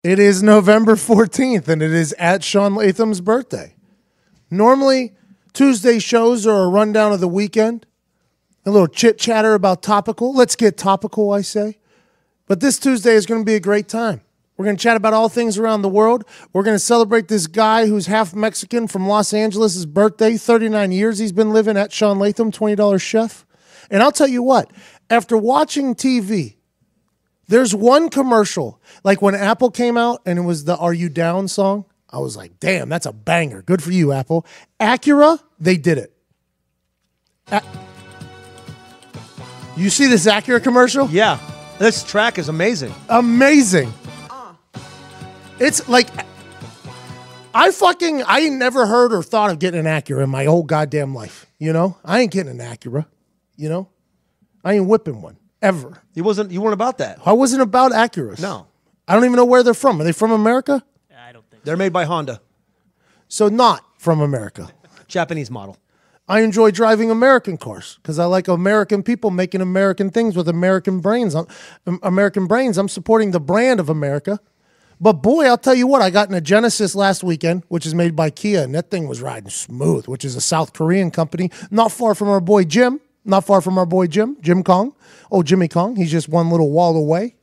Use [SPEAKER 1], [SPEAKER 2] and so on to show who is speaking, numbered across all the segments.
[SPEAKER 1] It is November 14th, and it is at Sean Latham's birthday. Normally, Tuesday shows are a rundown of the weekend, a little chit-chatter about topical. Let's get topical, I say. But this Tuesday is going to be a great time. We're going to chat about all things around the world. We're going to celebrate this guy who's half Mexican from Los Angeles' birthday. 39 years he's been living at Sean Latham, $20 chef. And I'll tell you what, after watching TV, there's one commercial, like when Apple came out and it was the Are You Down song. I was like, damn, that's a banger. Good for you, Apple. Acura, they did it. You see this Acura commercial?
[SPEAKER 2] Yeah. This track is amazing.
[SPEAKER 1] Amazing. It's like, I ain't never heard or thought of getting an Acura in my whole goddamn life. You know? I ain't getting an Acura. You know? I ain't whipping one. Ever.
[SPEAKER 2] You weren't about that.
[SPEAKER 1] I wasn't about Acuras.
[SPEAKER 2] No.
[SPEAKER 1] I don't even know where they're from. Are they from America?
[SPEAKER 3] I don't think
[SPEAKER 2] They're made by Honda.
[SPEAKER 1] So not from America.
[SPEAKER 2] Japanese model.
[SPEAKER 1] I enjoy driving American cars because I like American people making American things with American brains. I'm supporting the brand of America. But boy, I'll tell you what, I got in a Genesis last weekend, which is made by Kia, and that thing was riding smooth, which is a South Korean company, not far from our boy Jim. Jim Kong. Oh, Jimmy Kong. He's just one little wall away.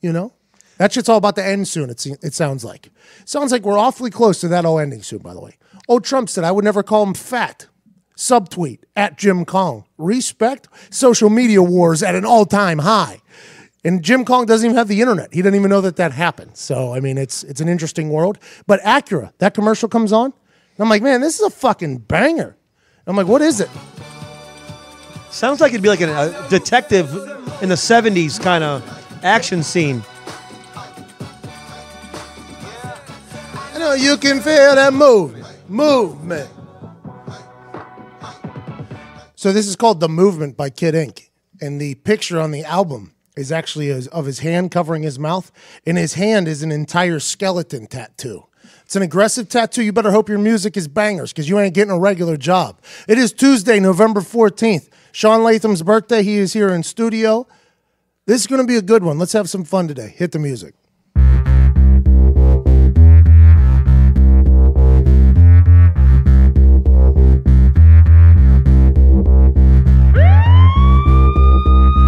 [SPEAKER 1] You know? That shit's all about to end soon, it sounds like. Sounds like we're awfully close to that all ending soon, by the way. Oh, Trump said I would never call him fat. Subtweet at Jim Kong. Respect. Social media wars at an all-time high. And Jim Kong doesn't even have the internet. He doesn't even know that happened. So, I mean, it's an interesting world. But Acura, that commercial comes on. And I'm like, man, this is a fucking banger. I'm like, what is it?
[SPEAKER 2] Sounds like it'd be like a detective in the 70s kind of action scene.
[SPEAKER 1] I know you can feel that movement. So this is called The Movement by Kid Ink. And the picture on the album is actually of his hand covering his mouth. And his hand is an entire skeleton tattoo. It's an aggressive tattoo. You better hope your music is bangers because you ain't getting a regular job. It is Tuesday, November 14th. Sean Latham's birthday. He is here in studio. This is going to be a good one. Let's have some fun today. Hit the music.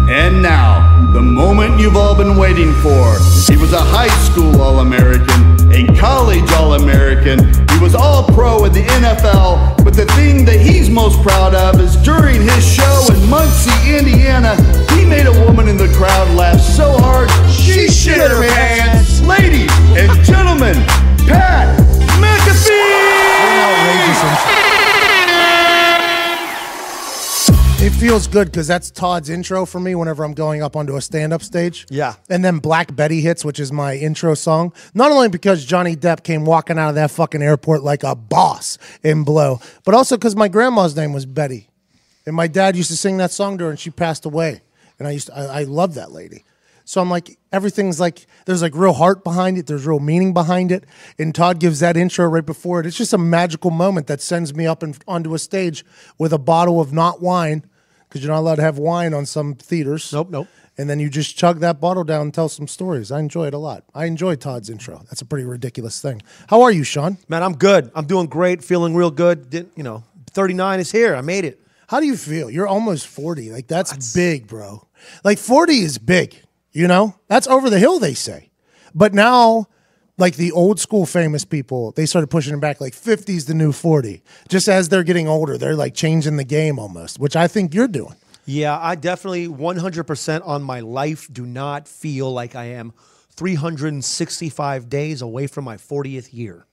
[SPEAKER 4] And now, the moment you've all been waiting for. He was a high school All-American, a college All-American. He was All-Pro in the NFL, but the thing that he's most proud of is during his show in Muncie, Indiana, he made a woman in the crowd laugh so hard, she shit her pants. Ladies and gentlemen, Pat McAfee!
[SPEAKER 1] It feels good because that's Todd's intro for me whenever I'm going up onto a stand-up stage.
[SPEAKER 2] Yeah.
[SPEAKER 1] And then Black Betty hits, which is my intro song. Not only because Johnny Depp came walking out of that fucking airport like a boss in Blow, but also because my grandma's name was Betty. And my dad used to sing that song to her and she passed away. And I love that lady. So I'm like, everything's like, there's like real heart behind it. There's real meaning behind it. And Todd gives that intro right before it. It's just a magical moment that sends me up and onto a stage with a bottle of not wine, because you're not allowed to have wine on some theaters.
[SPEAKER 2] Nope.
[SPEAKER 1] And then you just chug that bottle down and tell some stories. I enjoy it a lot. I enjoy Todd's intro. That's a pretty ridiculous thing. How are you, Sean?
[SPEAKER 2] Man, I'm good. I'm doing great, feeling real good. 39 is here. I made it.
[SPEAKER 1] How do you feel? You're almost 40. Like, that's big, bro. Like, 40 is big, you know? That's over the hill, they say. But now, like the old school famous people, they started pushing it back like 50's the new 40. Just as they're getting older, they're like changing the game almost, which I think you're doing.
[SPEAKER 2] Yeah, I definitely 100% on my life do not feel like I am 365 days away from my 40th year.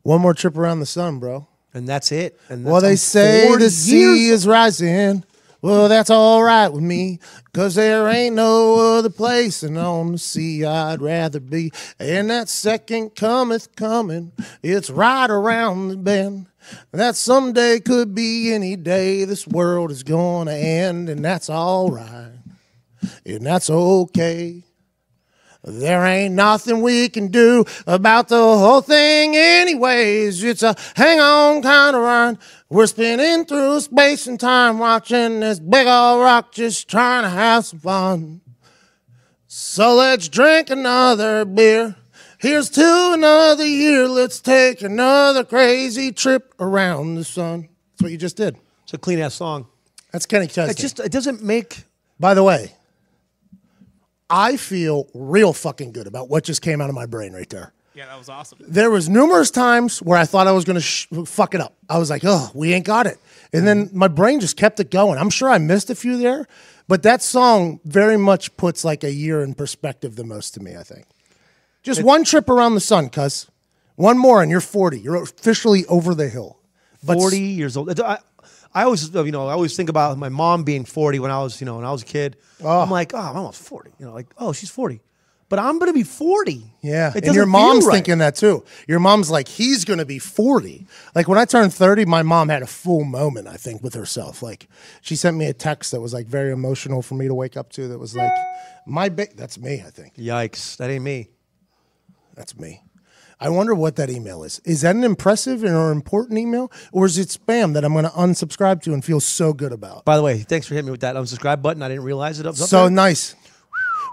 [SPEAKER 1] One more trip around the sun, bro.
[SPEAKER 2] And that's it. And
[SPEAKER 1] well, they say the sea is rising. Well, that's all right with me, because there ain't no other place than on the sea I'd rather be. And that second coming. It's right around the bend. That someday could be any day. This world is going to end, and that's all right. And that's okay. There ain't nothing we can do about the whole thing anyways. It's a hang-on kind of run. We're spinning through space and time, watching this big old rock, just trying to have some fun. So let's drink another beer Here's to another year. Let's take another crazy trip around the sun. That's what you just did.
[SPEAKER 2] It's a clean ass song.
[SPEAKER 1] That's Kenny Chesney.
[SPEAKER 2] It doesn't make.
[SPEAKER 1] By the way, I feel real fucking good about what just came out of my brain right there.
[SPEAKER 3] Yeah, that was awesome.
[SPEAKER 1] There was numerous times where I thought I was going to fuck it up. I was like, oh, we ain't got it. And then my brain just kept it going. I'm sure I missed a few there, but that song very much puts like a year in perspective the most to me, I think. Just one trip around the sun, cuz. One more and you're 40. You're officially over the hill. But
[SPEAKER 2] 40 years old. I always, I always think about my mom being 40 when I was, when I was a kid.
[SPEAKER 1] Oh.
[SPEAKER 2] I'm like, oh, I'm almost 40. Like, oh, she's 40. But I'm going to be 40.
[SPEAKER 1] Yeah.
[SPEAKER 2] It
[SPEAKER 1] And your
[SPEAKER 2] doesn't
[SPEAKER 1] mom's
[SPEAKER 2] feel right.
[SPEAKER 1] thinking that too. Your mom's like, he's going to be 40. Like when I turned 30, my mom had a full moment, I think, with herself. Like she sent me a text that was like very emotional for me to wake up to that was like, that's me, I think.
[SPEAKER 2] Yikes. That ain't me.
[SPEAKER 1] That's me. I wonder what that email is. Is that an impressive or important email? Or is it spam that I'm going to unsubscribe to and feel so good about?
[SPEAKER 2] By the way, thanks for hitting me with that unsubscribe button. I didn't realize it. Up
[SPEAKER 1] So
[SPEAKER 2] there.
[SPEAKER 1] nice.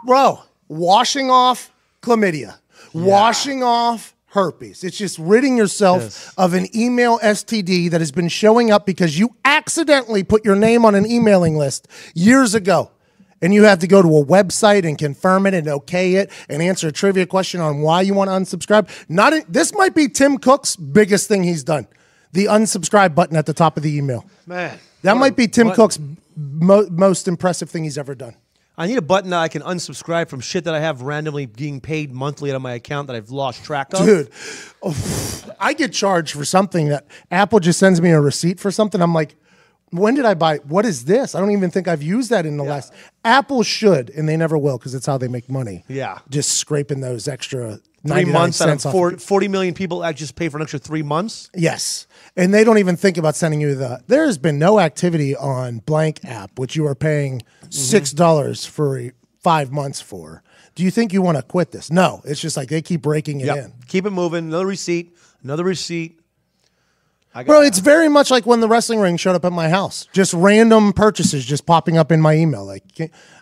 [SPEAKER 1] Bro, washing off chlamydia, washing off herpes. It's just ridding yourself of an email STD that has been showing up because you accidentally put your name on an emailing list years ago. And you have to go to a website and confirm it and okay it and answer a trivia question on why you want to unsubscribe. This might be Tim Cook's biggest thing he's done. The unsubscribe button at the top of the email.
[SPEAKER 2] Man.
[SPEAKER 1] That might be Tim Cook's most impressive thing he's ever done.
[SPEAKER 2] I need a button that I can unsubscribe from shit that I have randomly being paid monthly out of my account that I've lost track of.
[SPEAKER 1] Dude, I get charged for something that Apple just sends me a receipt for something. I'm like, when did I buy? What is this? I don't even think I've used that in the last. Apple should, and they never will because it's how they make money.
[SPEAKER 2] Yeah.
[SPEAKER 1] Just scraping those extra
[SPEAKER 2] 3 months out of
[SPEAKER 1] cents off.
[SPEAKER 2] 40 million people I just pay for an extra 3 months.
[SPEAKER 1] Yes. And they don't even think about sending you there has been no activity on blank app, which you are paying $6 for 5 months for. Do you think you want to quit this? No. It's just like they keep breaking it in.
[SPEAKER 2] Keep it moving. Another receipt.
[SPEAKER 1] Bro, it's very much like when the wrestling ring showed up at my house. Just random purchases just popping up in my email. Like,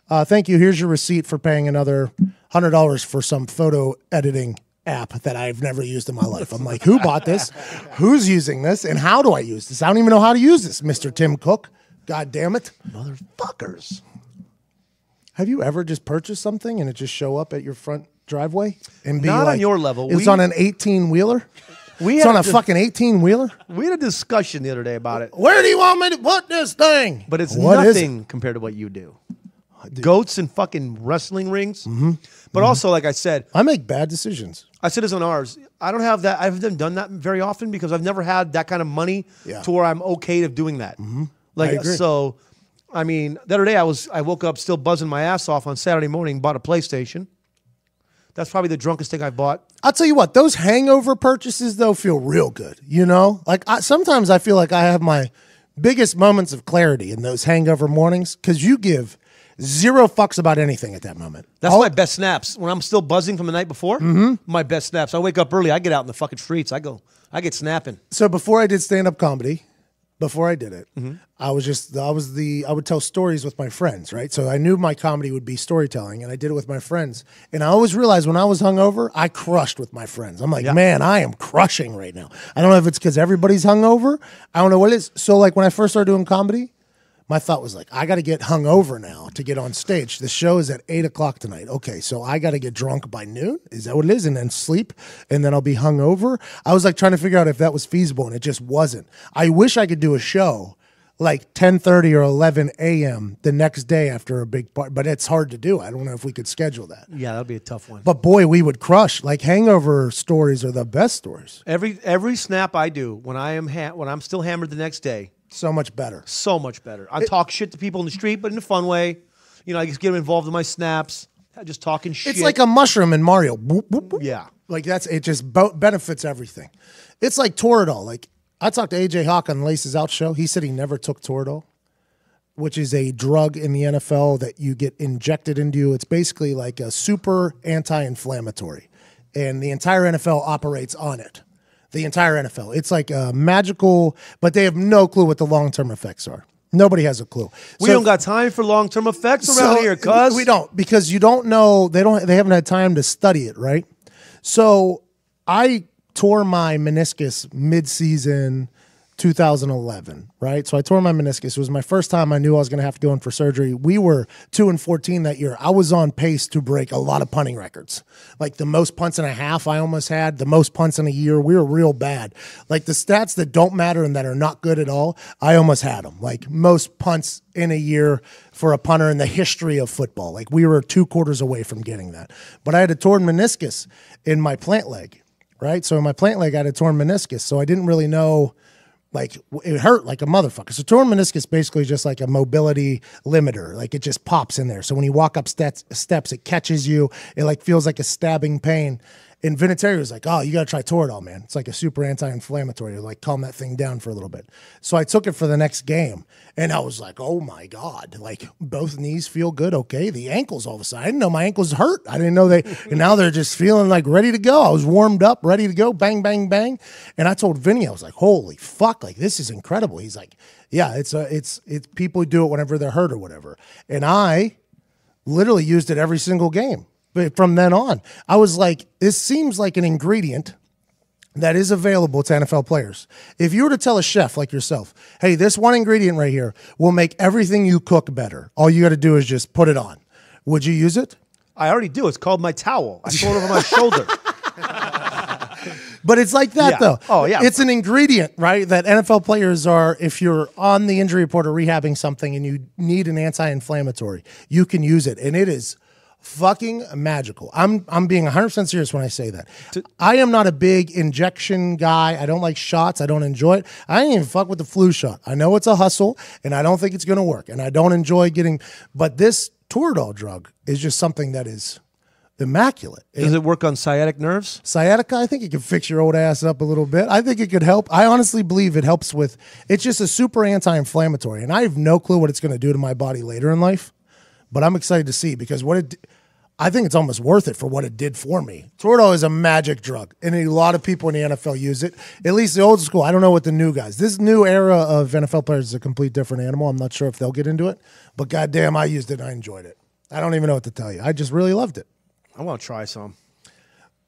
[SPEAKER 1] thank you. Here's your receipt for paying another $100 for some photo editing app that I've never used in my life. I'm like, who bought this? Who's using this? And how do I use this? I don't even know how to use this, Mr. Tim Cook. God damn it.
[SPEAKER 2] Motherfuckers.
[SPEAKER 1] Have you ever just purchased something and it just show up at your front driveway? And be
[SPEAKER 2] Not
[SPEAKER 1] like,
[SPEAKER 2] on your level.
[SPEAKER 1] It's on an 18-wheeler? It's on a fucking 18-wheeler?
[SPEAKER 2] We had a discussion the other day about it.
[SPEAKER 1] Where do you want me to put this thing?
[SPEAKER 2] But it's
[SPEAKER 1] What is
[SPEAKER 2] nothing compared to what you do. Goats and fucking wrestling rings. But also, like I said,
[SPEAKER 1] I make bad decisions.
[SPEAKER 2] I said this on ours. I don't have that. I haven't done that very often because I've never had that kind of money to where I'm okay of doing that. Like,
[SPEAKER 1] I agree.
[SPEAKER 2] so, I mean, the other day I woke up still buzzing my ass off on Saturday morning, bought a PlayStation. That's probably the drunkest thing I bought.
[SPEAKER 1] I'll tell you what, those hangover purchases, though, feel real good. You know? Like, sometimes I feel like I have my biggest moments of clarity in those hangover mornings because you give zero fucks about anything at that moment.
[SPEAKER 2] That's my best snaps. When I'm still buzzing from the night before, my best snaps. I wake up early. I get out in the fucking streets. I get snapping.
[SPEAKER 1] So before I did stand-up comedy, before I did it, I would tell stories with my friends, right? So I knew my comedy would be storytelling, and I did it with my friends. And I always realized when I was hungover, I crushed with my friends. I'm like, man, I am crushing right now. I don't know if it's because everybody's hungover. I don't know what it is. So like when I first started doing comedy, my thought was like, I got to get hungover now to get on stage. The show is at 8 o'clock tonight. Okay, so I got to get drunk by noon. Is that what it is? And then sleep, and then I'll be hungover. I was like trying to figure out if that was feasible, and it just wasn't. I wish I could do a show like 10:30 or 11 a.m. the next day after a big party, but it's hard to do. I don't know if we could schedule that.
[SPEAKER 2] Yeah, that'd be a tough one.
[SPEAKER 1] But boy, we would crush. Like hangover stories are the best stories.
[SPEAKER 2] Every snap I do when I'm still hammered the next day.
[SPEAKER 1] So much better.
[SPEAKER 2] So much better. I talk shit to people in the street, but in a fun way. You know, I just get them involved in my snaps, just talking shit.
[SPEAKER 1] It's like a mushroom in Mario. Boop, boop, boop.
[SPEAKER 2] Yeah.
[SPEAKER 1] Like it just benefits everything. It's like Toradol. Like I talked to AJ Hawk on Laces Out show. He said he never took Toradol, which is a drug in the NFL that you get injected into you. It's basically like a super anti-inflammatory, and the entire NFL operates on it. The entire NFL. It's like a magical, but they have no clue what the long-term effects are. Nobody has a clue.
[SPEAKER 2] We don't got time for long-term effects around here, cuz.
[SPEAKER 1] We don't, because you don't know, they haven't had time to study it, right? So I tore my meniscus mid-season 2011, right? So I tore my meniscus. It was my first time I knew I was going to have to go in for surgery. We were 2-14 that year. I was on pace to break a lot of punting records. Like the most punts in a half I almost had, the most punts in a year. We were real bad. Like the stats that don't matter and that are not good at all, I almost had them. Like most punts in a year for a punter in the history of football. Like we were 2 quarters away from getting that. But I had a torn meniscus in my plant leg, right? So in my plant leg, I had a torn meniscus. So I didn't really know. Like it hurt like a motherfucker. So torn meniscus basically just like a mobility limiter. Like it just pops in there. So when you walk up steps, it catches you. It like feels like a stabbing pain. And Vinatieri was like, oh, you got to try Toradol, man. It's like a super anti-inflammatory to like calm that thing down for a little bit. So I took it for the next game. And I was like, oh my God, like both knees feel good. Okay. The ankles all of a sudden. I didn't know my ankles hurt. I didn't know and now they're just feeling like ready to go. I was warmed up, ready to go. Bang, bang, bang. And I told Vinny, I was like, holy fuck, like this is incredible. He's like, yeah, it's people do it whenever they're hurt or whatever. And I literally used it every single game. But from then on, I was like, this seems like an ingredient that is available to NFL players. If you were to tell a chef like yourself, hey, this one ingredient right here will make everything you cook better. All you got to do is just put it on. Would you use it?
[SPEAKER 2] I already do. It's called my towel. I throw it over my shoulder.
[SPEAKER 1] But it's like that, though.
[SPEAKER 2] Oh, yeah.
[SPEAKER 1] It's an ingredient, right, that NFL players are, if you're on the injury report or rehabbing something and you need an anti-inflammatory, you can use it. And it is fucking magical. I'm being 100% serious when I say that. I am not a big injection guy. I don't like shots. I don't enjoy it. I ain't even fuck with the flu shot. I know it's a hustle, and I don't think it's going to work, and I don't enjoy getting. But this Toradol drug is just something that is immaculate.
[SPEAKER 2] Does it work on sciatic nerves?
[SPEAKER 1] Sciatica, I think it could fix your old ass up a little bit. I think it could help. I honestly believe it helps with. It's just a super anti-inflammatory, and I have no clue what it's going to do to my body later in life. But I'm excited to see because I think it's almost worth it for what it did for me. Toradol is a magic drug, and a lot of people in the NFL use it. At least the old school. I don't know what the new guys. This new era of NFL players is a complete different animal. I'm not sure if they'll get into it, but goddamn, I used it and I enjoyed it. I don't even know what to tell you. I just really loved it.
[SPEAKER 2] I want to try some.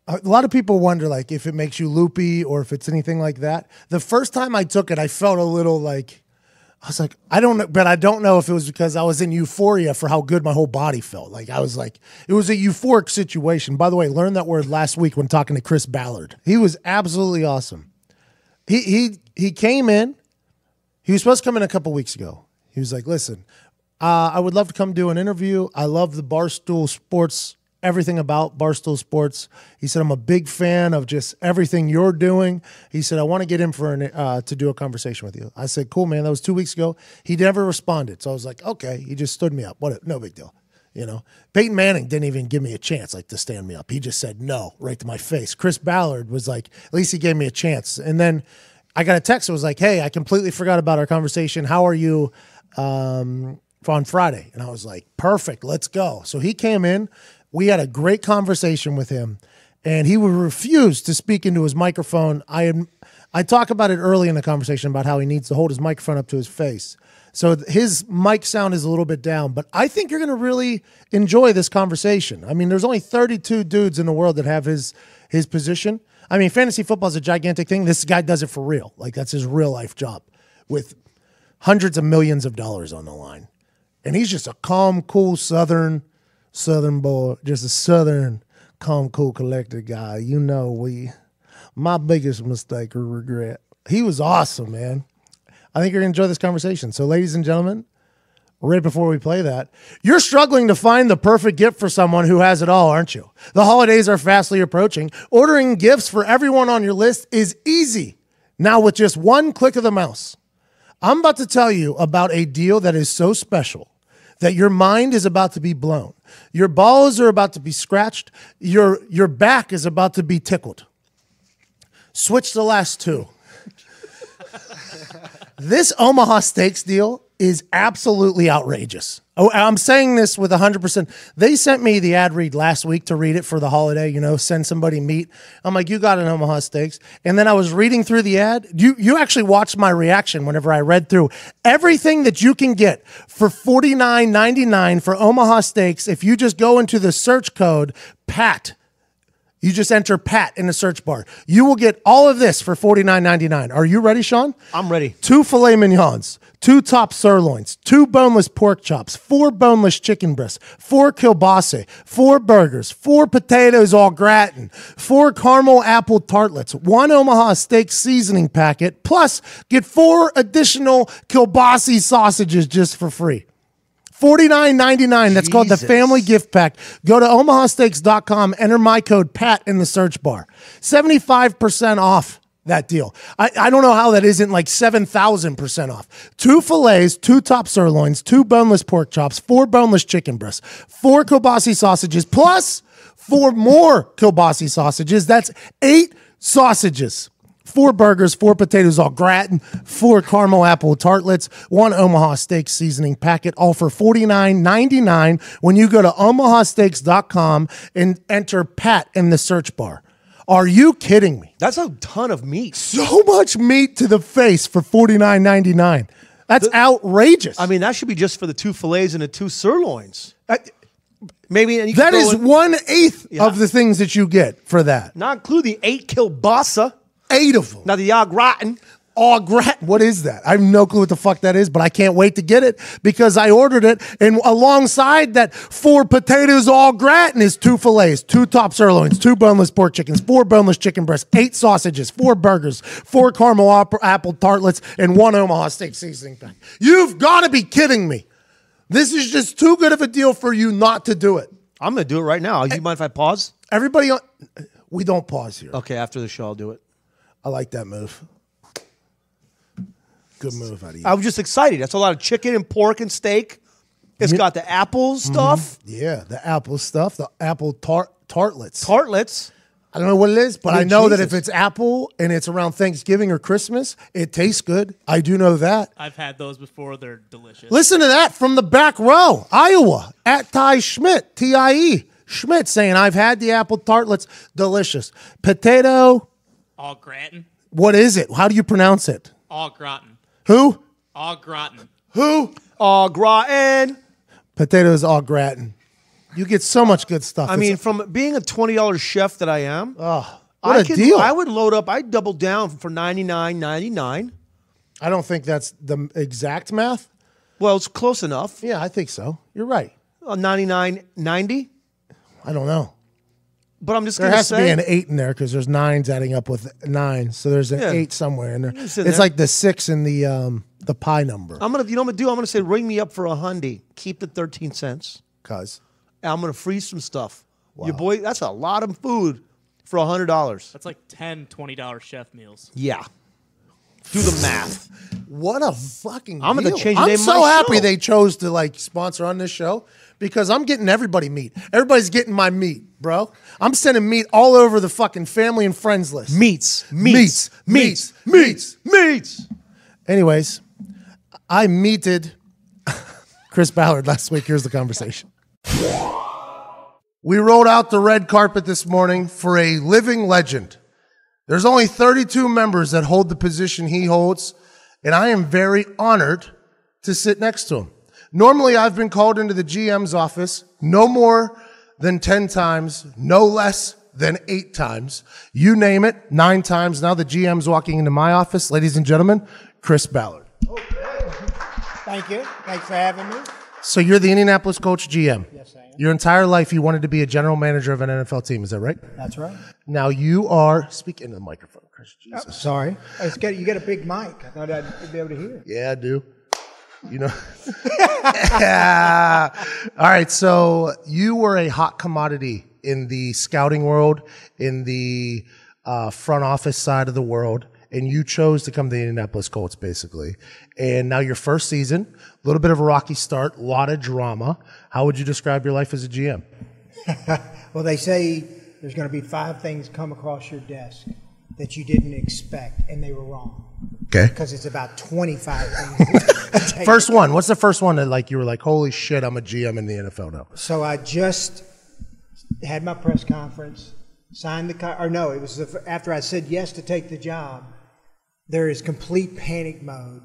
[SPEAKER 1] A lot of people wonder like if it makes you loopy or if it's anything like that. The first time I took it, I felt a little like. I was like, I don't know, but I don't know if it was because I was in euphoria for how good my whole body felt. Like I was like, it was a euphoric situation. By the way, learned that word last week when talking to Chris Ballard. He was absolutely awesome. He came in. He was supposed to come in a couple weeks ago. He was like, listen, I would love to come do an interview. I love the Barstool Sports, everything about Barstool Sports. He said, I'm a big fan of just everything you're doing. He said, I want to get him for to do a conversation with you. I said, cool, man. That was 2 weeks ago. He never responded. So I was like, okay. He just stood me up. No big deal. You know, Peyton Manning didn't even give me a chance like to stand me up. He just said no right to my face. Chris Ballard was like, at least he gave me a chance. And then I got a text that was like, hey, I completely forgot about our conversation. How are you on Friday? And I was like, perfect. Let's go. So he came in. We had a great conversation with him, and he would refuse to speak into his microphone. I talk about it early in the conversation about how he needs to hold his microphone up to his face. So his mic sound is a little bit down, but I think you're going to really enjoy this conversation. I mean, there's only 32 dudes in the world that have his position. I mean, fantasy football is a gigantic thing. This guy does it for real. Like that's his real life job with hundreds of millions of dollars on the line. And he's just a calm, cool Southern boy, just a Southern, calm, cool, collected guy. You know, my biggest mistake or regret. He was awesome, man. I think you're going to enjoy this conversation. So, ladies and gentlemen, right before we play that, you're struggling to find the perfect gift for someone who has it all, aren't you? The holidays are fastly approaching. Ordering gifts for everyone on your list is easy. Now, with just one click of the mouse, I'm about to tell you about a deal that is so special that your mind is about to be blown. Your balls are about to be scratched. Your back is about to be tickled. Switch the last two. This Omaha Steaks deal is absolutely outrageous. Oh, I'm saying this with 100%. They sent me the ad read last week to read it for the holiday, send somebody meat. I'm like, you got an Omaha Steaks. And then I was reading through the ad. You actually watched my reaction whenever I read through everything that you can get for $49.99 for Omaha Steaks. If you just go into the search code PAT, You just enter Pat in the search bar. You will get all of this for $49.99. Are you ready, Sean?
[SPEAKER 2] I'm ready.
[SPEAKER 1] 2 filet mignons, 2 top sirloins, 2 boneless pork chops, 4 boneless chicken breasts, 4 kielbasa, 4 burgers, 4 potatoes au gratin, 4 caramel apple tartlets, 1 Omaha steak seasoning packet, plus get 4 additional kielbasa sausages just for free. $49.99. That's called the family gift pack. Go to omahasteaks.com. Enter my code PAT in the search bar. 75% off that deal. I don't know how that isn't like 7,000% off. 2 fillets, 2 top sirloins, 2 boneless pork chops, 4 boneless chicken breasts, 4 kielbasa sausages, plus 4 more kielbasa sausages. That's 8 sausages. 4 burgers, 4 potatoes au gratin, 4 caramel apple tartlets, 1 Omaha steak seasoning packet, all for $49.99 when you go to omahasteaks.com and enter Pat in the search bar. Are you kidding me?
[SPEAKER 2] That's a ton of meat.
[SPEAKER 1] So much meat to the face for $49.99. That's outrageous.
[SPEAKER 2] I mean, that should be just for the 2 fillets and the 2 sirloins. Maybe and you
[SPEAKER 1] that is 1/8 of the things that you get for that.
[SPEAKER 2] Not include the 8 kielbasa.
[SPEAKER 1] 8 of them.
[SPEAKER 2] Now the au gratin.
[SPEAKER 1] Au gratin. What is that? I have no clue what the fuck that is, but I can't wait to get it because I ordered it. And alongside that 4 potatoes au gratin is 2 fillets, 2 top sirloins, 2 boneless pork chickens, 4 boneless chicken breasts, 8 sausages, 4 burgers, 4 caramel apple tartlets, and 1 Omaha steak seasoning pack. You've got to be kidding me. This is just too good of a deal for you not to do it.
[SPEAKER 2] I'm going to do it right now. You mind if I pause?
[SPEAKER 1] Everybody, we don't pause here.
[SPEAKER 2] Okay, after the show, I'll do it.
[SPEAKER 1] I like that move. Good move out of you.
[SPEAKER 2] I was just excited. That's a lot of chicken and pork and steak. It's got the apple stuff.
[SPEAKER 1] Yeah, the apple stuff, the apple tartlets.
[SPEAKER 2] Tartlets.
[SPEAKER 1] I don't know what it is, but I know that if
[SPEAKER 2] Jesus.
[SPEAKER 1] it's apple and it's around Thanksgiving or Christmas, it tastes good. I do know that.
[SPEAKER 3] I've had those before. They're delicious.
[SPEAKER 1] Listen to that from the back row, Iowa, at Ty Schmidt, T-I-E. Schmidt saying, I've had the apple tartlets. Delicious. Potato.
[SPEAKER 3] Au gratin.
[SPEAKER 1] What is it? How do you pronounce it?
[SPEAKER 3] Au gratin.
[SPEAKER 1] Who?
[SPEAKER 3] Au gratin.
[SPEAKER 1] Who?
[SPEAKER 2] Au gratin.
[SPEAKER 1] Potatoes au gratin. You get so much good stuff.
[SPEAKER 2] I mean, from being a $20 chef that I am,
[SPEAKER 1] what a deal.
[SPEAKER 2] I would load up. I'd double down for $99.99.
[SPEAKER 1] I don't think that's the exact math.
[SPEAKER 2] Well, it's close enough.
[SPEAKER 1] Yeah, I think so. You're right.
[SPEAKER 2] $99.90.
[SPEAKER 1] I don't know.
[SPEAKER 2] But I'm just
[SPEAKER 1] There
[SPEAKER 2] going to
[SPEAKER 1] has
[SPEAKER 2] say.
[SPEAKER 1] to be an 8 in there because there's 9s adding up with 9. So there's an 8 somewhere in there.
[SPEAKER 2] It's
[SPEAKER 1] It's
[SPEAKER 2] in there.
[SPEAKER 1] like the 6 in the pi number.
[SPEAKER 2] I'm gonna, you know what I'm gonna do? I'm gonna say, ring me up for $100. Keep the 13 cents.
[SPEAKER 1] Cause
[SPEAKER 2] I'm gonna freeze some stuff. Your boy, that's a lot of food for $100.
[SPEAKER 3] That's like 10 $20 chef meals.
[SPEAKER 2] Yeah. Do the math.
[SPEAKER 1] what a fucking
[SPEAKER 2] I'm gonna
[SPEAKER 1] deal.
[SPEAKER 2] change the
[SPEAKER 1] I'm
[SPEAKER 2] name of
[SPEAKER 1] so
[SPEAKER 2] my
[SPEAKER 1] happy
[SPEAKER 2] show.
[SPEAKER 1] they chose to like sponsor on this show because I'm getting everybody meat. Everybody's getting my meat, bro. I'm sending meat all over the fucking family and friends list.
[SPEAKER 2] Meats.
[SPEAKER 1] Anyways, I meeted Chris Ballard last week. Here's the conversation. We rolled out the red carpet this morning for a living legend. There's only 32 members that hold the position he holds, and I am very honored to sit next to him. Normally, I've been called into the GM's office no more than 10 times, no less than 8 times. You name it, 9 times. Now the GM's walking into my office. Ladies and gentlemen, Chris Ballard.
[SPEAKER 5] Thank you. Thanks for having me.
[SPEAKER 1] So you're the Indianapolis Colts GM.
[SPEAKER 5] Yes, I am.
[SPEAKER 1] Your entire life you wanted to be a general manager of an NFL team. Is that right?
[SPEAKER 5] That's right.
[SPEAKER 1] Now you are, speak into the microphone, Chris. Jesus.
[SPEAKER 5] Sorry. You got a big mic. I thought I'd be able to hear.
[SPEAKER 1] Yeah, I do. You know. Yeah. All right. So you were a hot commodity in the scouting world, in the front office side of the world, and you chose to come to the Indianapolis Colts, basically. And now your first season, a little bit of a rocky start, a lot of drama. How would you describe your life as a GM?
[SPEAKER 5] Well, they say there's going to be 5 things come across your desk that you didn't expect, and they were wrong.
[SPEAKER 1] Okay.
[SPEAKER 5] Because it's about 25 things.
[SPEAKER 1] First one. What's the first one that like you were like, holy shit, I'm a GM in the NFL now?
[SPEAKER 5] So I just had my press conference, signed it was after I said yes to take the job. There is complete panic mode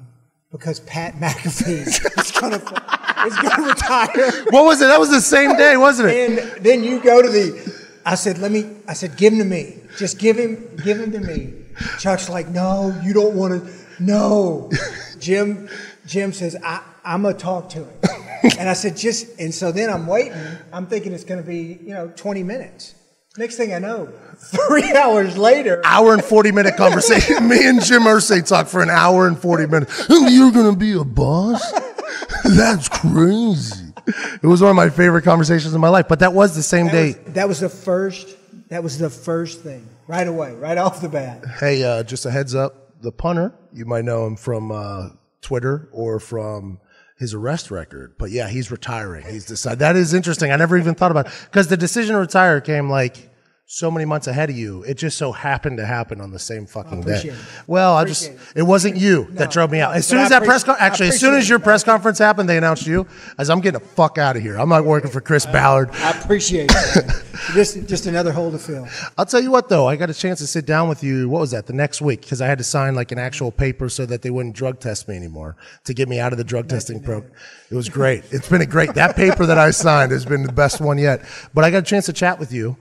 [SPEAKER 5] because Pat McAfee is going to retire.
[SPEAKER 1] What was it? That was the same day, wasn't it?
[SPEAKER 5] And then you go to the I said, give him to me. Just give him to me. Chuck's like, no, you don't want to. No. Jim says, I'm going to talk to him. And I said, and so then I'm waiting. I'm thinking it's going to be, 20 minutes. Next thing I know, 3 hours later.
[SPEAKER 1] Hour and 40-minute conversation. Me and Jim Irsay talked for an hour and 40 minutes. You're going to be a boss? That's crazy. It was one of my favorite conversations in my life, but that was the same day.
[SPEAKER 5] That was the first thing, right away, right off the bat.
[SPEAKER 1] Hey, just a heads up, the punter, you might know him from Twitter or from his arrest record, but yeah, he's retiring. He's decided. That is interesting. I never even thought about it, because the decision to retire came like so many months ahead of you. It just so happened to happen on the same fucking day. Well, it wasn't you that drove me out. As soon as that as soon as your press conference happened, they announced you. As I'm getting the fuck out of here. I'm not working for Chris Ballard.
[SPEAKER 5] I appreciate it. Just another hole to fill.
[SPEAKER 1] I'll tell you what, though, I got a chance to sit down with you. What was that? The next week, because I had to sign like an actual paper so that they wouldn't drug test me anymore to get me out of the drug testing program. It was great. It's been that paper that I signed has been the best one yet. But I got a chance to chat with you.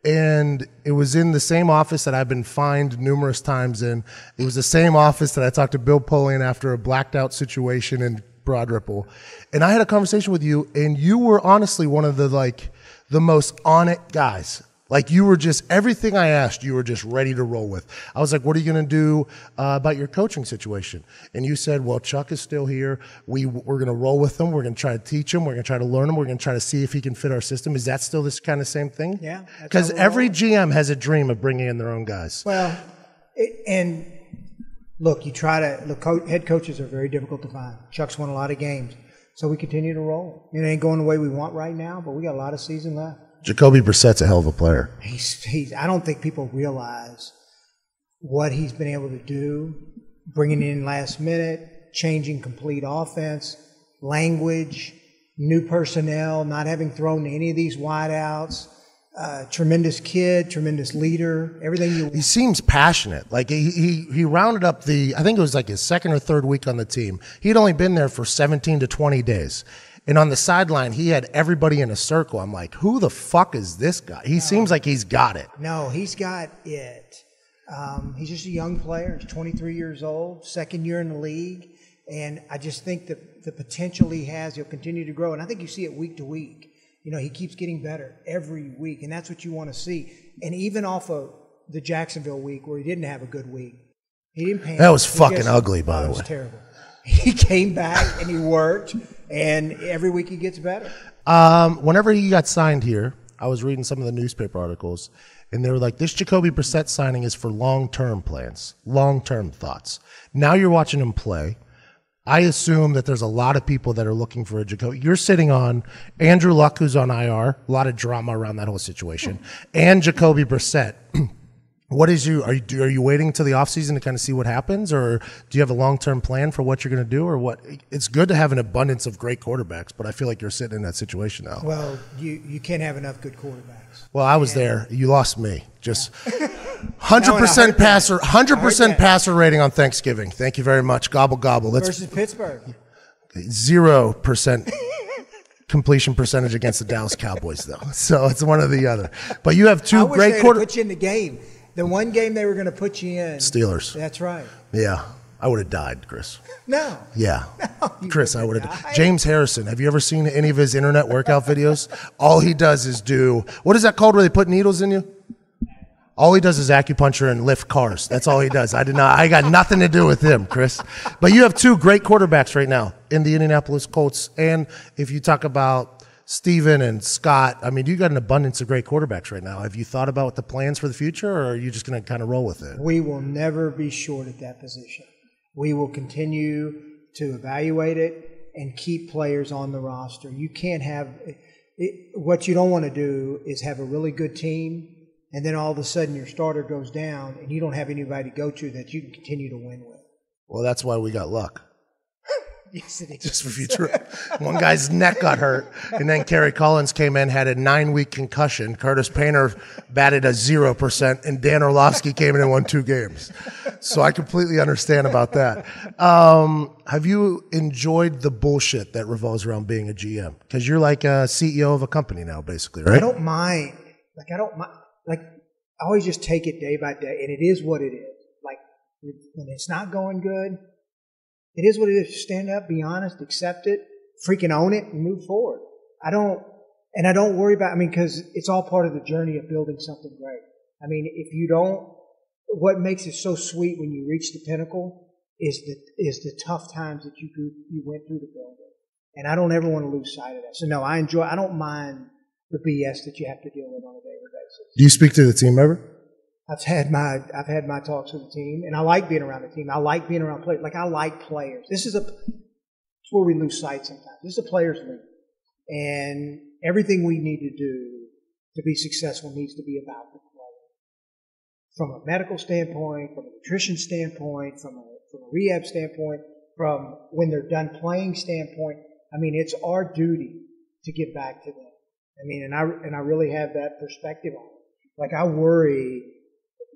[SPEAKER 1] And it was in the same office that I've been fined numerous times in. It was the same office that I talked to Bill Polian after a blacked out situation in Broad Ripple. And I had a conversation with you, and you were honestly one of the most on it guys. Like, you were just, everything I asked, you were just ready to roll with. I was like, what are you going to do about your coaching situation? And you said, well, Chuck is still here. We're going to roll with him. We're going to try to teach him. We're going to try to learn him. We're going to try to see if he can fit our system. Is that still this kind of same thing?
[SPEAKER 5] Yeah.
[SPEAKER 1] Because every GM has a dream of bringing in their own guys.
[SPEAKER 5] Well, and look, head coaches are very difficult to find. Chuck's won a lot of games. So we continue to roll. It ain't going the way we want right now, but we got a lot of season left.
[SPEAKER 1] Jacoby Brissett's a hell of a player.
[SPEAKER 5] I don't think people realize what he's been able to do, bringing in last minute, changing complete offense, language, new personnel, not having thrown any of these wideouts. Tremendous kid, tremendous leader, everything you want.
[SPEAKER 1] He seems passionate. Like he rounded up I think it was like his second or third week on the team. He'd only been there for 17 to 20 days. And on the sideline, he had everybody in a circle. I'm like, who the fuck is this guy? He seems like he's got it.
[SPEAKER 5] No, he's got it. He's just a young player. He's 23 years old, second year in the league. And I just think that the potential he has, he'll continue to grow. And I think you see it week to week. He keeps getting better every week. And that's what you want to see. And even off of the Jacksonville week where he didn't have a good week, he didn't panic.
[SPEAKER 1] That was fucking ugly, by the way.
[SPEAKER 5] It was terrible. He came back and he worked. And every week he gets better.
[SPEAKER 1] Whenever he got signed here, I was reading some of the newspaper articles, and they were like, this Jacoby Brissett signing is for long-term plans, long-term thoughts. Now you're watching him play. I assume that there's a lot of people that are looking for a Jacoby. You're sitting on Andrew Luck, who's on IR, a lot of drama around that whole situation, and Jacoby Brissett. What is are you waiting till the offseason to kind of see what happens, or do you have a long-term plan for what you're going to do, or what? It's good to have an abundance of great quarterbacks, but I feel like you're sitting in that situation now.
[SPEAKER 5] Well, you can't have enough good quarterbacks.
[SPEAKER 1] Well, I was there. You lost me. Just 100% passer, 100% passer rating on Thanksgiving. Thank you very much. Gobble gobble.
[SPEAKER 5] Versus Pittsburgh.
[SPEAKER 1] 0% completion percentage against the Dallas Cowboys, though. So it's one or the other. But you have two great quarterbacks.
[SPEAKER 5] Put you in the game. The one game they were going to put you in.
[SPEAKER 1] Steelers.
[SPEAKER 5] That's right.
[SPEAKER 1] Yeah. I would have died, Chris.
[SPEAKER 5] No.
[SPEAKER 1] Yeah.
[SPEAKER 5] No,
[SPEAKER 1] Chris, I would have died. James Harrison. Have you ever seen any of his internet workout videos? All he does is what is that called where they put needles in you? All he does is acupuncture and lift cars. That's all he does. I got nothing to do with him, Chris. But you have two great quarterbacks right now in the Indianapolis Colts. And if you talk about Steven and Scott, I mean, you got an abundance of great quarterbacks right now. Have you thought about the plans for the future, or are you just going to kind of roll with it?
[SPEAKER 5] We will never be short at that position. We will continue to evaluate it and keep players on the roster. You can't have what you don't want to do is have a really good team, and then all of a sudden your starter goes down and you don't have anybody to go to that you can continue to win with.
[SPEAKER 1] Well, that's why we got Luck.
[SPEAKER 5] Yes, it is.
[SPEAKER 1] Just for future. One guy's neck got hurt, and then Kerry Collins came in, had a 9-week concussion. Curtis Painter batted a 0%, and Dan Orlovsky came in and won 2 games. So I completely understand about that. Have you enjoyed the bullshit that revolves around being a GM? Because you're like a CEO of a company now, basically, right?
[SPEAKER 5] I don't mind like I don't like I always just take it day by day, and it is what it is. Like when it's not going good, it is what it is. Stand up, be honest, accept it, freaking own it, and move forward. I don't worry about. I mean, because it's all part of the journey of building something great. I mean, if you don't, what makes it so sweet when you reach the pinnacle is the tough times that you went through to build it. And I don't ever want to lose sight of that. So no, I don't mind the BS that you have to deal with on a daily basis.
[SPEAKER 1] Do you speak to the team ever?
[SPEAKER 5] I've had my talks with the team, and I like being around the team. I like being around players. Like I like players. It's where we lose sight sometimes. This is a players' league, and everything we need to do to be successful needs to be about the player. From a medical standpoint, from a nutrition standpoint, from a rehab standpoint, from when they're done playing standpoint. I mean, it's our duty to give back to them. I mean, and I really have that perspective on it. Like I worry,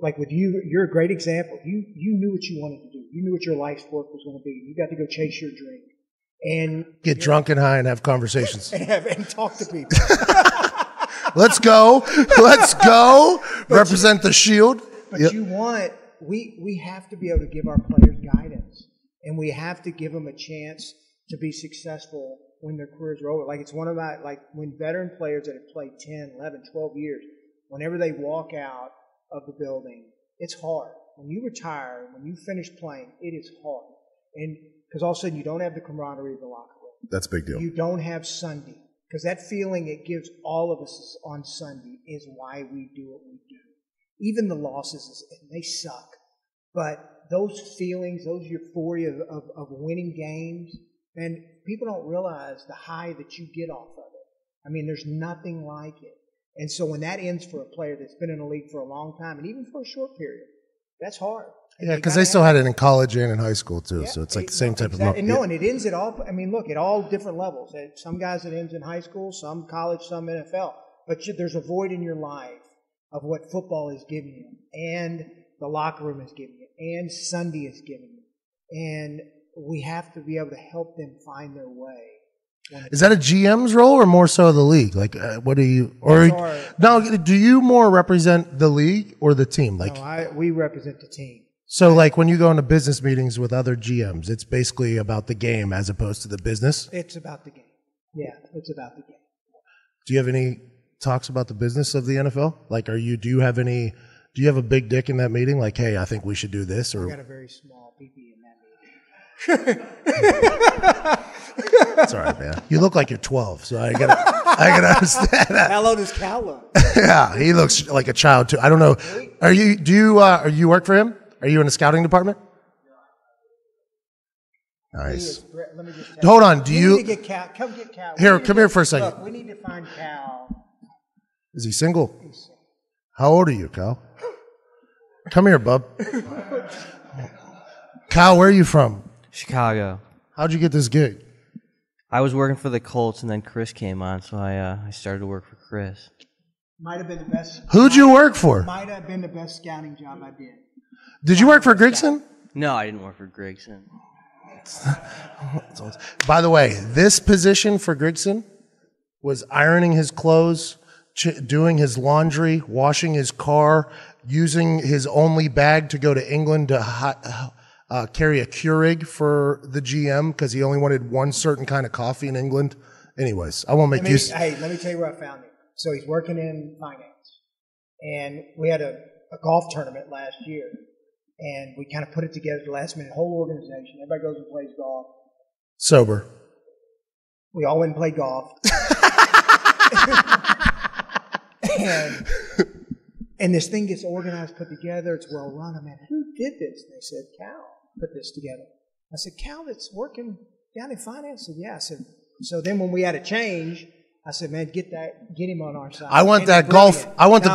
[SPEAKER 5] like with you, you're a great example. You knew what you wanted to do. You knew what your life's work was going to be. You got to go chase your dream and
[SPEAKER 1] get drunk and high and have conversations
[SPEAKER 5] and talk to people.
[SPEAKER 1] Let's go. Represent the Shield.
[SPEAKER 5] But we have to be able to give our players guidance, and we have to give them a chance to be successful when their careers are over. Like it's one of my, like when veteran players that have played 10, 11, 12 years, whenever they walk out of the building, it's hard. When you retire, when you finish playing, it is hard. And because all of a sudden you don't have the camaraderie of the locker room.
[SPEAKER 1] That's a big deal.
[SPEAKER 5] You don't have Sunday. Because that feeling it gives all of us on Sunday is why we do what we do. Even the losses, they suck. But those feelings, those euphoria of winning games, and people don't realize the high that you get off of it. I mean, there's nothing like it. And so when that ends for a player that's been in the league for a long time, and even for a short period, that's hard.
[SPEAKER 1] Yeah, because they still had it in college and in high school too,
[SPEAKER 5] yeah,
[SPEAKER 1] so it's like the same type of.
[SPEAKER 5] And no, and it ends at all. I mean, look, at all different levels. Some guys it ends in high school, some college, some NFL. But there's a void in your life of what football is giving you, and the locker room is giving you, and Sunday is giving you, and we have to be able to help them find their way.
[SPEAKER 1] Is that a GM's role or more so the league? Like, what do you? Or now, do you more represent the league or the team? Like,
[SPEAKER 5] no, we represent the team.
[SPEAKER 1] So, like, when you go into business meetings with other GMs, it's basically about the game as opposed to the business?
[SPEAKER 5] It's about the game. Yeah, it's about the game.
[SPEAKER 1] Do you have any talks about the business of the NFL? Like, do you have a big dick in that meeting? Like, hey, I think we should do this? Or
[SPEAKER 5] I got a very small PP in that meeting.
[SPEAKER 1] It's all right, man. You look like you're 12, so I gotta understand that.
[SPEAKER 5] How old does Cal look?
[SPEAKER 1] Yeah, he looks like a child too. I don't know. Are you work for him? Are you in the scouting department? Nice.
[SPEAKER 5] Let me just
[SPEAKER 1] Hold on.
[SPEAKER 5] We need to get Cal. Come get Cal.
[SPEAKER 1] Come here for a second.
[SPEAKER 5] Look, we need to find Cal.
[SPEAKER 1] Is he single? How old are you, Cal? Come here, bub. Cal, where are you from?
[SPEAKER 6] Chicago.
[SPEAKER 1] How'd you get this gig?
[SPEAKER 6] I was working for the Colts, and then Chris came on, so I started to work for Chris.
[SPEAKER 5] Might have been the best.
[SPEAKER 1] Who'd you work for?
[SPEAKER 5] Might have been the best scouting job I did.
[SPEAKER 1] Did you work for Grigson?
[SPEAKER 6] No, I didn't work for Grigson.
[SPEAKER 1] By the way, this position for Grigson was ironing his clothes, doing his laundry, washing his car, using his only bag to go to England to carry a Keurig for the GM because he only wanted one certain kind of coffee in England. Anyways, I won't make use.
[SPEAKER 5] Hey, let me tell you where I found him. So he's working in finance, and we had a golf tournament last year. And we kind of put it together at the last minute, whole organization. Everybody goes and plays golf.
[SPEAKER 1] Sober.
[SPEAKER 5] We all went and played golf. and this thing gets organized, put together. It's well run. I mean, who did this? And they said, Cal put this together. I said, Cal, that's working down in finance? I said, yeah. I said, so then when we had a change, I said, man, get him on our side.
[SPEAKER 1] I want the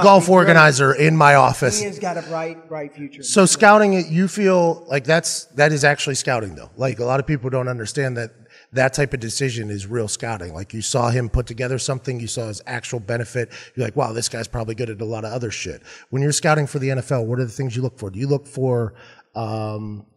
[SPEAKER 1] golf organizer in my office.
[SPEAKER 5] He has got a bright future.
[SPEAKER 1] So scouting it, you feel like that is actually scouting though. Like a lot of people don't understand that that type of decision is real scouting. Like you saw him put together something, you saw his actual benefit. You're like, wow, this guy's probably good at a lot of other shit. When you're scouting for the NFL, what are the things you look for? Do you look for,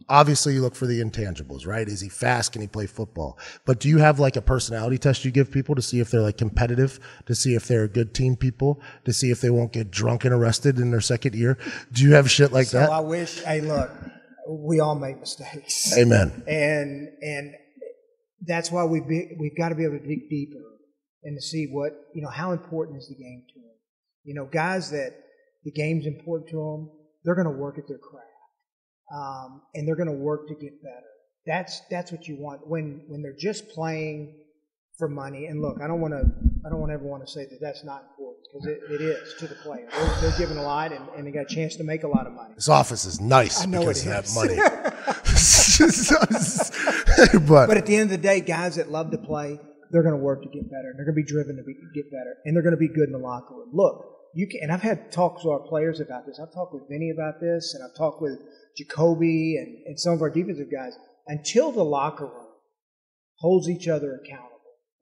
[SPEAKER 1] obviously you look for the intangibles, right? Is he fast? Can he play football? But do you have like a personality test you give people to see if they're like competitive, to see if they're good team people, to see if they won't get drunk and arrested in their second year? Do you have shit like that?
[SPEAKER 5] So I wish, hey, look, we all make mistakes.
[SPEAKER 1] Amen.
[SPEAKER 5] And that's why we've got to be able to dig deeper and to see what, how important is the game to them. Guys that the game's important to them, they're going to work at their craft. And they're going to work to get better. That's what you want when they're just playing for money. And look, I don't want everyone to say that that's not important, because it is to the player. They're given a lot, and they got a chance to make a lot of money.
[SPEAKER 1] This office is nice because of that money. but
[SPEAKER 5] at the end of the day, guys that love to play, they're going to work to get better, and they're going to be driven to get better, and they're going to be good in the locker room. Look, and I've had talks with our players about this. I've talked with Vinny about this, and I've talked with Jacoby and some of our defensive guys. Until the locker room holds each other accountable,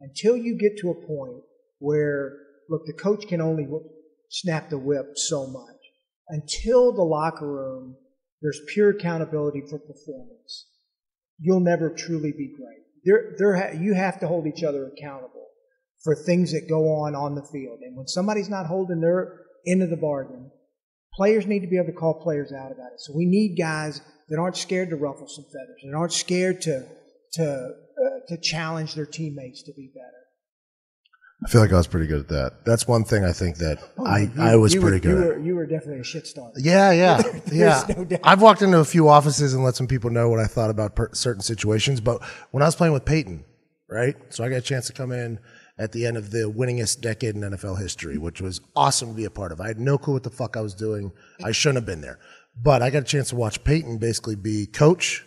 [SPEAKER 5] until you get to a point where, look, the coach can only snap the whip so much. Until the locker room, there's pure accountability for performance. You'll never truly be great. You have to hold each other accountable for things that go on the field. And when somebody's not holding their end of the bargain, players need to be able to call players out about it. So we need guys that aren't scared to ruffle some feathers, and aren't scared to challenge their teammates to be better.
[SPEAKER 1] I feel like I was pretty good at that. That's one thing I think that I was pretty good at.
[SPEAKER 5] You were definitely a shit starter.
[SPEAKER 1] Yeah.
[SPEAKER 5] No doubt.
[SPEAKER 1] I've walked into a few offices and let some people know what I thought about certain situations. But when I was playing with Peyton, right? So I got a chance to come in at the end of the winningest decade in NFL history, which was awesome to be a part of. I had no clue what the fuck I was doing. I shouldn't have been there. But I got a chance to watch Peyton basically be coach,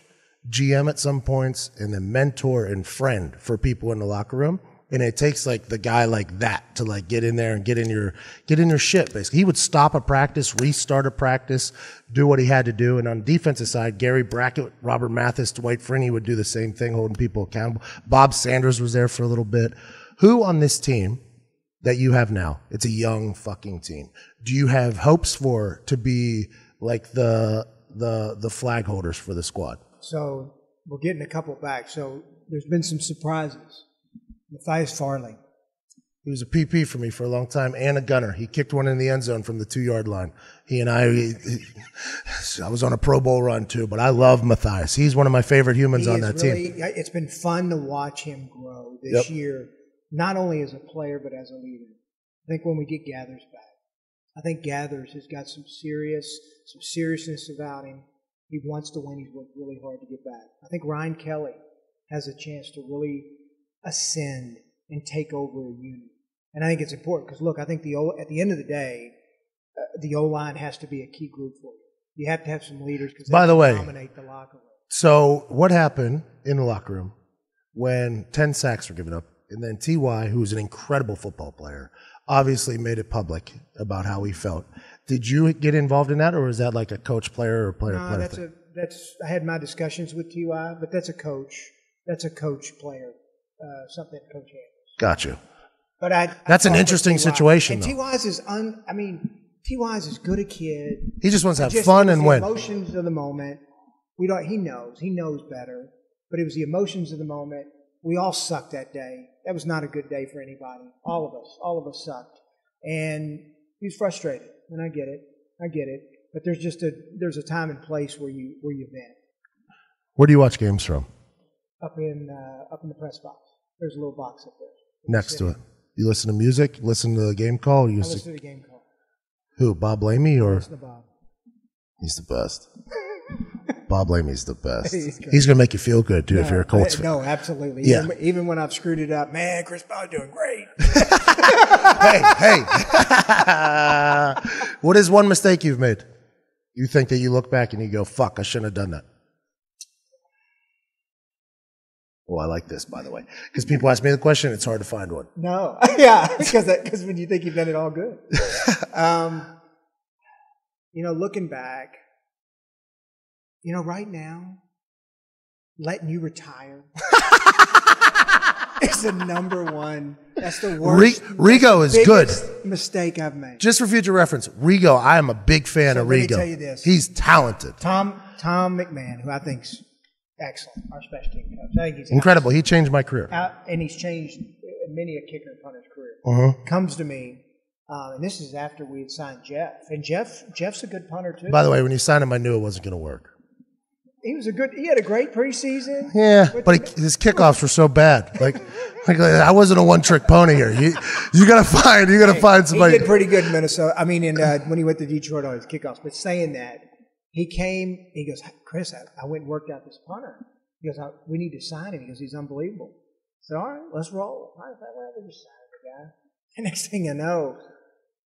[SPEAKER 1] GM at some points, and then mentor and friend for people in the locker room. And it takes like the guy like that to like get in there and get in your shit, basically. He would stop a practice, restart a practice, do what he had to do. And on the defensive side, Gary Brackett, Robert Mathis, Dwight Freeney would do the same thing, holding people accountable. Bob Sanders was there for a little bit. Who on this team that you have now, it's a young fucking team, do you have hopes for to be like the flag holders for the squad?
[SPEAKER 5] So we're getting a couple back. So there's been some surprises. Matthias Farley.
[SPEAKER 1] He was a PP for me for a long time and a gunner. He kicked one in the end zone from the 2-yard line. He and I was on a Pro Bowl run too, but I love Matthias. He's one of my favorite humans on that team.
[SPEAKER 5] It's been fun to watch him grow this year, not only as a player, but as a leader. I think when we get Gathers back, I think Gathers has got some seriousness about him. He wants to win. He's worked really hard to get back. I think Ryan Kelly has a chance to really ascend and take over a unit. And I think it's important because, look, I think at the end of the day, the O-line has to be a key group for you. You have to have some leaders because they dominate the locker room.
[SPEAKER 1] So what happened in the locker room when 10 sacks were given up, and then T.Y., who's an incredible football player, obviously made it public about how he felt. Did you get involved in that, or was that like a coach-player or player-player thing?
[SPEAKER 5] I had my discussions with T.Y., but that's a coach-player. Something coach handles.
[SPEAKER 1] Got you.
[SPEAKER 5] But
[SPEAKER 1] that's an interesting situation,
[SPEAKER 5] and
[SPEAKER 1] though.
[SPEAKER 5] T.Y.'s as good a kid.
[SPEAKER 1] He just wants to have fun and win.
[SPEAKER 5] Emotions of the moment. He knows better. But it was the emotions of the moment. We all sucked that day. That was not a good day for anybody. All of us sucked. And he was frustrated. And I get it. But there's a time and place where you vent.
[SPEAKER 1] Where do you watch games from?
[SPEAKER 5] Up in the press box. There's a little box up there.
[SPEAKER 1] Next to it. You listen to music? Listen to the game call?
[SPEAKER 5] I listen to the game call.
[SPEAKER 1] Who? Bob Lamey or?
[SPEAKER 5] Listen to Bob.
[SPEAKER 1] He's the best. Bob Lamey's the best. He's going to make you feel good, too, if you're a Colts fan.
[SPEAKER 5] No, absolutely.
[SPEAKER 1] Yeah.
[SPEAKER 5] Even when I've screwed it up, man, Chris Ballard doing great.
[SPEAKER 1] Hey. What is one mistake you've made? You think that you look back and you go, fuck, I shouldn't have done that. Well, I like this, by the way, because people ask me the question. It's hard to find one.
[SPEAKER 5] No, yeah, because when you think you've done it all good, looking back, right now, letting you retire. is the number one. That's the worst.
[SPEAKER 1] Rigo is good.
[SPEAKER 5] Mistake I've made.
[SPEAKER 1] Just for future reference, Rigo, I am a big fan of Rigo.
[SPEAKER 5] Let me tell you this.
[SPEAKER 1] He's talented.
[SPEAKER 5] Tom McMahon, who I think's excellent, our special team coach. I think he's
[SPEAKER 1] Incredible. He changed my career.
[SPEAKER 5] and he's changed many a kicker and punter's career. Comes to me, and this is after we had signed Jeff. And Jeff's a good punter too.
[SPEAKER 1] By the way, when you signed him, I knew it wasn't going to work.
[SPEAKER 5] He had a great preseason.
[SPEAKER 1] Yeah, but his kickoffs were so bad. Like I wasn't a one-trick pony here. You gotta find somebody.
[SPEAKER 5] He did pretty good in Minnesota. I mean, when he went to Detroit on his kickoffs. But saying that, he came. He goes, Chris, I went and worked out this punter. He goes, we need to sign him. He goes, he's unbelievable. So all right, let's roll. All right, we just sign the guy. And next thing I know,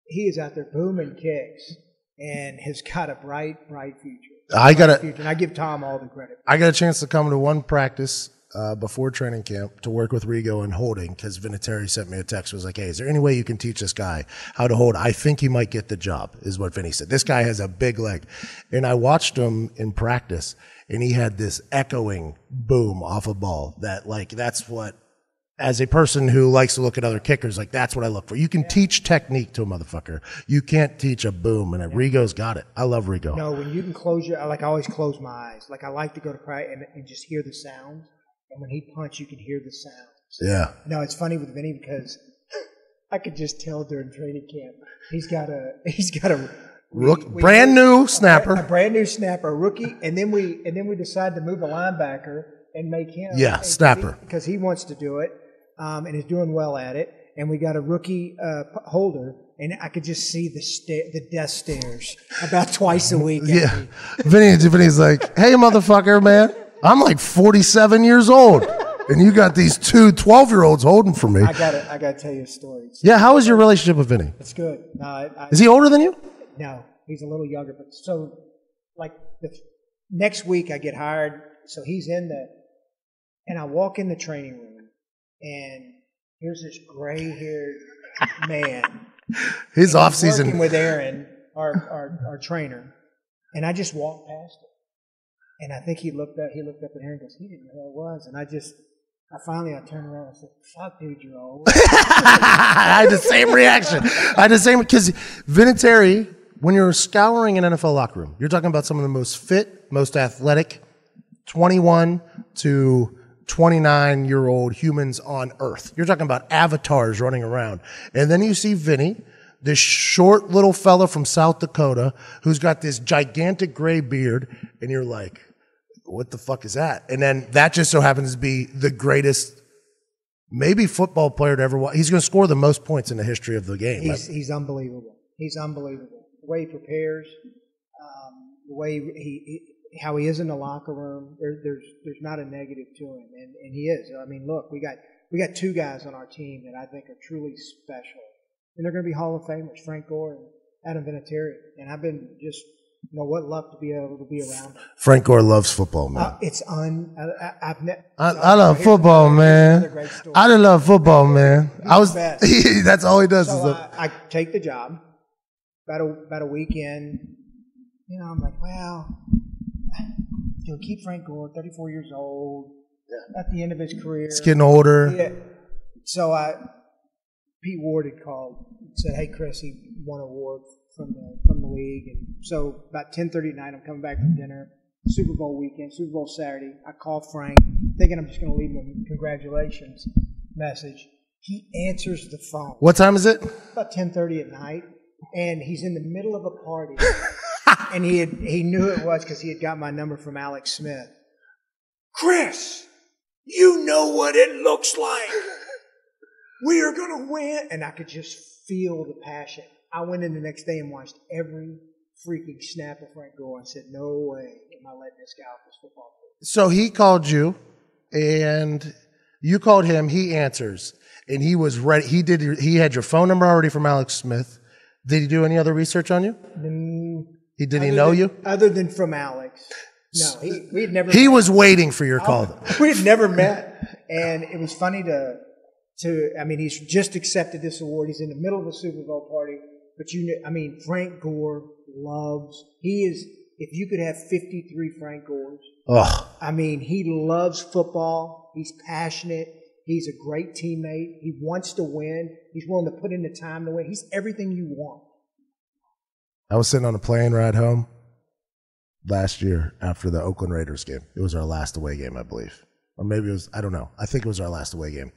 [SPEAKER 5] he is out there booming kicks and has got a bright future. And I give Tom all the credit.
[SPEAKER 1] I got a chance to come to one practice before training camp to work with Rigo and holding because Vinatieri sent me a text. Was like, hey, is there any way you can teach this guy how to hold? I think he might get the job, is what Vinny said. This guy has a big leg. And I watched him in practice, and he had this echoing boom off a ball that's what, as a person who likes to look at other kickers, that's what I look for. You can teach technique to a motherfucker. You can't teach a boom, and Rigo's got it. I love Rigo.
[SPEAKER 5] No, when you can close I always close my eyes. I like to go to practice and just hear the sounds. And when he punch, you can hear the sounds.
[SPEAKER 1] Yeah.
[SPEAKER 5] No, it's funny with Vinny because I could just tell during training camp he's got a
[SPEAKER 1] brand new snapper,
[SPEAKER 5] a brand new snapper, a rookie, and then we decide to move a linebacker and make him
[SPEAKER 1] snapper
[SPEAKER 5] because he wants to do it. And is doing well at it. And we got a rookie holder, and I could just see the death stares about twice a week.
[SPEAKER 1] Yeah, Vinny's like, "Hey, motherfucker, man, I'm like 47 years old, and you got these two 12-year-olds holding for me."
[SPEAKER 5] I gotta tell you a story.
[SPEAKER 1] Yeah, how is your relationship with Vinny?
[SPEAKER 5] It's good.
[SPEAKER 1] Is he older than you?
[SPEAKER 5] No, he's a little younger. But so, next week I get hired, so he's in and I walk in the training room. And here's this gray-haired man.
[SPEAKER 1] His off-season
[SPEAKER 5] working with Aaron, our trainer, and I just walked past him. And I think he looked up at Aaron and goes, he didn't know who it was. And I turned around and said, "Fuck, dude, you're old."
[SPEAKER 1] I had the same reaction. Because Vinatieri, when you're scouring an NFL locker room, you're talking about some of the most fit, most athletic, 21 to 29-year-old humans on Earth. You're talking about avatars running around. And then you see Vinny, this short little fella from South Dakota who's got this gigantic gray beard, and you're like, what the fuck is that? And then that just so happens to be the greatest, maybe football player to ever watch. He's going to score the most points in the history of the game.
[SPEAKER 5] He's unbelievable. He's unbelievable. The way he prepares, the way how he is in the locker room, there's not a negative to him, and he is. I mean, look, we got two guys on our team that I think are truly special, and they're going to be Hall of Famers, Frank Gore and Adam Vinatieri. And I've been just, what luck to be able to be around them.
[SPEAKER 1] Frank Gore loves football, man.
[SPEAKER 5] I
[SPEAKER 1] love football, man. I love football, man. That's all he does.
[SPEAKER 5] So I take the job. About a weekend, I'm like, well. Keep Frank Gore, 34 years old, at the end of his career.
[SPEAKER 1] He's getting older.
[SPEAKER 5] Yeah. So Pete Ward had called and said, "Hey, Chris, he won an award from the league." And so about 10:30 at night, I'm coming back from dinner, Super Bowl weekend, Super Bowl Saturday. I call Frank, thinking I'm just going to leave him a congratulations message. He answers the phone.
[SPEAKER 1] What time is it?
[SPEAKER 5] About 10:30 at night, and he's in the middle of a party. And he knew it was because he had got my number from Alex Smith. "Chris, you know what it looks like. We are going to win." And I could just feel the passion. I went in the next day and watched every freaking snap of Frank Gore and said, "No way am I letting this guy off this football field."
[SPEAKER 1] So he called you, and you called him. He answers, and he was ready. He had your phone number already from Alex Smith. Did he do any other research on you? Did he know you?
[SPEAKER 5] Other than from Alex. No, we had never.
[SPEAKER 1] He was waiting for your call.
[SPEAKER 5] We had never met, and it was funny to. I mean, he's just accepted this award. He's in the middle of a Super Bowl party, but Frank Gore loves. He is. If you could have 53 Frank Gores,
[SPEAKER 1] ugh.
[SPEAKER 5] I mean, he loves football. He's passionate. He's a great teammate. He wants to win. He's willing to put in the time to win. He's everything you want.
[SPEAKER 1] I was sitting on a plane ride home last year after the Oakland Raiders game. It was our last away game, I believe. Or maybe it was, I don't know. I think it was our last away game.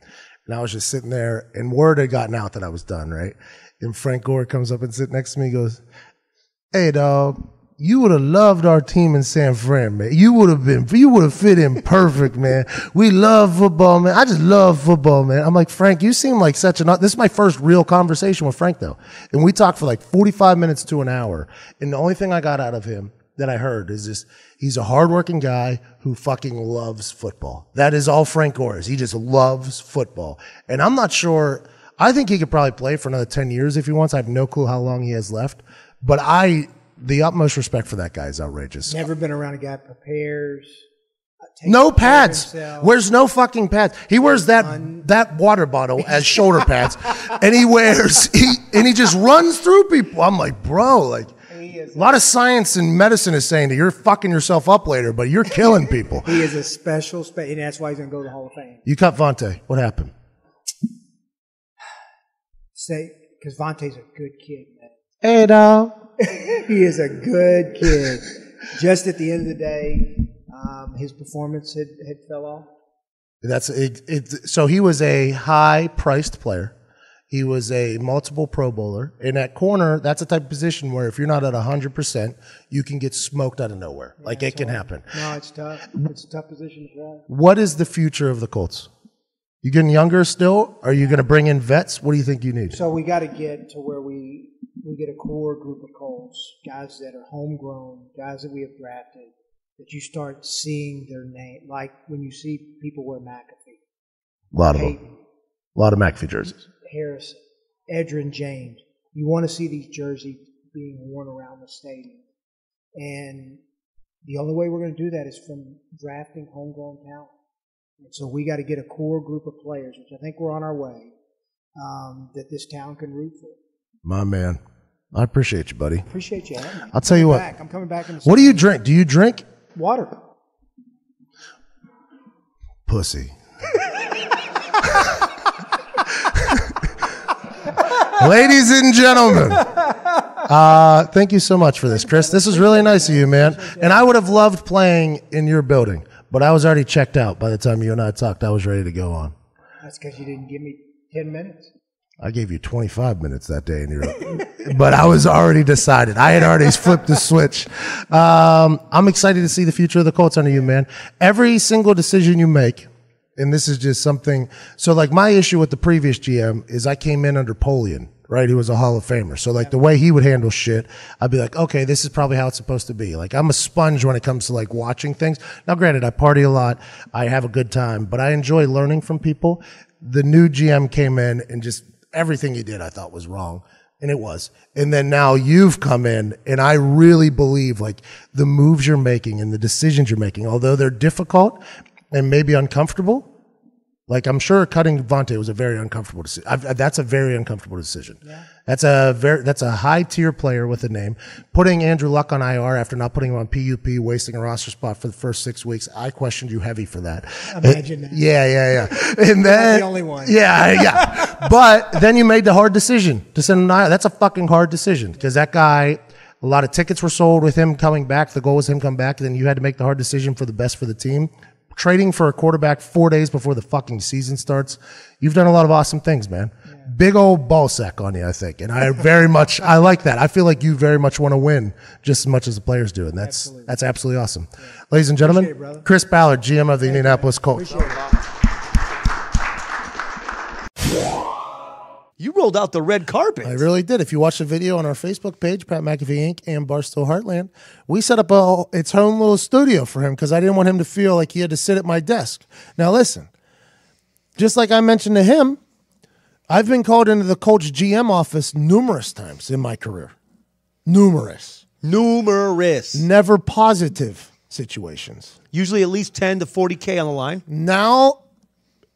[SPEAKER 1] And I was just sitting there, and word had gotten out that I was done, right? And Frank Gore comes up and sits next to me and goes, "Hey, dog, you would have loved our team in San Fran, man. You would have fit in perfect, man. We love football, man. I just love football, man." I'm like, "Frank, you seem like such an..." This is my first real conversation with Frank, though. And we talked for like 45 minutes to an hour. And the only thing I got out of him that I heard is this: he's a hardworking guy who fucking loves football. That is all Frank Gore is. He just loves football. And I'm not sure. I think he could probably play for another 10 years if he wants. I have no clue how long he has left. But the utmost respect for that guy is outrageous.
[SPEAKER 5] Never been around a guy that prepares.
[SPEAKER 1] No pads. Wears no fucking pads. He wears that water bottle as shoulder pads, and he just runs through people. I'm like, bro, like a lot of science and medicine is saying that you're fucking yourself up later, but you're killing people.
[SPEAKER 5] He is a special, and that's why he's going to go to the Hall of Fame.
[SPEAKER 1] You cut Vontae. What happened?
[SPEAKER 5] Because Vontae's a good kid, man.
[SPEAKER 1] Hey, dog.
[SPEAKER 5] He is a good kid. Just at the end of the day, his performance had fell off.
[SPEAKER 1] So he was a high-priced player. He was a multiple Pro Bowler. And at corner, that's a type of position where if you're not at 100%, you can get smoked out of nowhere. Yeah, like, it can happen.
[SPEAKER 5] No, it's tough. It's a tough position to play.
[SPEAKER 1] What is the future of the Colts? You getting younger still? Are you going to bring in vets? What do you think you need?
[SPEAKER 5] So we got to get to where we get a core group of Colts, guys that are homegrown, guys that we have drafted, that you start seeing their name. Like when you see people wear McAfee.
[SPEAKER 1] A lot of them. A lot of McAfee jerseys.
[SPEAKER 5] Harrison, Edgerrin James. You want to see these jerseys being worn around the stadium. And the only way we're going to do that is from drafting homegrown talent. And so we got to get a core group of players, which I think we're on our way, that this town can root for.
[SPEAKER 1] My man. I appreciate you, buddy.
[SPEAKER 5] Appreciate you having me.
[SPEAKER 1] I'll tell you what.
[SPEAKER 5] I'm coming back.
[SPEAKER 1] What do you drink? Do you drink?
[SPEAKER 5] Water.
[SPEAKER 1] Pussy. Ladies and gentlemen, thank you so much for this, Chris. This is really nice of you, man. And I would have loved playing in your building, but I was already checked out by the time you and I talked. I was ready to go on.
[SPEAKER 5] That's because you didn't give me 10 minutes.
[SPEAKER 1] I gave you 25 minutes that day in Europe, but I was already decided. I had already flipped the switch. I'm excited to see the future of the Colts under you, man. Every single decision you make, and this is just something. So, like, my issue with the previous GM is I came in under Polian, right? He was a Hall of Famer. So, like, the way he would handle shit, I'd be like, okay, this is probably how it's supposed to be. Like, I'm a sponge when it comes to, like, watching things. Now, granted, I party a lot. I have a good time, but I enjoy learning from people. The new GM came in and just everything he did I thought was wrong. And it was. And then now you've come in, and I really believe, like, the moves you're making and the decisions you're making, although they're difficult and maybe uncomfortable, like, I'm sure cutting Vontae was a very uncomfortable decision. That's a very uncomfortable decision. Yeah. That's a high tier player with a name. Putting Andrew Luck on IR after not putting him on PUP, wasting a roster spot for the first 6 weeks. I questioned you heavy for that.
[SPEAKER 5] Imagine that.
[SPEAKER 1] Yeah. And then,
[SPEAKER 5] not the only one.
[SPEAKER 1] Yeah. But then you made the hard decision to send him on IR. That's a fucking hard decision because that guy, a lot of tickets were sold with him coming back. The goal was him come back. Then you had to make the hard decision for the best for the team. Trading for a quarterback 4 days before the fucking season starts. You've done a lot of awesome things, man. Yeah. Big old ball sack on you, I think. And I I like that. I feel like you very much want to win just as much as the players do. And that's absolutely awesome. Yeah. Ladies and gentlemen, Chris Ballard, GM of the Indianapolis Colts.
[SPEAKER 2] You rolled out the red carpet.
[SPEAKER 1] I really did. If you watch the video on our Facebook page, Pat McAfee Inc. and Barstool Heartland, we set up its own little studio for him because I didn't want him to feel like he had to sit at my desk. Now, listen, just like I mentioned to him, I've been called into the Colts GM office numerous times in my career. Numerous. Never positive situations.
[SPEAKER 2] Usually at least 10 to 40K on the line.
[SPEAKER 1] Now,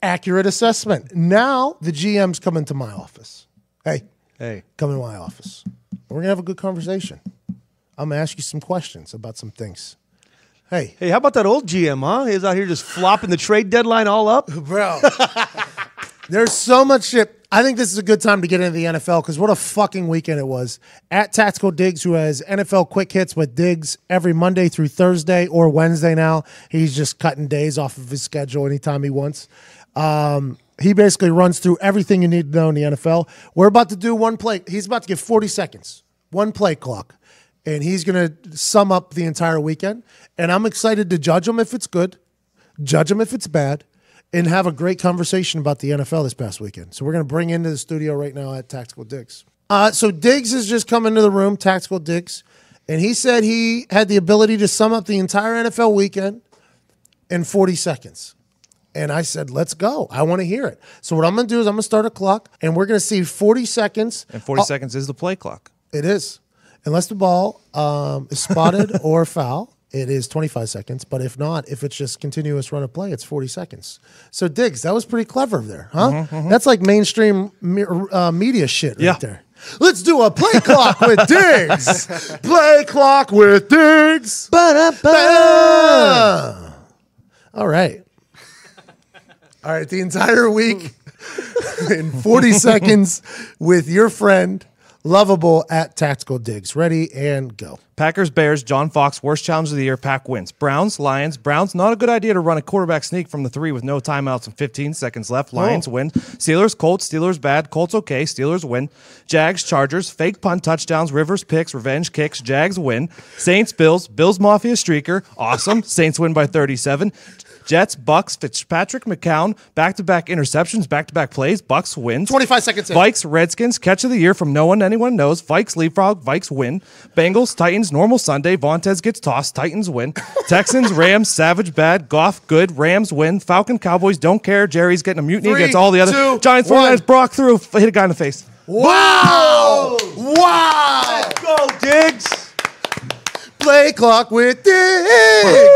[SPEAKER 1] accurate assessment. Now the GM's coming to my office. Hey, come in my office. We're going to have a good conversation. I'm going to ask you some questions about some things. Hey,
[SPEAKER 2] Hey, how about that old GM, huh? He's out here just flopping the trade deadline all up.
[SPEAKER 1] bro. There's so much shit. I think this is a good time to get into the NFL because what a fucking weekend it was. At Tactical Diggs, who has NFL Quick Hits with Diggs every Monday through Thursday or Wednesday now. He's just cutting days off of his schedule anytime he wants. He basically runs through everything you need to know in the NFL. We're about to do one play. He's about to give 40 seconds, one play clock, and he's going to sum up the entire weekend. And I'm excited to judge him if it's good, judge him if it's bad, and have a great conversation about the NFL this past weekend. So we're going to bring into the studio right now at Tactical Diggs. So Diggs has just come into the room, Tactical Diggs, and he said he had the ability to sum up the entire NFL weekend in 40 seconds. And I said, let's go. I want to hear it. So what I'm going to do is I'm going to start a clock, and we're going to see 40 seconds.
[SPEAKER 7] And 40 seconds is the play clock.
[SPEAKER 1] It is. Unless the ball is spotted or foul, it is 25 seconds. But if not, if it's just continuous run of play, it's 40 seconds. So, Diggs, that was pretty clever there, huh? That's like mainstream media shit right there. Let's do a play clock with Diggs. Play clock with Diggs. Ba-da-ba. All right. All right, the entire week in 40 seconds with your friend, Lovable at Tactical Diggs. Ready and go.
[SPEAKER 7] Packers, Bears, John Fox, worst challenge of the year, Pack wins. Browns, Lions, Browns, not a good idea to run a quarterback sneak from the 3 with no timeouts and 15 seconds left. Lions win. Steelers, Colts, Steelers bad, Colts okay, Steelers win. Jags, Chargers, fake punt touchdowns, Rivers picks, revenge kicks, Jags win. Saints, Bills, Bills Mafia streaker, awesome, Saints win by 37. Jets, Bucks, Fitzpatrick, McCown, back-to-back interceptions, back-to-back plays, Bucks wins.
[SPEAKER 1] 25 seconds in.
[SPEAKER 7] Vikes, Redskins, catch of the year from no one anyone knows. Vikes, leapfrog, Vikes win. Bengals, Titans, normal Sunday. Vontez gets tossed, Titans win. Texans, Rams, Savage bad, Goff good, Rams win. Falcon, Cowboys, don't care. Jerry's getting a mutiny
[SPEAKER 1] 3,
[SPEAKER 7] against all the other.
[SPEAKER 1] 2,
[SPEAKER 7] Giants, 49ers, Brock through, hit a guy in the face.
[SPEAKER 1] Wow! Wow!
[SPEAKER 2] Go, Diggs.
[SPEAKER 1] Play clock with Diggs.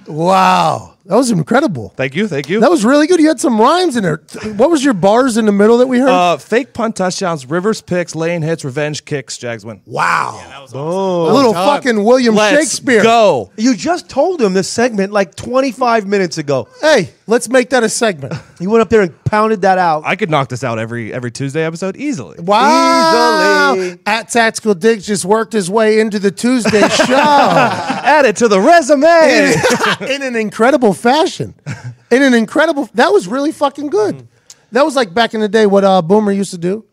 [SPEAKER 1] Wow. That was incredible.
[SPEAKER 7] Thank you, thank you.
[SPEAKER 1] That was really good. You had some rhymes in there. What was your bars in the middle that we heard?
[SPEAKER 7] Fake punt touchdowns, Rivers picks, lane hits, revenge kicks, Jags win.
[SPEAKER 1] Wow.
[SPEAKER 3] That was awesome.
[SPEAKER 1] A little fucking William
[SPEAKER 7] Let's
[SPEAKER 1] Shakespeare.
[SPEAKER 7] go.
[SPEAKER 2] You just told him this segment like 25 minutes ago.
[SPEAKER 1] Hey, let's make that a segment.
[SPEAKER 2] He went up there and pounded that out.
[SPEAKER 7] I could knock this out every Tuesday episode easily.
[SPEAKER 1] Wow.
[SPEAKER 2] Easily.
[SPEAKER 1] At Tactical Diggs just worked his way into the Tuesday show.
[SPEAKER 7] Add it to the resume.
[SPEAKER 1] In an incredible fashion. That was really fucking good. That was like back in the day what Boomer used to do.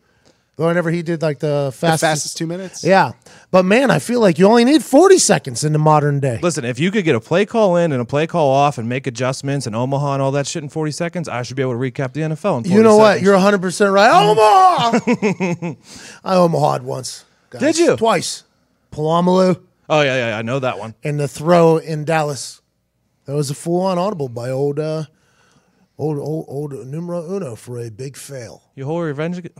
[SPEAKER 1] Whenever he did like the
[SPEAKER 8] fastest 2 minutes.
[SPEAKER 1] Yeah. But man, I feel like you only need 40 seconds in the modern day.
[SPEAKER 7] Listen, if you could get a play call in and a play call off and make adjustments and Omaha and all that shit in 40 seconds, I should be able to recap the NFL in 40
[SPEAKER 1] You know what?
[SPEAKER 7] seconds.
[SPEAKER 1] You're 100% right. Omaha! I Omaha'd once. Guys.
[SPEAKER 7] Did you?
[SPEAKER 1] Twice. Palamalu
[SPEAKER 7] Oh, yeah, I know that one.
[SPEAKER 1] and the throw in Dallas. That was a full-on audible by old numero uno for a big fail.
[SPEAKER 7] You hold revenge, you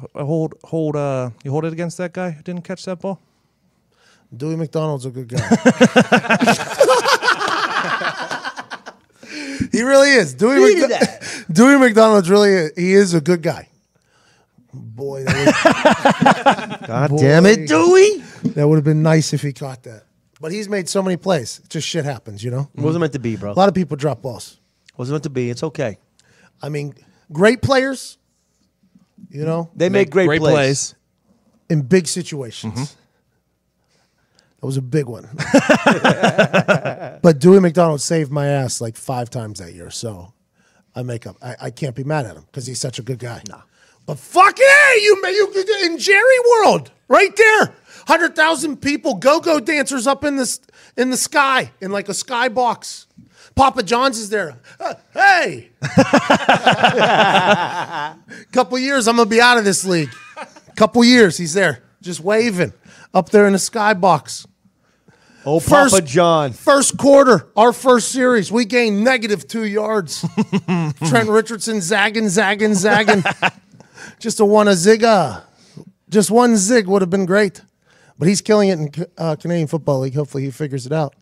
[SPEAKER 7] hold it against that guy who didn't catch that ball?
[SPEAKER 1] Dewey McDonald's a good guy. He really is. Dewey McDonald's he is a good guy. Boy,
[SPEAKER 2] God damn it, Dewey.
[SPEAKER 1] That would have been nice if he caught that. But he's made so many plays. Just shit happens, you know?
[SPEAKER 2] It wasn't meant to be, bro.
[SPEAKER 1] A lot of people drop balls.
[SPEAKER 2] Wasn't meant to be. It's okay.
[SPEAKER 1] I mean, great players, you know,
[SPEAKER 2] They make great plays.
[SPEAKER 1] in big situations. That was a big one. But Dewey McDonald saved my ass like 5 times that year. So I can't be mad at him because he's such a good guy. No. But fucking hey, you in Jerry World, right there. 100,000 people, go-go dancers up in the sky, in like a sky box. Papa John's is there. Hey! Couple years, I'm going to be out of this league. Couple years, he's there, just waving up there in the sky box.
[SPEAKER 2] Oh, Papa John.
[SPEAKER 1] First quarter, our first series, we gained -2 yards. Trent Richardson zagging. Just a zigga. Just one zig would have been great. But he's killing it in Canadian Football League. Hopefully he figures it out.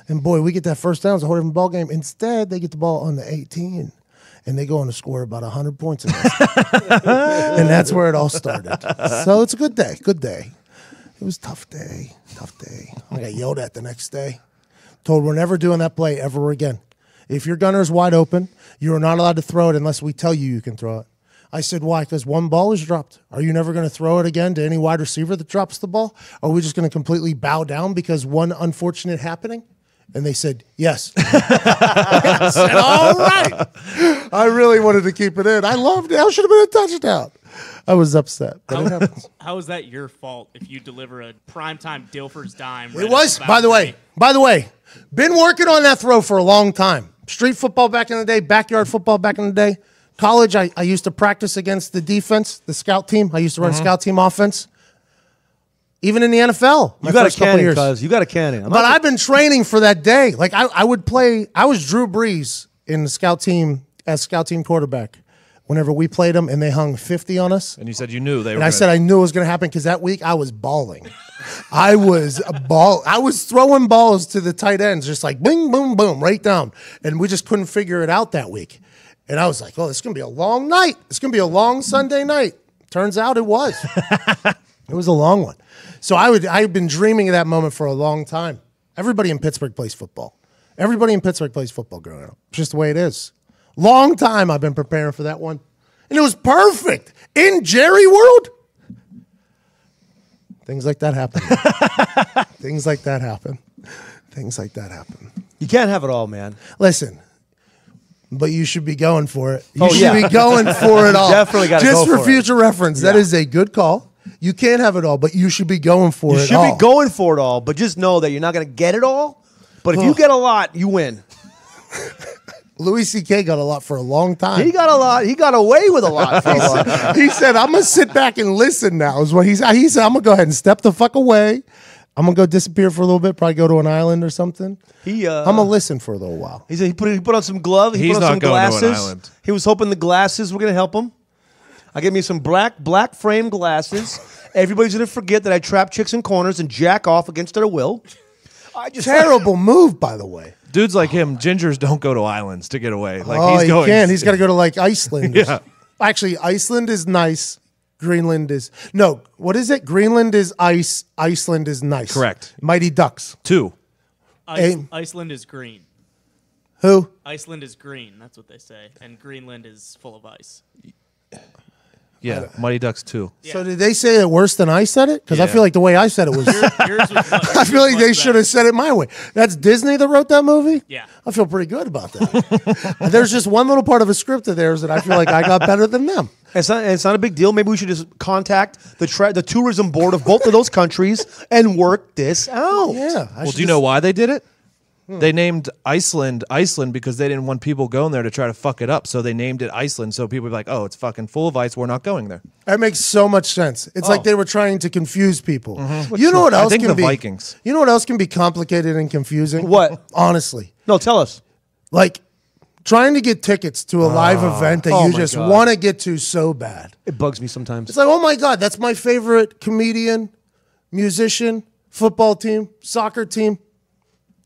[SPEAKER 1] And boy, we get that first down. It's a whole different ball game. Instead, they get the ball on the 18. And they go on to score about 100 points in this. And that's where it all started. So it's a good day. Good day. It was a tough day. I got yelled at the next day. Told we're never doing that play ever again. If your gunner's wide open, you are not allowed to throw it unless we tell you can throw it. I said, why? Because one ball is dropped. Are you never going to throw it again to any wide receiver that drops the ball? Are we just going to completely bow down because one unfortunate happening? And they said, yes. I said, all right. I really wanted to keep it in. I loved it. That should have been a touchdown. I was upset. But it happens.
[SPEAKER 3] How is that your fault if you deliver a primetime Dilfer's dime?
[SPEAKER 1] It was, by the way, been working on that throw for a long time. Street football back in the day, backyard football back in the day. College, I used to practice against the defense, the scout team. I used to run scout team offense. Even in the NFL,
[SPEAKER 2] You got a cannon, cuz. You got a cannon.
[SPEAKER 1] But I've been training for that day. Like I would play. I was Drew Brees in the scout team as scout team quarterback. Whenever we played them, and they hung 50 on us.
[SPEAKER 7] And you said you knew they were.
[SPEAKER 1] And I said I knew it was going to happen because that week I was balling. I was throwing balls to the tight ends, just like boom, boom, boom, right down. And we just couldn't figure it out that week. And I was like, oh, this is going to be a long night. It's going to be a long Sunday night. Turns out it was. It was a long one. So I've been dreaming of that moment for a long time. Everybody in Pittsburgh plays football. Everybody in Pittsburgh plays football growing up. It's just the way it is. Long time I've been preparing for that one. And it was perfect. In Jerry World. Things like that happen. Things like that happen. Things like that happen.
[SPEAKER 2] You can't have it all, man.
[SPEAKER 1] Listen. But you should be going for it. You should be going for it all.
[SPEAKER 2] Definitely got to go for it.
[SPEAKER 1] Just for future reference, that is a good call. You can't have it all, but you should be going for it all.
[SPEAKER 2] You should be going for it all, but just know that you're not going to get it all. But if you get a lot, you win.
[SPEAKER 1] Louis C.K. got a lot for a long time.
[SPEAKER 2] He got a lot. He got away with a lot for a lot.
[SPEAKER 1] He said, I'm going to sit back and listen now, is what he said. He said, I'm going to go ahead and step the fuck away. I'm going to go disappear for a little bit, probably go to an island or something. I'm going to listen for a little while.
[SPEAKER 2] He said he put on some gloves. He
[SPEAKER 7] He's
[SPEAKER 2] put on
[SPEAKER 7] not
[SPEAKER 2] some
[SPEAKER 7] going
[SPEAKER 2] glasses.
[SPEAKER 7] to an island.
[SPEAKER 2] He was hoping the glasses were going to help him. I gave me some black frame glasses. Everybody's going to forget that I trap chicks in corners and jack off against their will.
[SPEAKER 1] Terrible move, by the way.
[SPEAKER 7] Dudes like him, gingers don't go to islands to get away. Like
[SPEAKER 1] He
[SPEAKER 7] going.
[SPEAKER 1] can. He's got to go to like Iceland.
[SPEAKER 7] Yeah.
[SPEAKER 1] Actually, Iceland is nice. Greenland is no. What is it? Greenland is ice. Iceland is nice.
[SPEAKER 7] Correct.
[SPEAKER 1] Mighty Ducks.
[SPEAKER 7] 2.
[SPEAKER 3] Iceland is green.
[SPEAKER 1] Who?
[SPEAKER 3] Iceland is green. That's what they say. And Greenland is full of ice.
[SPEAKER 7] Yeah, Mighty Ducks 2.
[SPEAKER 3] Yeah.
[SPEAKER 1] So did they say it worse than I said it? Because I
[SPEAKER 7] Yeah.
[SPEAKER 1] feel like the way I said it was.
[SPEAKER 3] Yours was
[SPEAKER 1] I feel like they should have said it my way. That's Disney that wrote that movie?
[SPEAKER 3] Yeah.
[SPEAKER 1] I feel pretty good about that. There's just one little part of a script of theirs that I feel like I got better than them.
[SPEAKER 2] It's not a big deal. Maybe we should just contact the tourism board of both of those countries and work this out.
[SPEAKER 1] Yeah.
[SPEAKER 7] Well, do you know why they did it? They named Iceland because they didn't want people going there to try to fuck it up. So they named it Iceland so people would be like, oh, it's fucking full of ice. We're not going there.
[SPEAKER 1] That makes so much sense. It's like they were trying to confuse people.
[SPEAKER 7] Mm-hmm.
[SPEAKER 1] You know what else
[SPEAKER 7] I think
[SPEAKER 1] can
[SPEAKER 7] the
[SPEAKER 1] be?
[SPEAKER 7] Vikings.
[SPEAKER 1] You know what else can be complicated and confusing?
[SPEAKER 2] What?
[SPEAKER 1] Honestly.
[SPEAKER 2] No, tell us.
[SPEAKER 1] Like trying to get tickets to a live event that you just want to get to so bad.
[SPEAKER 2] It bugs me sometimes.
[SPEAKER 1] It's like, oh my God, that's my favorite comedian, musician, football team, soccer team,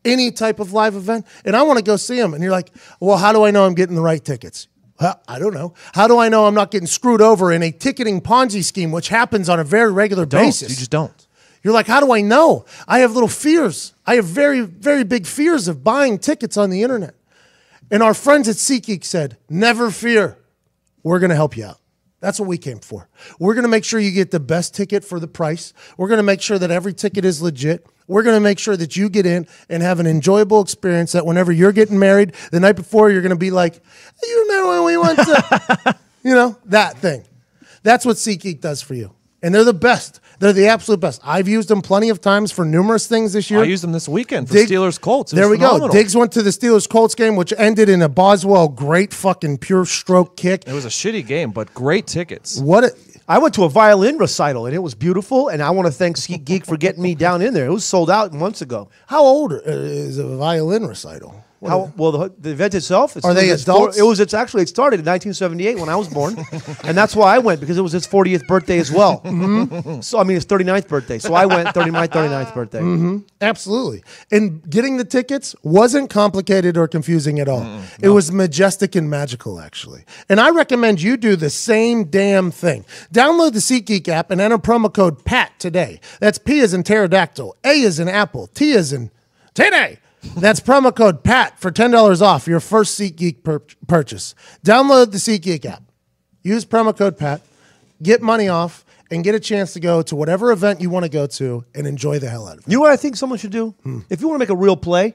[SPEAKER 1] any type of live event, and I want to go see them. And you're like, well, how do I know I'm getting the right tickets? I don't know. How do I know I'm not getting screwed over in a ticketing Ponzi scheme, which happens on a very regular basis?
[SPEAKER 7] You just don't.
[SPEAKER 1] You're like, how do I know? I have little fears. I have very, very big fears of buying tickets on the internet. And our friends at SeatGeek said, never fear. We're going to help you out. That's what we came for. We're going to make sure you get the best ticket for the price. We're going to make sure that every ticket is legit. We're going to make sure that you get in and have an enjoyable experience that whenever you're getting married, the night before, you're going to be like, hey, you remember when we went to, that thing. That's what SeatGeek does for you. And they're the best. They're the absolute best. I've used them plenty of times for numerous things this year.
[SPEAKER 7] I used them this weekend for Steelers Colts.
[SPEAKER 1] There we go. Diggs went to the Steelers Colts game, which ended in a Boswell great fucking pure stroke kick.
[SPEAKER 7] It was a shitty game, but great tickets.
[SPEAKER 2] I went to a violin recital, and it was beautiful, and I want to thank SeatGeek for getting me down in there. It was sold out months ago.
[SPEAKER 1] How old is a violin recital?
[SPEAKER 2] The event itself.
[SPEAKER 1] Are they adults?
[SPEAKER 2] It started in 1978 when I was born, and that's why I went, because it was his 40th birthday as well. So I mean, his 39th birthday. So I went my 39th birthday.
[SPEAKER 1] Absolutely. And getting the tickets wasn't complicated or confusing at all. It was majestic and magical, actually. And I recommend you do the same damn thing. Download the SeatGeek app and enter promo code PAT today. That's P as in pterodactyl, A as in apple, T as in today. That's promo code PAT for $10 off your first SeatGeek purchase. Download the SeatGeek app. Use promo code PAT. Get money off and get a chance to go to whatever event you want to go to and enjoy the hell out of it.
[SPEAKER 2] You know what I think someone should do? If you want to make a real play,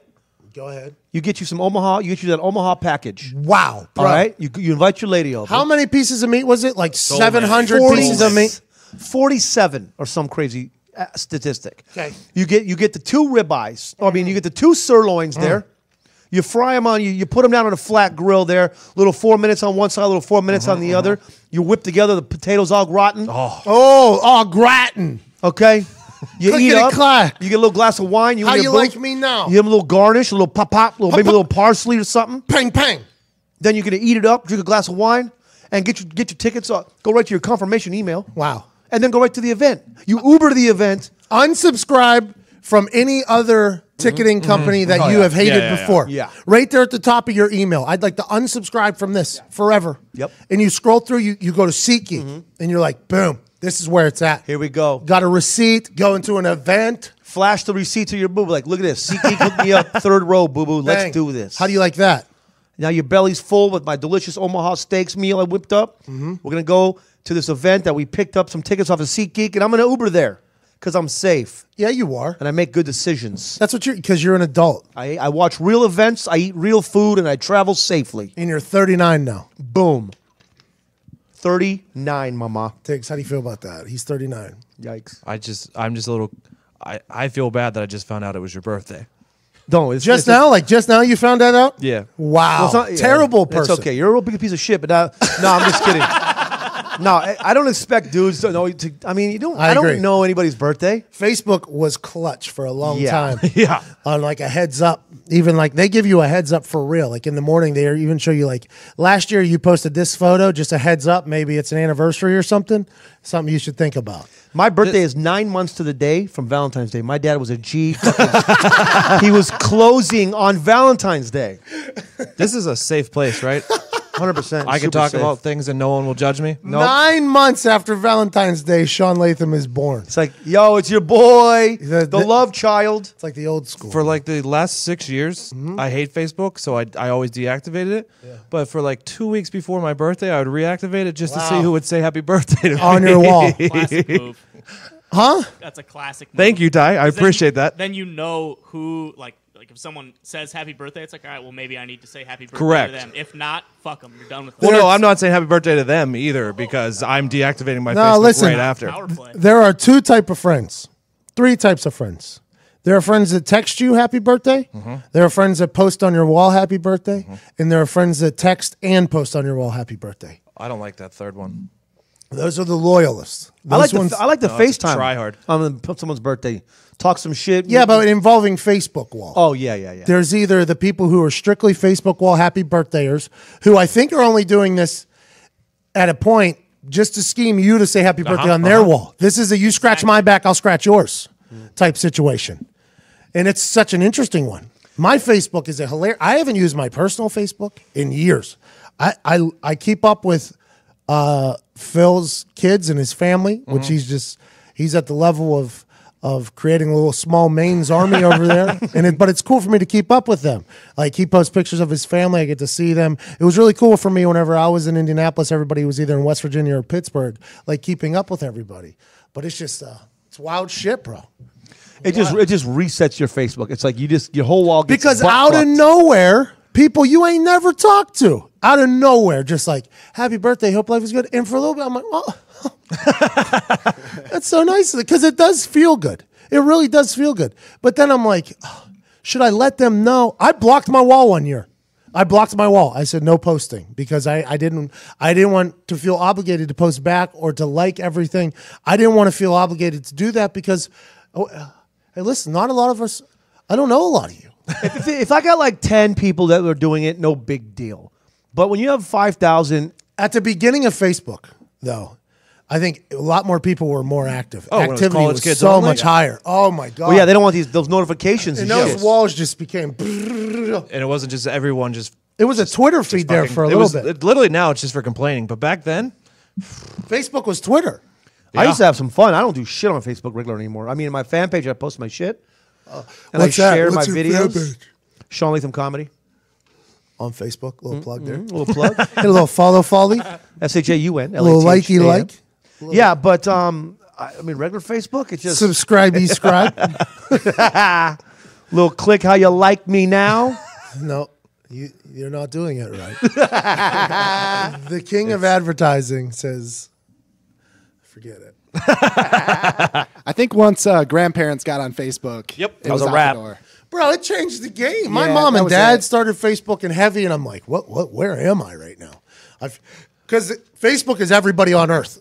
[SPEAKER 1] Go ahead.
[SPEAKER 2] you get you some Omaha. You get you that Omaha package.
[SPEAKER 1] Wow. Bro.
[SPEAKER 2] All right? You invite your lady over.
[SPEAKER 1] How many pieces of meat was it? Like 700
[SPEAKER 2] 40
[SPEAKER 1] pieces of meat?
[SPEAKER 2] 47 or some crazy statistic.
[SPEAKER 1] Okay.
[SPEAKER 2] You get the 2 ribeyes. I mean, you get the 2 sirloins there. You fry them on. You put them down on a flat grill there. Little 4 minutes on one side, little 4 minutes on the other. You whip together the potatoes all rotten.
[SPEAKER 1] Oh, gratin.
[SPEAKER 2] Okay. You eat up.
[SPEAKER 1] Clack.
[SPEAKER 2] You get a little glass of wine.
[SPEAKER 1] How you like me now?
[SPEAKER 2] You have a little garnish, a little pop, maybe a little parsley or something.
[SPEAKER 1] Pang, pang.
[SPEAKER 2] Then you're gonna eat it up, drink a glass of wine, and get your tickets. Go right to your confirmation email.
[SPEAKER 1] Wow.
[SPEAKER 2] And then go right to the event. You Uber to the event.
[SPEAKER 1] Unsubscribe from any other ticketing company that you have hated before.
[SPEAKER 2] Yeah.
[SPEAKER 1] Right there at the top of your email. I'd like to unsubscribe from this forever.
[SPEAKER 2] Yep.
[SPEAKER 1] And you scroll through, you go to SeatGeek, and you're like, boom, this is where it's at.
[SPEAKER 2] Here we go.
[SPEAKER 1] Got a receipt, going to an event.
[SPEAKER 2] Flash the receipt to your boo-boo. Like, look at this. SeatGeek hooked me up. 3rd row, boo-boo. Let's
[SPEAKER 1] Bang.
[SPEAKER 2] do this.
[SPEAKER 1] How do you like that?
[SPEAKER 2] Now your belly's full with my delicious Omaha steaks meal I whipped up. We're going to go to this event that we picked up some tickets off of SeatGeek, and I'm going to Uber there because I'm safe
[SPEAKER 1] Yeah, you are.
[SPEAKER 2] and I make good decisions.
[SPEAKER 1] That's what because you're an adult.
[SPEAKER 2] I watch real events, I eat real food, and I travel safely.
[SPEAKER 1] And you're 39 now.
[SPEAKER 2] Boom. 39, mama.
[SPEAKER 1] Tiggs, how do you feel about that? He's 39.
[SPEAKER 2] Yikes.
[SPEAKER 7] I'm just a little. I feel bad that I just found out it was your birthday.
[SPEAKER 2] No, it's
[SPEAKER 1] Just now you found that out?
[SPEAKER 7] Yeah.
[SPEAKER 1] Wow.
[SPEAKER 2] it's not- yeah,
[SPEAKER 1] Terrible person.
[SPEAKER 2] It's okay. You're a real big piece of shit, but no, I'm just kidding. No, I don't expect dudes to know. I mean, I
[SPEAKER 1] agree.
[SPEAKER 2] don't know anybody's birthday.
[SPEAKER 1] Facebook was clutch for a long
[SPEAKER 2] Yeah.
[SPEAKER 1] time.
[SPEAKER 7] Yeah.
[SPEAKER 1] On like a heads up. Even like they give you a heads up for real. Like in the morning, they even show you like last year you posted this photo, just a heads up. Maybe it's an anniversary or something. Something you should think about.
[SPEAKER 2] My birthday is 9 months to the day from Valentine's Day. My dad was a G. He was closing on Valentine's Day.
[SPEAKER 7] This is a safe place, right?
[SPEAKER 2] 100%.
[SPEAKER 7] I can
[SPEAKER 2] super
[SPEAKER 7] talk
[SPEAKER 2] safe.
[SPEAKER 7] about things and no one will judge me.
[SPEAKER 1] 9 months after Valentine's Day, Sean Latham is born.
[SPEAKER 2] It's like, yo, it's your boy, the
[SPEAKER 1] The-
[SPEAKER 2] love child.
[SPEAKER 1] It's like the old school.
[SPEAKER 7] For like the last 6 years, I hate Facebook, so I always deactivated it. But for like 2 weeks before my birthday, I would reactivate it just to see who would say happy birthday to me.
[SPEAKER 1] On your wall.
[SPEAKER 3] Classic move.
[SPEAKER 1] Huh?
[SPEAKER 3] That's a classic move.
[SPEAKER 7] Thank you, Ty. I
[SPEAKER 3] 'Cause then
[SPEAKER 7] appreciate that.
[SPEAKER 3] Then you know who, like if someone says happy birthday, it's like, all right, well, maybe I need to say happy birthday
[SPEAKER 7] Correct.
[SPEAKER 3] to them. If not, fuck them. You're done with
[SPEAKER 7] Well,
[SPEAKER 3] them.
[SPEAKER 7] no, I'm not saying happy birthday to them either because I'm deactivating my
[SPEAKER 1] No,
[SPEAKER 7] Facebook
[SPEAKER 1] listen.
[SPEAKER 7] right after.
[SPEAKER 3] Power play.
[SPEAKER 1] There are 2 types of friends. 3 types of friends. There are friends that text you happy birthday. There are friends that post on your wall happy birthday. And there are friends that text and post on your wall happy birthday.
[SPEAKER 7] I don't like that third one.
[SPEAKER 1] Those are the loyalists.
[SPEAKER 2] I like
[SPEAKER 1] Those
[SPEAKER 2] the FaceTime.
[SPEAKER 7] try hard.
[SPEAKER 2] On someone's birthday. Talk some shit.
[SPEAKER 1] Yeah, but involving Facebook wall.
[SPEAKER 2] Oh, yeah.
[SPEAKER 1] There's either the people who are strictly Facebook wall happy birthday-ers, who I think are only doing this at a point just to scheme you to say happy birthday on their wall. This is a you scratch my back, I'll scratch yours type situation. And it's such an interesting one. My Facebook is a hilarious. I haven't used my personal Facebook in years. I keep up with Phil's kids and his family, which he's at the level of creating a little small Maine's army over there. But it's cool for me to keep up with them. Like he posts pictures of his family. I get to see them. It was really cool for me whenever I was in Indianapolis. Everybody was either in West Virginia or Pittsburgh, like keeping up with everybody. But it's just it's wild shit, bro.
[SPEAKER 2] It just resets your Facebook. It's like your whole wall gets
[SPEAKER 1] Because
[SPEAKER 2] butt
[SPEAKER 1] out of
[SPEAKER 2] fucked.
[SPEAKER 1] nowhere, people you ain't never talked to, out of nowhere, just like, happy birthday, hope life is good. And for a little bit, I'm like, oh, that's so nice. Because it does feel good. It really does feel good. But then I'm like, oh, should I let them know? I blocked my wall one year. I blocked my wall. I said no posting because I didn't want to feel obligated to post back or to like everything. I didn't want to feel obligated to do that because, hey, listen, not a lot of us, I don't know a lot of you.
[SPEAKER 2] If I got like 10 people that were doing it, no big deal. But when you have 5,000,
[SPEAKER 1] At the beginning of Facebook, though, I think a lot more people were more active.
[SPEAKER 7] Oh, when it was
[SPEAKER 1] Activity
[SPEAKER 7] college
[SPEAKER 1] was
[SPEAKER 7] kids
[SPEAKER 1] so
[SPEAKER 7] only?
[SPEAKER 1] much higher. Oh my god!
[SPEAKER 2] well, yeah, they don't want those notifications
[SPEAKER 1] and
[SPEAKER 2] and
[SPEAKER 1] those
[SPEAKER 2] shit.
[SPEAKER 1] walls just became.
[SPEAKER 7] And it wasn't just everyone just.
[SPEAKER 1] It was a Twitter feed there
[SPEAKER 7] fucking-
[SPEAKER 1] for a
[SPEAKER 7] it
[SPEAKER 1] little
[SPEAKER 7] was-
[SPEAKER 1] bit.
[SPEAKER 7] Literally now it's just for complaining, but back then,
[SPEAKER 1] Facebook was Twitter.
[SPEAKER 2] I used to have some fun. I don't do shit on Facebook regular anymore. I mean, in my fan page, I post my shit. And
[SPEAKER 1] What's
[SPEAKER 2] I
[SPEAKER 1] that?
[SPEAKER 2] share
[SPEAKER 1] What's
[SPEAKER 2] my
[SPEAKER 1] your fan
[SPEAKER 2] videos.
[SPEAKER 1] page?
[SPEAKER 2] Sean Latham Comedy.
[SPEAKER 1] On Facebook, little plug there.
[SPEAKER 2] A little plug.
[SPEAKER 1] Hit a little follow, folly,
[SPEAKER 2] SHAUN.
[SPEAKER 1] a little likey like,
[SPEAKER 2] Yeah, but I mean, regular Facebook, it's just
[SPEAKER 1] subscribe, subscribe.
[SPEAKER 2] little click how you like me now.
[SPEAKER 1] No, you're not doing it right. The king of advertising says, forget it.
[SPEAKER 8] I think once grandparents got on Facebook,
[SPEAKER 7] Yep.
[SPEAKER 8] it
[SPEAKER 7] That was a
[SPEAKER 8] out
[SPEAKER 7] wrap.
[SPEAKER 8] the door.
[SPEAKER 1] Bro, it changed the game. My
[SPEAKER 8] Yeah,
[SPEAKER 1] mom
[SPEAKER 8] that
[SPEAKER 1] and
[SPEAKER 8] was
[SPEAKER 1] dad
[SPEAKER 8] it.
[SPEAKER 1] started Facebooking heavy, and I'm like, where am I right now? Because Facebook is everybody on earth.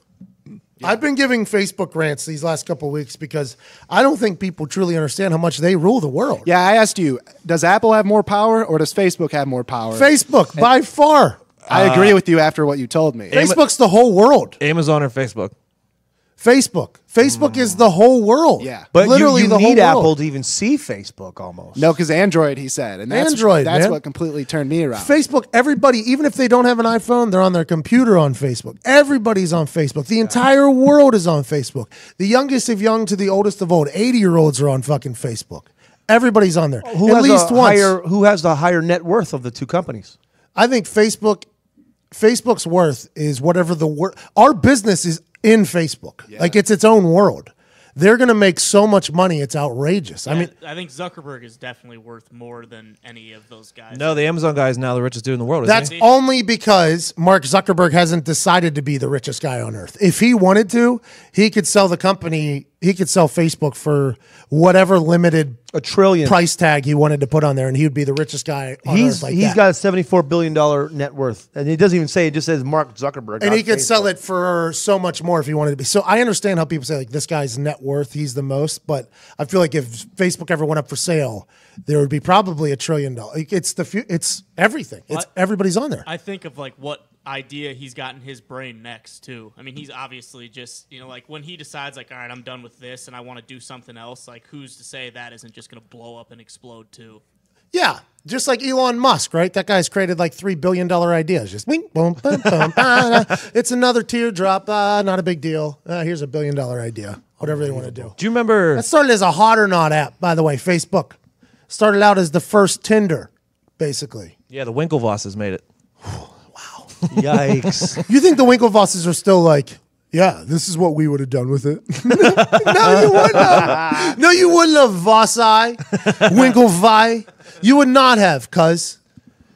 [SPEAKER 1] I've been giving Facebook rants these last couple of weeks because I don't think people truly understand how much they rule the world.
[SPEAKER 8] Yeah, I asked you, does Apple have more power or does Facebook have more power?
[SPEAKER 1] Facebook, by far.
[SPEAKER 8] I agree with you after what you told me.
[SPEAKER 1] Facebook's the whole world.
[SPEAKER 7] Amazon or Facebook.
[SPEAKER 1] Facebook is the whole world.
[SPEAKER 8] Yeah.
[SPEAKER 2] But
[SPEAKER 1] literally
[SPEAKER 2] you
[SPEAKER 1] the
[SPEAKER 2] need
[SPEAKER 1] whole
[SPEAKER 2] Apple
[SPEAKER 1] world.
[SPEAKER 2] to even see Facebook almost.
[SPEAKER 8] No, because Android, he said. And that's,
[SPEAKER 1] Android,
[SPEAKER 8] that's
[SPEAKER 1] man.
[SPEAKER 8] what completely turned me around.
[SPEAKER 1] Facebook, everybody, even if they don't have an iPhone, they're on their computer on Facebook. Everybody's on Facebook. The entire world is on Facebook. The youngest of young to the oldest of old. 80-year-olds are on fucking Facebook. Everybody's on there.
[SPEAKER 2] Who
[SPEAKER 1] At
[SPEAKER 2] has
[SPEAKER 1] least
[SPEAKER 2] a
[SPEAKER 1] once.
[SPEAKER 2] who has the higher net worth of the two companies?
[SPEAKER 1] I think Facebook's worth is whatever our business is in Facebook. Like it's its own world. They're going to make so much money. It's outrageous. I mean,
[SPEAKER 3] I think Zuckerberg is definitely worth more than any of those guys.
[SPEAKER 7] No, the Amazon guy is now the richest dude in the world. Isn't
[SPEAKER 1] that's
[SPEAKER 7] he?
[SPEAKER 1] only because Mark Zuckerberg hasn't decided to be the richest guy on earth. If he wanted to, he could sell the company. He could sell Facebook for whatever limited
[SPEAKER 2] $1 trillion
[SPEAKER 1] price tag he wanted to put on there, and he would be the richest guy on earth like
[SPEAKER 2] he's
[SPEAKER 1] that.
[SPEAKER 2] got a $74 billion net worth, and it doesn't even say. It just says Mark Zuckerberg.
[SPEAKER 1] And
[SPEAKER 2] not
[SPEAKER 1] he could
[SPEAKER 2] Facebook.
[SPEAKER 1] sell it for so much more if he wanted to be. So I understand how people say like this guy's net worth, he's the most, but I feel like if Facebook ever went up for sale, there would be probably $1 trillion. It's everything. It's everybody's on there.
[SPEAKER 3] I think of like what idea he's got in his brain next too. I mean, he's obviously just, like when he decides like, all right, I'm done with this and I want to do something else, like who's to say that isn't just going to blow up and explode too?
[SPEAKER 1] Yeah, just like Elon Musk, right? That guy's created like $3 billion ideas. Just bing, boom, boom, boom, it's another teardrop. Not a big deal. Here's $1 billion idea. Whatever they want to do.
[SPEAKER 7] Do you remember?
[SPEAKER 1] That started as a hot or not app, by the way. Facebook started out as the first Tinder, basically.
[SPEAKER 7] Yeah, the Winklevosses made it.
[SPEAKER 2] Yikes!
[SPEAKER 1] You think the Winklevosses are still like, yeah, this is what we would have done with it? No, you wouldn't have. No, you wouldn't have, Vossi, Winklevi. You would not have, cuz.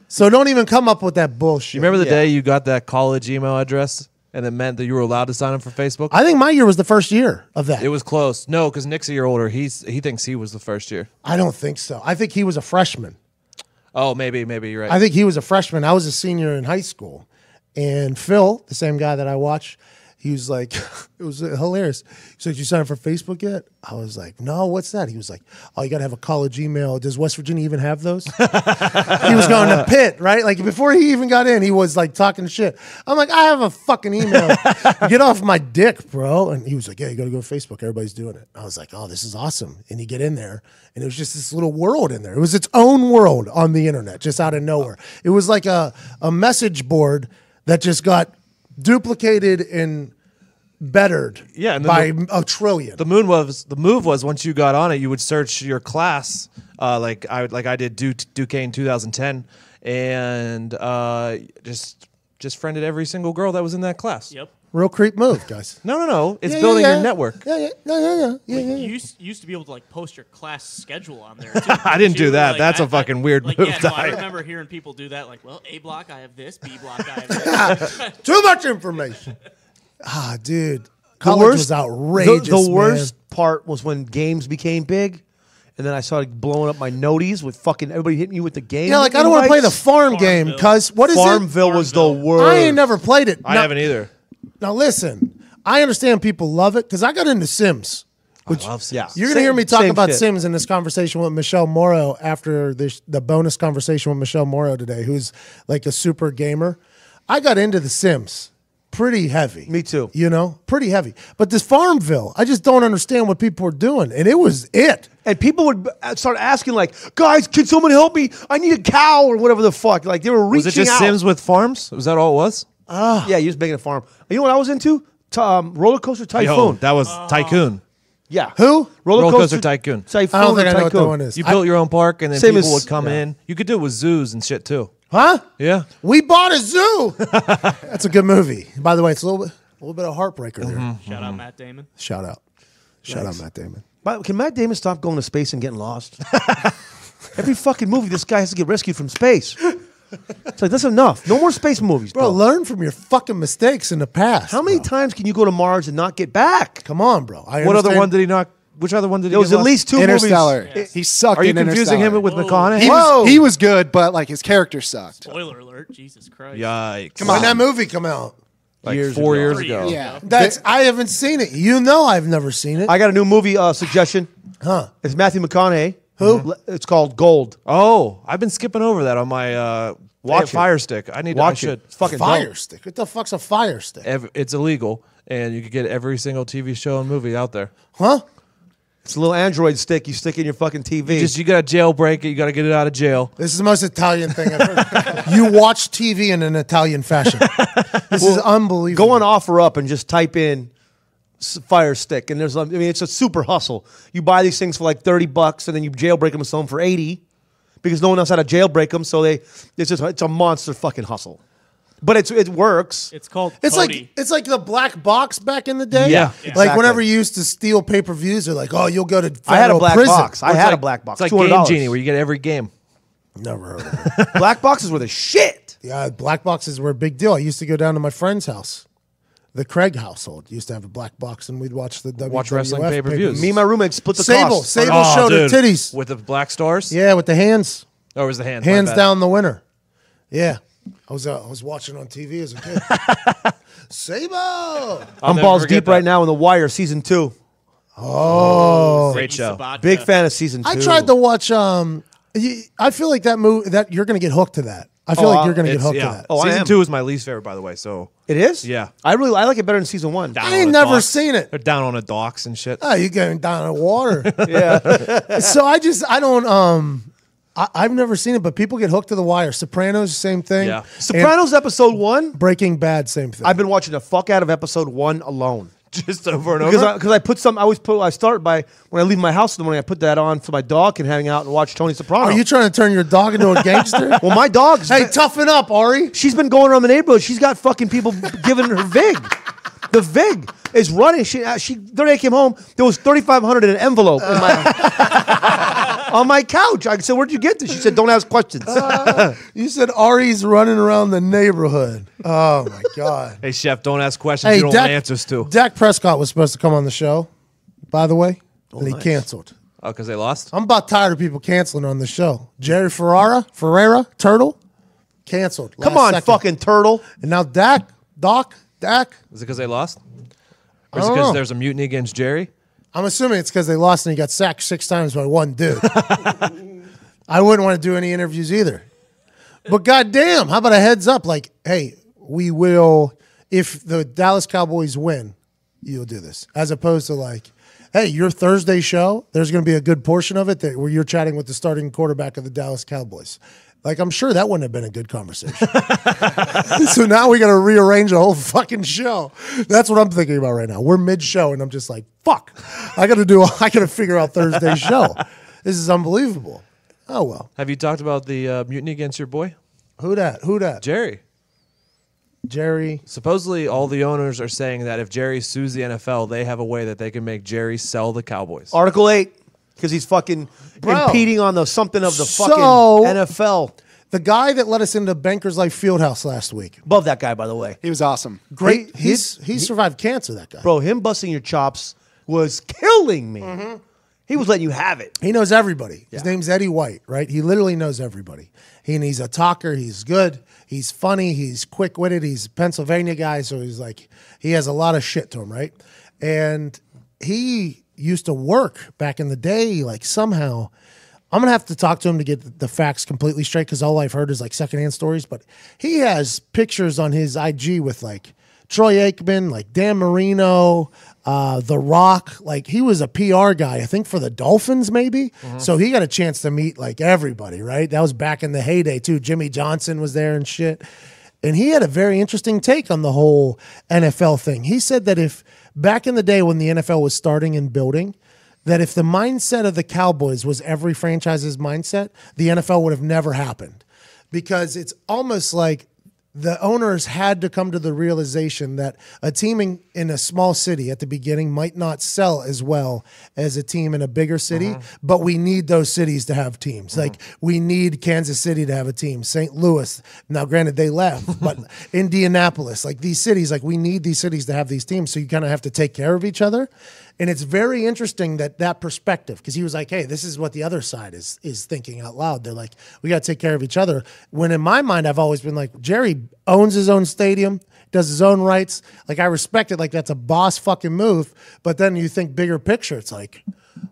[SPEAKER 1] So don't even come up with that bullshit.
[SPEAKER 7] You remember the day you got that college email address and it meant that you were allowed to sign up for Facebook?
[SPEAKER 1] I think my year was the first year of that.
[SPEAKER 7] It was close. No, because Nick's a year older. He thinks he was the first year.
[SPEAKER 1] I don't think so. I think he was a freshman.
[SPEAKER 7] Oh, maybe you're right.
[SPEAKER 1] I think he was a freshman. I was a senior in high school. And Phil, the same guy that I watched, he was like, it was hilarious. He's like, you signed up for Facebook yet? I was like, no, what's that? He was like, oh, you got to have a college email. Does West Virginia even have those? He was going to Pitt, right? Like before he even got in, he was like talking shit. I'm like, I have a fucking email. Get off my dick, bro. And he was like, yeah, you got to go to Facebook. Everybody's doing it. I was like, oh, this is awesome. And you get in there, and it was just this little world in there. It was its own world on the internet, just out of nowhere. It was like a message board that just got duplicated and bettered by $1 trillion.
[SPEAKER 7] The move was once you got on it, you would search your class, like I did Duquesne 2010, and just friended every single girl that was in that class.
[SPEAKER 3] Yep.
[SPEAKER 1] Real creep move, guys.
[SPEAKER 7] No. It's
[SPEAKER 1] Yeah,
[SPEAKER 7] building
[SPEAKER 1] yeah.
[SPEAKER 7] your network.
[SPEAKER 1] Yeah. No.
[SPEAKER 3] You used to be able to like post your class schedule on there. Too,
[SPEAKER 7] I didn't do that.
[SPEAKER 3] Like,
[SPEAKER 7] That's a fucking weird move,
[SPEAKER 3] Yeah, no, I
[SPEAKER 7] Ty.
[SPEAKER 3] remember hearing people do that. Like, well, A block, I have this. B block, I have this.
[SPEAKER 1] Too much information. Dude. College was outrageous.
[SPEAKER 2] The worst part was when games became big, and then I started blowing up my noties with fucking everybody hitting you with the game.
[SPEAKER 1] Yeah, like I don't want to play the farm game
[SPEAKER 3] Farmville.
[SPEAKER 1] because what is
[SPEAKER 2] Farmville was the worst.
[SPEAKER 1] it? I ain't never played it.
[SPEAKER 7] I haven't either.
[SPEAKER 1] Now listen, I understand people love it because I got into Sims
[SPEAKER 7] I love Sims.
[SPEAKER 2] Yeah.
[SPEAKER 1] You're going to hear me talk
[SPEAKER 2] Same
[SPEAKER 1] about
[SPEAKER 2] shit.
[SPEAKER 1] Sims in this conversation with Michelle Morrow after the bonus conversation with Michelle Morrow today, who's like a super gamer. I got into the Sims pretty heavy.
[SPEAKER 2] Me too.
[SPEAKER 1] You know, pretty heavy. But this Farmville, I just don't understand what people are doing. And it was it.
[SPEAKER 2] And people would start asking, like, guys, can someone help me? I need a cow or whatever the fuck. Like, they were reaching
[SPEAKER 7] Was it just
[SPEAKER 2] out.
[SPEAKER 7] Sims with farms? Was that all it was?
[SPEAKER 2] Yeah, you're just making a farm. You know what I was into? Roller Coaster Typhoon.
[SPEAKER 7] Yo, that was Tycoon.
[SPEAKER 2] Yeah.
[SPEAKER 1] Who?
[SPEAKER 2] Roller
[SPEAKER 7] Coaster Tycoon.
[SPEAKER 2] Typhoon.
[SPEAKER 1] I don't think I know what that
[SPEAKER 2] Tycoon.
[SPEAKER 1] one is.
[SPEAKER 7] You built your own park, and then
[SPEAKER 2] Same
[SPEAKER 7] people
[SPEAKER 2] as-
[SPEAKER 7] would come in. You could do it with zoos and shit too.
[SPEAKER 1] Huh?
[SPEAKER 7] Yeah.
[SPEAKER 1] We bought a zoo. That's a good movie. By the way, it's a little bit of heartbreaker there.
[SPEAKER 3] Shout out Matt Damon.
[SPEAKER 1] Shout out. Shout out Matt Damon.
[SPEAKER 2] But can Matt Damon stop going to space and getting lost? Every fucking movie, this guy has to get rescued from space. It's like, that's enough. No more space movies,
[SPEAKER 1] Bro,
[SPEAKER 2] bro.
[SPEAKER 1] learn from your fucking mistakes in the past.
[SPEAKER 2] How many
[SPEAKER 1] bro.
[SPEAKER 2] times can you go to Mars and not get back?
[SPEAKER 1] Come on, bro. I
[SPEAKER 7] What other
[SPEAKER 1] understand-
[SPEAKER 7] one did he not? Which other one did he?
[SPEAKER 2] There was
[SPEAKER 7] get
[SPEAKER 2] at
[SPEAKER 7] lost?
[SPEAKER 2] least two
[SPEAKER 8] Interstellar.
[SPEAKER 2] movies.
[SPEAKER 8] He sucked.
[SPEAKER 7] Are you
[SPEAKER 8] in
[SPEAKER 7] confusing him
[SPEAKER 8] Interstellar.
[SPEAKER 7] with
[SPEAKER 3] Whoa.
[SPEAKER 7] McConaughey?
[SPEAKER 8] He was good, but like his character sucked.
[SPEAKER 3] Spoiler alert. Jesus Christ.
[SPEAKER 7] Yikes!
[SPEAKER 1] When that movie come out?
[SPEAKER 7] Like
[SPEAKER 2] Years
[SPEAKER 7] 4
[SPEAKER 2] ago.
[SPEAKER 7] years
[SPEAKER 3] 3
[SPEAKER 7] ago.
[SPEAKER 3] years
[SPEAKER 8] Yeah.
[SPEAKER 3] ago.
[SPEAKER 1] That's I haven't seen it. You know I've never seen it.
[SPEAKER 2] I got a new movie suggestion.
[SPEAKER 1] Huh?
[SPEAKER 2] It's Matthew McConaughey.
[SPEAKER 1] Who?
[SPEAKER 2] It's called Gold.
[SPEAKER 7] Oh, I've been skipping over that on my
[SPEAKER 2] Watch it.
[SPEAKER 7] Fire Stick. I need.
[SPEAKER 2] Watch
[SPEAKER 7] I
[SPEAKER 2] it.
[SPEAKER 7] should.
[SPEAKER 2] It's fucking
[SPEAKER 1] Fire
[SPEAKER 2] dope.
[SPEAKER 1] stick. What the fuck's a fire stick?
[SPEAKER 7] It's illegal, and you could get every single TV show and movie out there.
[SPEAKER 1] Huh?
[SPEAKER 2] It's a little Android stick you stick in your fucking TV.
[SPEAKER 7] You got to jailbreak it. You got to get it out of jail.
[SPEAKER 1] This is the most Italian thing I've heard. You watch TV in an Italian fashion. This is unbelievable.
[SPEAKER 2] Go on OfferUp and just type in Fire Stick, and there's, I mean, it's a super hustle. You buy these things for like $30, and then you jailbreak them and sell them for $80, because no one else had to jailbreak them. So it's a monster fucking hustle, but it works.
[SPEAKER 3] It's called
[SPEAKER 1] It's
[SPEAKER 3] Cody.
[SPEAKER 1] like the black box back in the day.
[SPEAKER 2] Yeah,
[SPEAKER 1] Like
[SPEAKER 2] exactly.
[SPEAKER 1] whenever you used to steal pay-per-views, they're like, "Oh, you'll go to
[SPEAKER 2] I had a
[SPEAKER 1] federal
[SPEAKER 2] black
[SPEAKER 1] prison."
[SPEAKER 2] box. I had a black box.
[SPEAKER 7] It's like Game
[SPEAKER 2] $200.
[SPEAKER 7] Genie, where you get every game.
[SPEAKER 1] Never heard of it.
[SPEAKER 2] Black boxes were the shit.
[SPEAKER 1] Yeah, black boxes were a big deal. I used to go down to my friend's house. The Craig household used to have a black box, and we'd watch the
[SPEAKER 7] Watch
[SPEAKER 1] WWF
[SPEAKER 7] wresling pay-per-views.
[SPEAKER 2] Me and my roommate split the
[SPEAKER 1] Sable
[SPEAKER 2] cost.
[SPEAKER 1] showed her titties.
[SPEAKER 7] with the black stars.
[SPEAKER 1] Yeah, with the hands.
[SPEAKER 7] Or was the hands? My
[SPEAKER 1] Hands
[SPEAKER 7] bad.
[SPEAKER 1] down the winner. Yeah. I was watching on TV as a kid. Sable.
[SPEAKER 2] I'm
[SPEAKER 7] never
[SPEAKER 2] balls
[SPEAKER 7] forget
[SPEAKER 2] deep
[SPEAKER 7] that.
[SPEAKER 2] right now in The Wire season 2.
[SPEAKER 7] Great
[SPEAKER 3] Ziggy
[SPEAKER 7] show.
[SPEAKER 3] Sabatia.
[SPEAKER 2] Big fan of season 2.
[SPEAKER 1] I tried to watch. I feel like that movie that you're going to get hooked to that. I feel like you're going to get
[SPEAKER 7] It's-
[SPEAKER 1] hooked
[SPEAKER 7] yeah.
[SPEAKER 1] to that.
[SPEAKER 2] Oh, I
[SPEAKER 7] Season
[SPEAKER 2] am.
[SPEAKER 7] 2 is my least favorite, by the way. So
[SPEAKER 2] It is?
[SPEAKER 7] Yeah.
[SPEAKER 2] I like it better than season 1.
[SPEAKER 7] down
[SPEAKER 1] I
[SPEAKER 7] on
[SPEAKER 1] ain't
[SPEAKER 7] the
[SPEAKER 1] never
[SPEAKER 7] docks.
[SPEAKER 1] seen it.
[SPEAKER 7] They're down on the docks and shit.
[SPEAKER 1] Oh, you're going down in water.
[SPEAKER 2] Yeah.
[SPEAKER 1] So I don't. I've never seen it, but people get hooked to The Wire. Sopranos, same thing.
[SPEAKER 7] Yeah.
[SPEAKER 2] Sopranos episode 1.
[SPEAKER 1] And Breaking Bad, same thing.
[SPEAKER 2] I've been watching the fuck out of episode 1 alone.
[SPEAKER 7] Just over and over.
[SPEAKER 2] Because I put some, I start by, when I leave my house in the morning, I put that on so my dog can hang out and watch Tony Soprano.
[SPEAKER 1] Are you trying to turn your dog into a gangster?
[SPEAKER 2] Well, my dog's,
[SPEAKER 1] Hey, toughen up, Ari.
[SPEAKER 2] she's been going around the neighborhood. She's got fucking people giving her VIG. The VIG is running. She the day I came home, there was $3,500 in an envelope in my, on my couch. I said, "Where'd you get this?" She said, "Don't ask questions."
[SPEAKER 1] You said Ari's running around the neighborhood. Oh my God.
[SPEAKER 7] Hey, Chef, don't ask questions
[SPEAKER 1] Hey,
[SPEAKER 7] you don't want answers to.
[SPEAKER 1] Dak Prescott was supposed to come on the show, by the way, and he canceled.
[SPEAKER 7] Oh, because they lost?
[SPEAKER 1] I'm about tired of people canceling on the show. Jerry Ferrera, Turtle, canceled.
[SPEAKER 2] Come
[SPEAKER 1] last
[SPEAKER 2] on,
[SPEAKER 1] second.
[SPEAKER 2] fucking turtle.
[SPEAKER 1] And now Dak.
[SPEAKER 7] Is it because they lost? Or is it
[SPEAKER 1] don't
[SPEAKER 7] because
[SPEAKER 1] know.
[SPEAKER 7] there's a mutiny against Jerry?
[SPEAKER 1] I'm assuming it's because they lost and he got sacked 6 times by one dude. I wouldn't want to do any interviews either. But goddamn, how about a heads up? Like, hey, we will, if the Dallas Cowboys win, you'll do this. As opposed to like, hey, your Thursday show, there's going to be a good portion of it where you're chatting with the starting quarterback of the Dallas Cowboys. Like, I'm sure that wouldn't have been a good conversation. So now we got to rearrange a whole fucking show. That's what I'm thinking about right now. We're mid-show, and I'm just like, fuck. I got to figure out Thursday's show. This is unbelievable. Oh, well.
[SPEAKER 7] Have you talked about the mutiny against your boy?
[SPEAKER 1] Who that?
[SPEAKER 7] Jerry.
[SPEAKER 1] Jerry.
[SPEAKER 7] Supposedly, all the owners are saying that if Jerry sues the NFL, they have a way that they can make Jerry sell the Cowboys.
[SPEAKER 2] Article 8, because he's fucking
[SPEAKER 1] Bro.
[SPEAKER 2] impeding on the something of the
[SPEAKER 1] So-
[SPEAKER 2] fucking NFL.
[SPEAKER 1] The guy that let us into Bankers Life Fieldhouse last week.
[SPEAKER 2] Love that guy, by the way.
[SPEAKER 8] He was awesome.
[SPEAKER 1] Great.
[SPEAKER 2] He
[SPEAKER 1] He survived cancer, that guy.
[SPEAKER 2] Bro, him busting your chops was killing me. He was letting you have it.
[SPEAKER 1] He knows everybody. His name's Eddie White, right? He literally knows everybody. He's a talker. He's good. He's funny. He's quick-witted. He's a Pennsylvania guy, so he's like, he has a lot of shit to him, right? And he used to work back in the day. Like somehow, I'm gonna have to talk to him to get the facts completely straight because all I've heard is like secondhand stories. But he has pictures on his IG with like Troy Aikman, like Dan Marino, The Rock. Like he was a PR guy, I think for the Dolphins maybe. So he got a chance to meet like everybody, right? That was back in the heyday too. Jimmy Johnson was there and shit. And he had a very interesting take on the whole NFL thing. He said that if back in the day when the NFL was starting and building, that if the mindset of the Cowboys was every franchise's mindset, the NFL would have never happened. Because it's almost like the owners had to come to the realization that a team in a small city at the beginning might not sell as well as a team in a bigger city, but we need those cities to have teams. Like we need Kansas City to have a team, St. Louis. Now, granted, they left, but Indianapolis, like these cities, like we need these cities to have these teams. So you kind of have to take care of each other. And it's very interesting that perspective, because he was like, hey, this is what the other side is thinking out loud. They're like, we got to take care of each other. When in my mind, I've always been like, Jerry owns his own stadium, does his own rights. Like I respect it. Like that's a boss fucking move. But then you think bigger picture. It's like,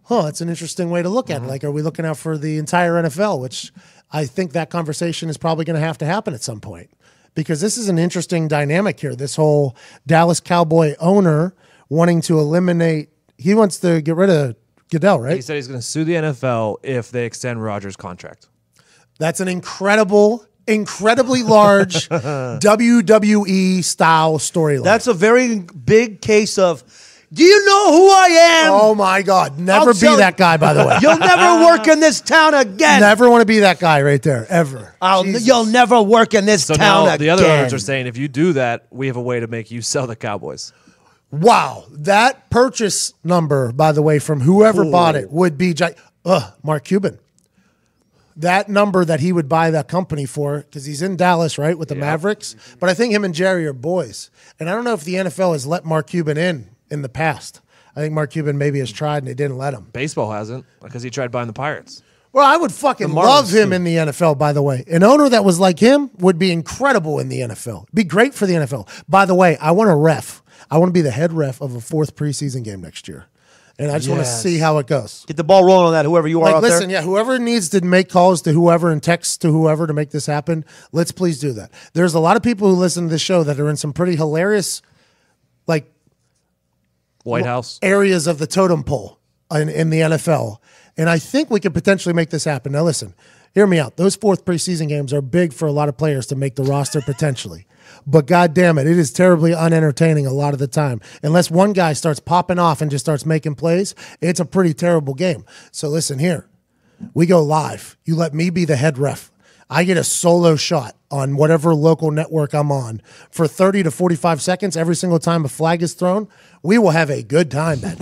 [SPEAKER 1] that's an interesting way to look at it. Like, are we looking out for the entire NFL? Which I think that conversation is probably going to happen at some point, because this is an interesting dynamic here. This whole Dallas Cowboy owner wanting to eliminate, he wants to get rid of Goodell, right?
[SPEAKER 7] He said he's going to sue the NFL if they extend Rodgers' contract.
[SPEAKER 1] That's an incredibly large WWE style storyline.
[SPEAKER 2] That's a very big case of, do you know who I am?
[SPEAKER 1] Oh my God. Never be that guy, by the way.
[SPEAKER 2] You'll never work in this town again.
[SPEAKER 1] Never want to be that guy right there, ever.
[SPEAKER 2] You'll never work in this town again.
[SPEAKER 7] The other owners are saying, if you do that, we have a way to make you sell the Cowboys.
[SPEAKER 1] Wow. That purchase number, by the way, from whoever bought it would be Mark Cuban. That number that he would buy that company for, because he's in Dallas, right, with the Mavericks. But I think him and Jerry are boys. And I don't know if the NFL has let Mark Cuban in the past. I think Mark Cuban maybe has tried and they didn't let him.
[SPEAKER 7] Baseball hasn't, because he tried buying the Pirates.
[SPEAKER 1] Well, I would fucking love him in the NFL, by the way. An owner that was like him would be incredible in the NFL. Be great for the NFL. By the way, I want a ref. I want to be the head ref of a 4th preseason game next year. And I just want to see how it goes.
[SPEAKER 2] Get the ball rolling on that, whoever you are out
[SPEAKER 1] listen,
[SPEAKER 2] there.
[SPEAKER 1] Whoever needs to make calls to whoever and text to whoever to make this happen, let's please do that. There's a lot of people who listen to this show that are in some pretty hilarious, like,
[SPEAKER 7] White House
[SPEAKER 1] areas of the totem pole in the NFL. And I think we could potentially make this happen. Now, listen, hear me out. Those 4th preseason games are big for a lot of players to make the roster potentially. But God damn it, it is terribly unentertaining a lot of the time. Unless one guy starts popping off and just starts making plays, it's a pretty terrible game. So listen here. We go live. You let me be the head ref. I get a solo shot on whatever local network I'm on for 30 to 45 seconds every single time a flag is thrown. We will have a good time, man.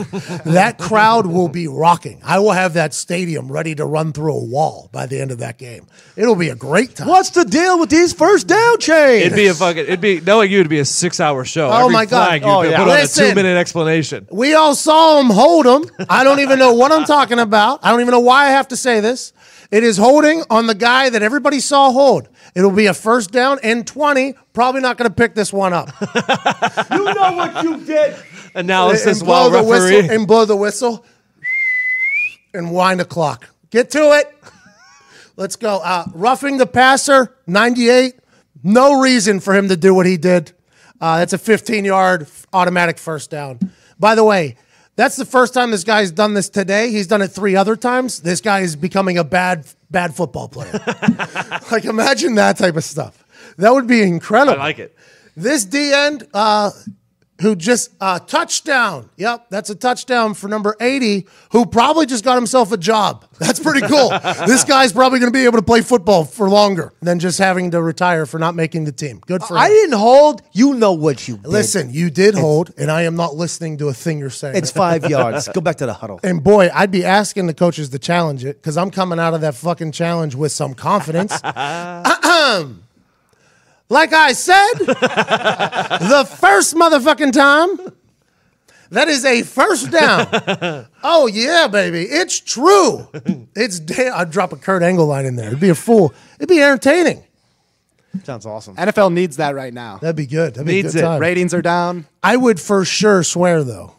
[SPEAKER 1] That crowd will be rocking. I will have that stadium ready to run through a wall by the end of that game. It'll be a great time.
[SPEAKER 2] What's the deal with these first down chains?
[SPEAKER 7] It'd be knowing you would be a 6-hour show.
[SPEAKER 1] Oh,
[SPEAKER 7] Every
[SPEAKER 1] my God.
[SPEAKER 7] flag, you'd put on
[SPEAKER 1] Listen,
[SPEAKER 7] a 2-minute explanation.
[SPEAKER 1] We all saw him hold him. I don't even know what I'm talking about. I don't even know why I have to say this. It is holding on the guy that everybody saw hold. It'll be a 1st down and 20. Probably not going to pick this one up.
[SPEAKER 2] You know what you did.
[SPEAKER 7] Analysis
[SPEAKER 1] and
[SPEAKER 7] while
[SPEAKER 1] blow the
[SPEAKER 7] referee.
[SPEAKER 1] whistle, and blow the whistle and wind the clock. Get to it. Let's go. Roughing the passer, 98. No reason for him to do what he did. That's a 15-yard automatic 1st down. By the way, that's the first time this guy's done this today. He's done it 3 other times. This guy is becoming a bad football player. Like, imagine that type of stuff. That would be incredible.
[SPEAKER 7] I like it.
[SPEAKER 1] This D-end, who just touchdown. Yep, that's a touchdown for number 80, who probably just got himself a job. That's pretty cool. This guy's probably going to be able to play football for longer than just having to retire for not making the team. Good for him.
[SPEAKER 2] I didn't hold. You know what you did.
[SPEAKER 1] Listen, you did hold, and I am not listening to a thing you're saying.
[SPEAKER 2] It's 5 yards. Go back to the huddle.
[SPEAKER 1] And boy, I'd be asking the coaches to challenge it, because I'm coming out of that fucking challenge with some confidence. Like I said, the first motherfucking time, that is a 1st down. Oh, yeah, baby. It's true. I'd drop a Kurt Angle line in there. It'd be a fool. It'd be entertaining.
[SPEAKER 2] Sounds awesome.
[SPEAKER 8] NFL needs that right now.
[SPEAKER 1] That'd be good. That'd be a
[SPEAKER 8] Needs
[SPEAKER 1] good
[SPEAKER 8] it.
[SPEAKER 1] time.
[SPEAKER 8] Ratings are down.
[SPEAKER 1] I would for sure swear, though.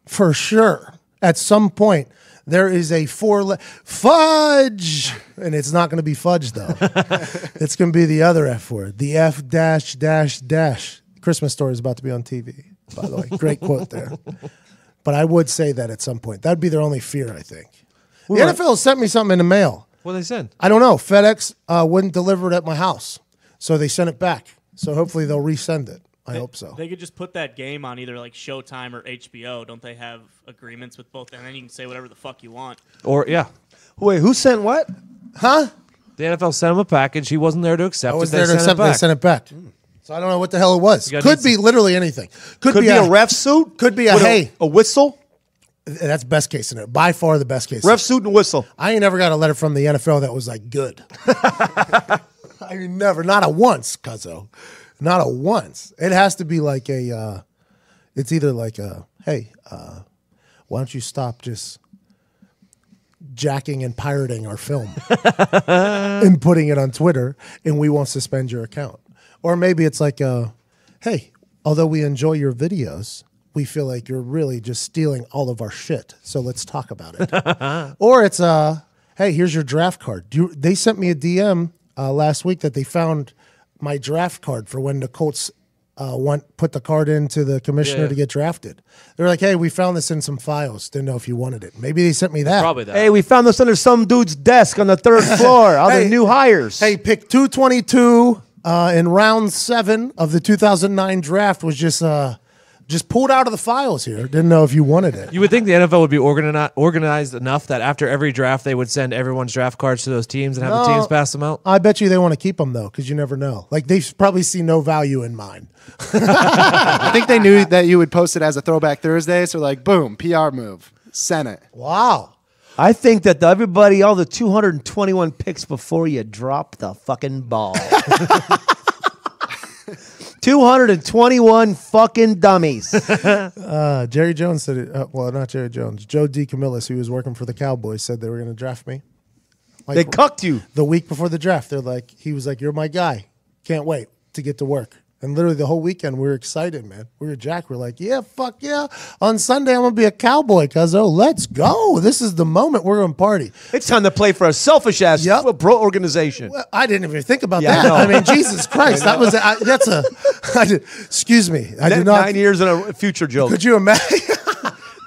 [SPEAKER 1] For sure. At some point, there is a fudge, and it's not going to be fudge though. It's going to be the other F word, the F dash dash dash. Christmas Story is about to be on TV, by the way. Great quote there. But I would say that at some point. That'd be their only fear, I think. The NFL sent me something in the mail.
[SPEAKER 7] What they send?
[SPEAKER 1] I don't know. FedEx wouldn't deliver it at my house, so they sent it back. So hopefully they'll resend it. I hope so.
[SPEAKER 3] They could just put that game on either like Showtime or HBO. Don't they have agreements with both? And then you can say whatever the fuck you want.
[SPEAKER 7] Or, yeah.
[SPEAKER 2] Wait, who sent what?
[SPEAKER 1] Huh?
[SPEAKER 7] The NFL sent him a package. He wasn't there to accept
[SPEAKER 1] I was
[SPEAKER 7] it.
[SPEAKER 1] there to accept it. They sent it back. So I don't know what the hell it was. Could be literally anything.
[SPEAKER 2] Could be a ref suit.
[SPEAKER 1] Could be a
[SPEAKER 2] a whistle.
[SPEAKER 1] That's best case scenario. By far the best case.
[SPEAKER 2] Ref suit and whistle.
[SPEAKER 1] I ain't never got a letter from the NFL that was like good. I mean, never. Not a once, cuzzo. Not a once. It has to be like a. It's either like a hey, why don't you stop just jacking and pirating our film and putting it on Twitter, and we won't suspend your account. Or maybe it's like, hey, although we enjoy your videos, we feel like you're really just stealing all of our shit. So let's talk about it. Or it's, hey, here's your draft card. They sent me a DM last week that they found my draft card for when the Colts put the card into the commissioner to get drafted. They're like, hey, we found this in some files. Didn't know if you wanted it. Maybe they sent me that.
[SPEAKER 7] Probably that.
[SPEAKER 2] Hey, we found this under some dude's desk on the 3rd floor. Other new hires.
[SPEAKER 1] Hey, pick 222 in round 7 of the 2009 draft was just pulled out of the files here. Didn't know if you wanted it.
[SPEAKER 7] You would think the NFL would be organized enough that after every draft they would send everyone's draft cards to those teams and have the teams pass them out.
[SPEAKER 1] I bet you they want to keep them though, because you never know. Like they probably see no value in mine.
[SPEAKER 8] I think they knew that you would post it as a Throwback Thursday, so like, boom, PR move, sent it.
[SPEAKER 1] Wow.
[SPEAKER 2] I think that everybody, all the 221 picks before you drop the fucking ball. 221 fucking dummies.
[SPEAKER 1] Jerry Jones said it. Well, not Jerry Jones. Joe D. Camillus, who was working for the Cowboys, said they were going to draft me. Like,
[SPEAKER 2] they cucked you.
[SPEAKER 1] The week before the draft, he was like, you're my guy. Can't wait to get to work. And literally the whole weekend, we were excited, man. We were jacked. We're like, yeah, fuck yeah. On Sunday, I'm going to be a Cowboy, cuzzo. Let's go. This is the moment we're going to party.
[SPEAKER 2] It's time to play for a selfish-ass bro organization.
[SPEAKER 1] Well, I didn't even think about that. I mean, Jesus Christ. Excuse me. I did not.
[SPEAKER 2] 9 years in a future joke.
[SPEAKER 1] Could you imagine?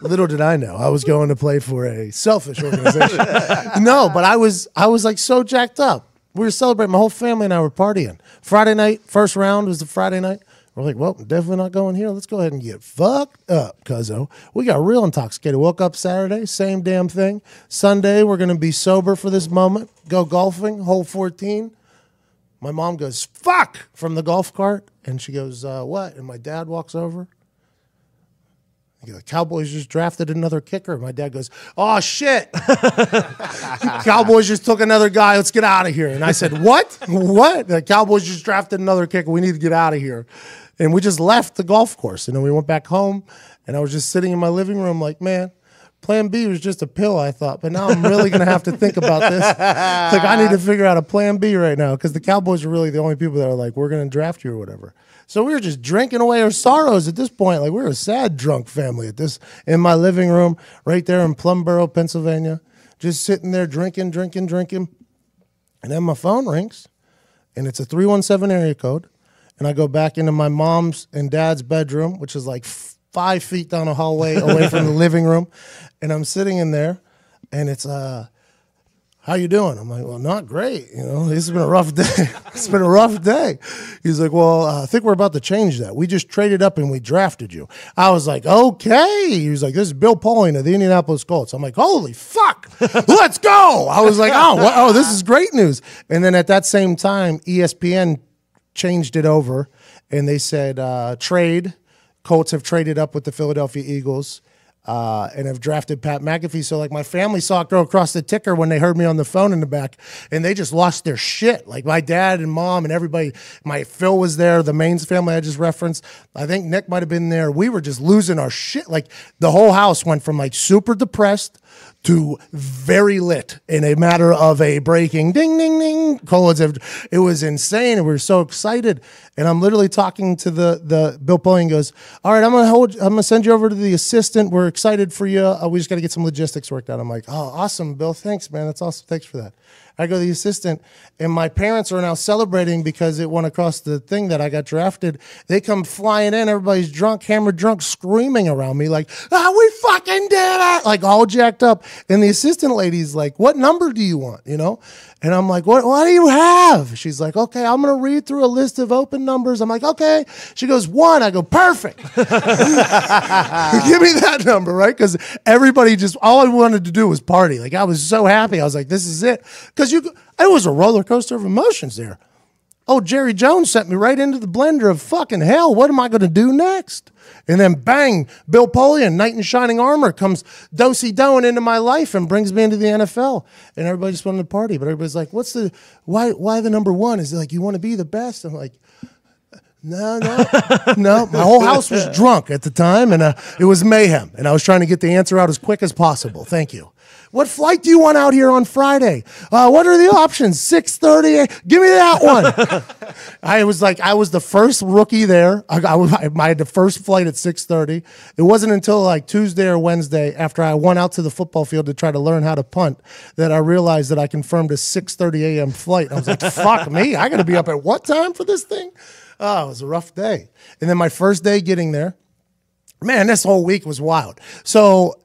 [SPEAKER 1] Little did I know I was going to play for a selfish organization. No, but I was like so jacked up. We were celebrating. My whole family and I were partying. Friday night, first round was the Friday night. We're like, well, definitely not going here. Let's go ahead and get fucked up, cuzzo. We got real intoxicated. Woke up Saturday, same damn thing. Sunday, we're going to be sober for this moment. Go golfing, hole 14. My mom goes, fuck, from the golf cart. And she goes, what? And my dad walks over. The Cowboys just drafted another kicker. My dad goes, oh, shit. Cowboys just took another guy. Let's get out of here. And I said, what? What? The Cowboys just drafted another kicker. We need to get out of here. And we just left the golf course. And then we went back home, and I was just sitting in my living room like, man, plan B was just a pill, I thought. But now I'm really going to have to think about this. Like, I need to figure out a plan B right now because the Cowboys are really the only people that are like, we're going to draft you or whatever. So we were just drinking away our sorrows at this point. Like, we were a sad, drunk family in my living room right there in Plumboro, Pennsylvania, just sitting there drinking. And then my phone rings, and it's a 317 area code. And I go back into my mom's and dad's bedroom, which is like 5 feet down a hallway away from the living room. And I'm sitting in there, and it's, how you doing? I'm like, well, not great. You know, this has been a rough day. It's been a rough day. He's like, well, I think we're about to change that. We just traded up and we drafted you. I was like, okay. He was like, this is Bill Pauling of the Indianapolis Colts. I'm like, holy fuck, let's go. I was like, oh, this is great news. And then at that same time, ESPN changed it over, and they said trade. Colts have traded up with the Philadelphia Eagles. And have drafted Pat McAfee. So, like, my family saw it go across the ticker when they heard me on the phone in the back, and they just lost their shit. Like, my dad and mom and everybody, Phil was there, the Maines family I just referenced. I think Nick might have been there. We were just losing our shit. Like, the whole house went from, like, super depressed to very lit in a matter of a breaking ding, ding, ding. It was insane. And we were so excited. And I'm literally talking to the Bill Polian goes, all right, I'm going to send you over to the assistant. We're excited for you. We just got to get some logistics worked out. I'm like, oh, awesome, Bill. Thanks, man. That's awesome. Thanks for that. I go to the assistant, and my parents are now celebrating because it went across the thing that I got drafted. They come flying in. Everybody's drunk, hammered drunk, screaming around me like, we fucking did it, like all jacked up. And the assistant lady's like, what number do you want, you know? And I'm like, what do you have? She's like, okay, I'm going to read through a list of open numbers. I'm like, okay. She goes, 1. I go, perfect. Give me that number, right? Because everybody all I wanted to do was party. Like, I was so happy. I was like, this is it. Because it was a roller coaster of emotions there. Oh, Jerry Jones sent me right into the blender of fucking hell. What am I going to do next? And then bang, Bill Polian, knight in shining armor, comes do-si-doing into my life and brings me into the NFL. And everybody just wanted to party. But everybody's like, why the number 1? Is it like, you want to be the best? I'm like, no. My whole house was drunk at the time, and it was mayhem. And I was trying to get the answer out as quick as possible. Thank you. What flight do you want out here on Friday? What are the options? 6:30. Give me that one. I was the first rookie there. I had the first flight at 6:30. It wasn't until like Tuesday or Wednesday after I went out to the football field to try to learn how to punt that I realized that I confirmed a 6:30 a.m. flight. I was like, fuck me. I got to be up at what time for this thing? Oh, it was a rough day. And then my first day getting there, man, this whole week was wild. So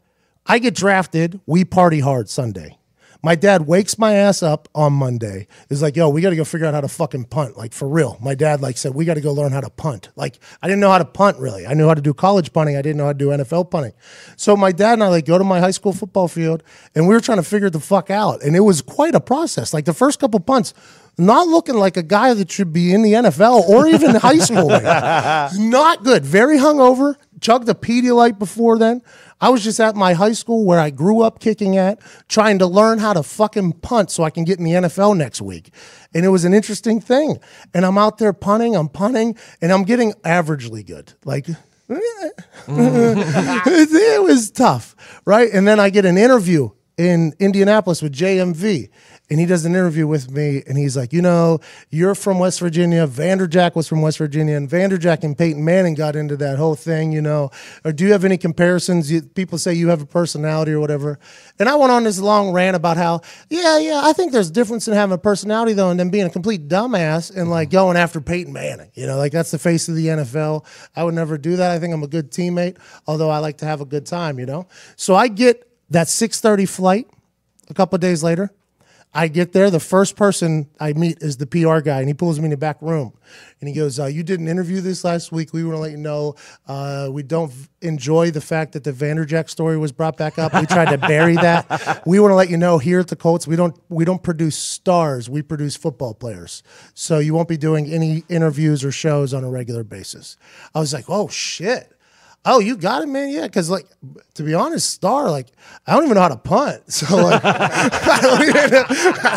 [SPEAKER 1] I get drafted. We party hard Sunday. My dad wakes my ass up on Monday. He's like, yo, we got to go figure out how to fucking punt. Like, for real. My dad said, we got to go learn how to punt. Like, I didn't know how to punt, really. I knew how to do college punting. I didn't know how to do NFL punting. So my dad and I go to my high school football field, and we were trying to figure it the fuck out. And it was quite a process. Like, the first couple punts, not looking like a guy that should be in the NFL or even high school. Not good. Very hungover. Chugged a Pedialyte before then. I was just at my high school where I grew up kicking at, trying to learn how to fucking punt so I can get in the NFL next week. And it was an interesting thing. And I'm out there punting, and I'm getting averagely good. Like, it was tough, right? And then I get an interview in Indianapolis with JMV. And he does an interview with me, and he's like, you're from West Virginia. Vanderjack was from West Virginia, and Vanderjack and Peyton Manning got into that whole thing, Or do you have any comparisons? People say you have a personality or whatever. And I went on this long rant about how, I think there's a difference in having a personality, though, and then being a complete dumbass and, like, going after Peyton Manning. Like, that's the face of the NFL. I would never do that. I think I'm a good teammate, although I like to have a good time, So I get that 6:30 flight a couple of days later. I get there. The first person I meet is the PR guy, and he pulls me in the back room. And he goes, you did an interview this last week. We want to let you know we don't enjoy the fact that the Vanderjack story was brought back up. We tried to bury that. We want to let you know here at the Colts, we don't produce stars. We produce football players. So you won't be doing any interviews or shows on a regular basis. I was like, oh, shit. Oh, you got it, man. Yeah, because to be honest, Star, I don't even know how to punt. So I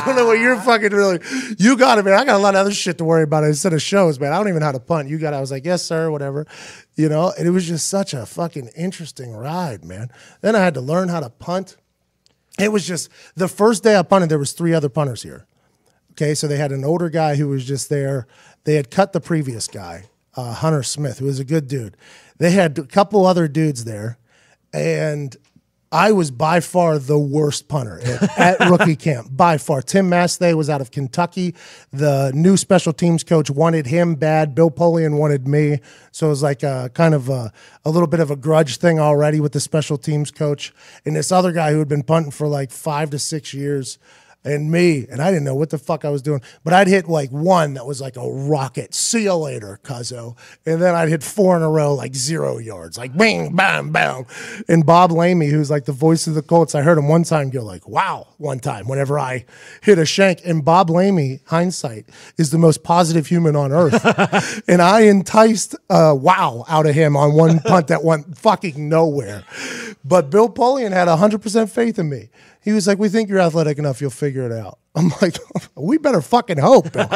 [SPEAKER 1] don't know what you're fucking really. You got it, man. I got a lot of other shit to worry about instead of shows, man. I don't even know how to punt. You got it. I was like, yes, sir, whatever. And it was just such a fucking interesting ride, man. Then I had to learn how to punt. It was just the first day I punted. There was 3 other punters here. Okay, so they had an older guy who was just there. They had cut the previous guy, Hunter Smith, who was a good dude. They had a couple other dudes there, and I was by far the worst punter at rookie camp, by far. Tim Masthay was out of Kentucky. The new special teams coach wanted him bad. Bill Polian wanted me. So it was like a little bit of a grudge thing already with the special teams coach. And this other guy who had been punting for 5 to 6 years, and me, and I didn't know what the fuck I was doing, but I'd hit one that was like a rocket. See you later, cuzzo. And then I'd hit 4 in a row, 0 yards, bing, bam, bam. And Bob Lamey, who's the voice of the Colts, I heard him one time go wow, one time, whenever I hit a shank. And Bob Lamey, hindsight, is the most positive human on earth. And I enticed wow out of him on one punt that went fucking nowhere. But Bill Polian had 100% faith in me. He was like, we think you're athletic enough, you'll figure it out. I'm like, we better fucking hope, Bill.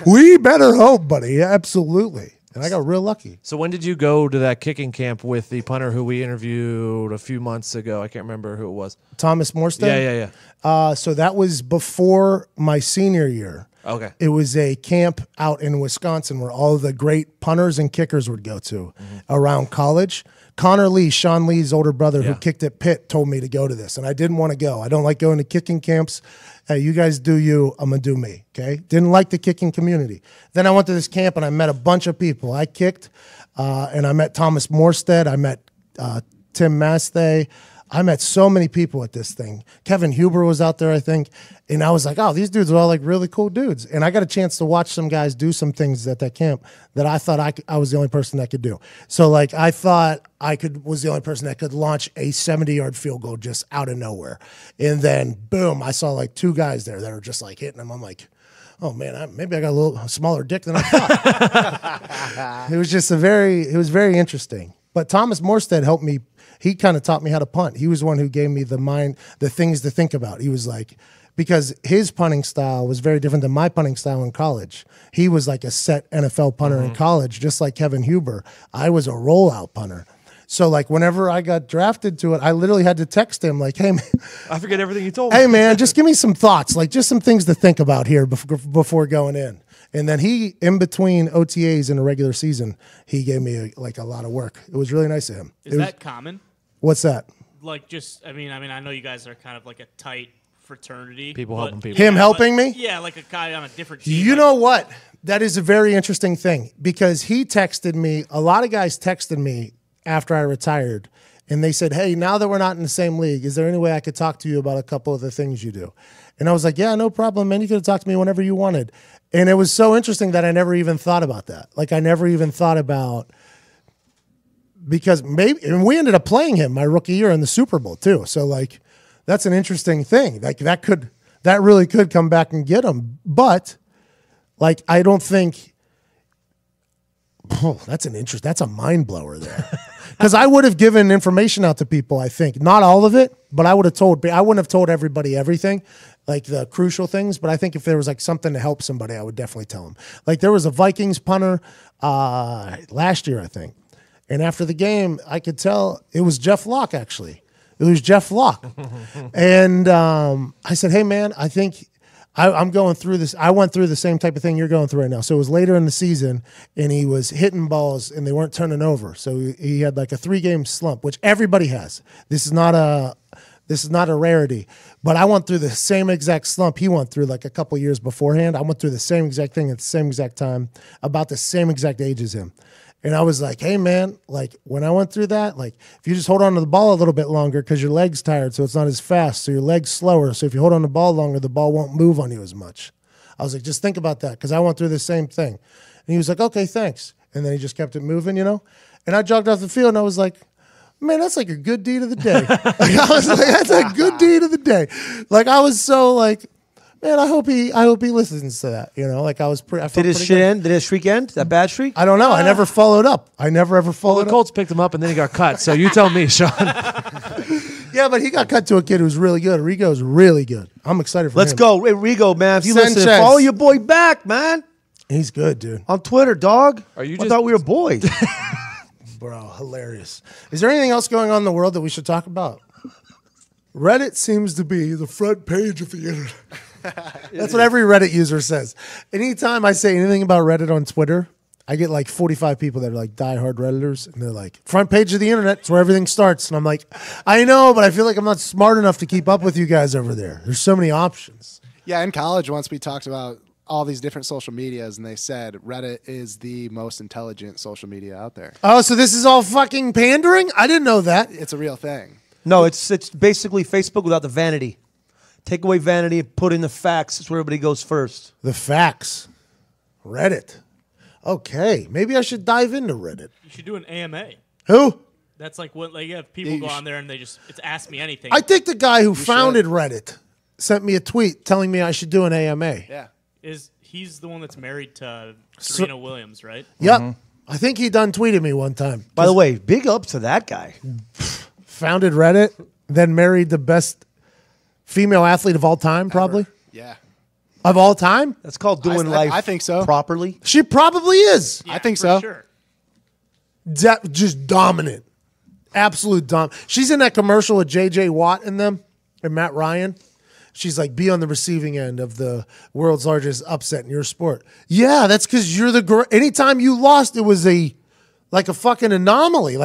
[SPEAKER 1] We better hope, buddy. Absolutely. And I got real lucky.
[SPEAKER 7] So when did you go to that kicking camp with the punter who we interviewed a few months ago? I can't remember who it was.
[SPEAKER 1] Thomas Morstead?
[SPEAKER 7] Yeah.
[SPEAKER 1] So that was before my senior year.
[SPEAKER 7] Okay.
[SPEAKER 1] It was a camp out in Wisconsin where all the great punters and kickers would go to around college. Connor Lee, Sean Lee's older brother who kicked at Pitt, told me to go to this, and I didn't want to go. I don't like going to kicking camps. Hey, you guys do you, I'm going to do me, okay? Didn't like the kicking community. Then I went to this camp, and I met a bunch of people. I kicked, and I met Thomas Morstead. I met Tim Masthay. I met so many people at this thing. Kevin Huber was out there, I think. And I was like, oh, these dudes are all like really cool dudes. And I got a chance to watch some guys do some things at that camp that I thought I was the only person that could do. So like I thought was the only person that could launch a 70-yard field goal just out of nowhere. And then boom, I saw like 2 guys there that were just like hitting them. I'm like, oh man, maybe I got a little smaller dick than I thought. It was very interesting. But Thomas Morstead helped me. He kind of taught me how to punt. He was the one who gave me the things to think about. He was like, because his punting style was very different than my punting style in college. He was like a set NFL punter in college, just like Kevin Huber. I was a rollout punter. So like whenever I got drafted to it, I literally had to text him like, hey, man,
[SPEAKER 7] I forget everything you told me.
[SPEAKER 1] Hey, man, just give me some thoughts, like just some things to think about here before going in. And then he, in between OTAs and a regular season, he gave me a lot of work. It was really nice of him.
[SPEAKER 3] Is that common?
[SPEAKER 1] What's that?
[SPEAKER 3] Like just, I mean, I know you guys are kind of like a tight fraternity.
[SPEAKER 7] People helping people.
[SPEAKER 1] Him helping me?
[SPEAKER 3] Yeah, like a guy on a different team.
[SPEAKER 1] You know what? That is a very interesting thing because he texted me. A lot of guys texted me after I retired, and they said, hey, now that we're not in the same league, is there any way I could talk to you about a couple of the things you do? And I was like, yeah, no problem, man. You could have talked to me whenever you wanted. And it was so interesting that I never even thought about that. Like I never even thought about, because maybe, and we ended up playing him my rookie year in the Super Bowl too. So like, that's an interesting thing. Like that really could come back and get him. But like, I don't think, that's a mind blower there. Because I would have given information out to people, I think. Not all of it, but I wouldn't have told everybody everything, like the crucial things. But I think if there was like something to help somebody, I would definitely tell them. Like there was a Vikings punter last year, I think. And after the game, I could tell it was Jeff Locke, actually. It was Jeff Locke. And I said, hey, man, I think I'm going through this. I went through the same type of thing you're going through right now. So it was later in the season, and he was hitting balls, and they weren't turning over. So he had like a 3-game slump, which everybody has. This is not a rarity. But I went through the same exact slump he went through like a couple years beforehand. I went through the same exact thing at the same exact time, about the same exact age as him. And I was like, hey, man, like when I went through that, like if you just hold on to the ball a little bit longer because your leg's tired, so it's not as fast, so your leg's slower. So if you hold on to the ball longer, the ball won't move on you as much. I was like, just think about that because I went through the same thing. And he was like, okay, thanks. And then he just kept it moving, you know. And I jogged off the field, and I was like, man, that's like a good deed of the day. Like, I was like, that's a good deed of the day. Like I was so like, man, I hope he listens to that. You know, like I was pretty.
[SPEAKER 2] Did his shit end? Did his streak end? That bad streak?
[SPEAKER 1] I don't know. I never followed up. I never ever followed
[SPEAKER 7] The Colts picked him up and then he got cut. So you tell me, Sean.
[SPEAKER 1] Yeah, but he got cut to a kid who's really good. Rigo's really good. I'm excited for him.
[SPEAKER 2] Let's go. Hey, Rigo, man. If you
[SPEAKER 1] Sanchez.
[SPEAKER 2] listen, follow your boy back, man.
[SPEAKER 1] He's good, dude.
[SPEAKER 2] On Twitter, dog.
[SPEAKER 7] I
[SPEAKER 2] thought we were boys.
[SPEAKER 1] Bro, hilarious. Is there anything else going on in the world that we should talk about? Reddit seems to be the front page of the internet. That's what every Reddit user says. Anytime I say anything about Reddit on Twitter, I get like 45 people that are like diehard Redditors, and they're like, front page of the internet, it's where everything starts. And I'm like, I know, but I feel like I'm not smart enough to keep up with you guys over there. There's so many options.
[SPEAKER 8] Yeah, in college, once we talked about all these different social medias, and they said Reddit is the most intelligent social media out there.
[SPEAKER 1] Oh, so this is all fucking pandering? I didn't know that.
[SPEAKER 8] It's a real thing.
[SPEAKER 2] No, it's basically Facebook without the vanity. Take away vanity and put in the facts. It's where everybody goes first.
[SPEAKER 1] The facts. Reddit. Okay, maybe I should dive into Reddit.
[SPEAKER 3] You should do an AMA.
[SPEAKER 1] Who?
[SPEAKER 3] That's like what, like, yeah, people go on there and it's Ask Me Anything.
[SPEAKER 1] I think the guy who founded Reddit sent me a tweet telling me I should do an AMA.
[SPEAKER 8] Yeah.
[SPEAKER 3] He's the one that's married to Serena Williams, right?
[SPEAKER 1] Yep. I think he done tweeted me one time.
[SPEAKER 2] By the way, big ups to that guy.
[SPEAKER 1] Founded Reddit, then married the best female athlete of all time, probably.
[SPEAKER 8] Yeah.
[SPEAKER 1] of all time?
[SPEAKER 2] That's called doing life.
[SPEAKER 8] I think so.
[SPEAKER 2] Properly.
[SPEAKER 1] She probably is.
[SPEAKER 3] Yeah,
[SPEAKER 8] I think
[SPEAKER 3] for
[SPEAKER 8] so.
[SPEAKER 3] Sure.
[SPEAKER 1] Just dominant. Absolute She's in that commercial with J.J. Watt and them and Matt Ryan. She's like, be on the receiving end of the world's largest upset in your sport. Yeah, that's because you're the anytime you lost, it was like a fucking anomaly.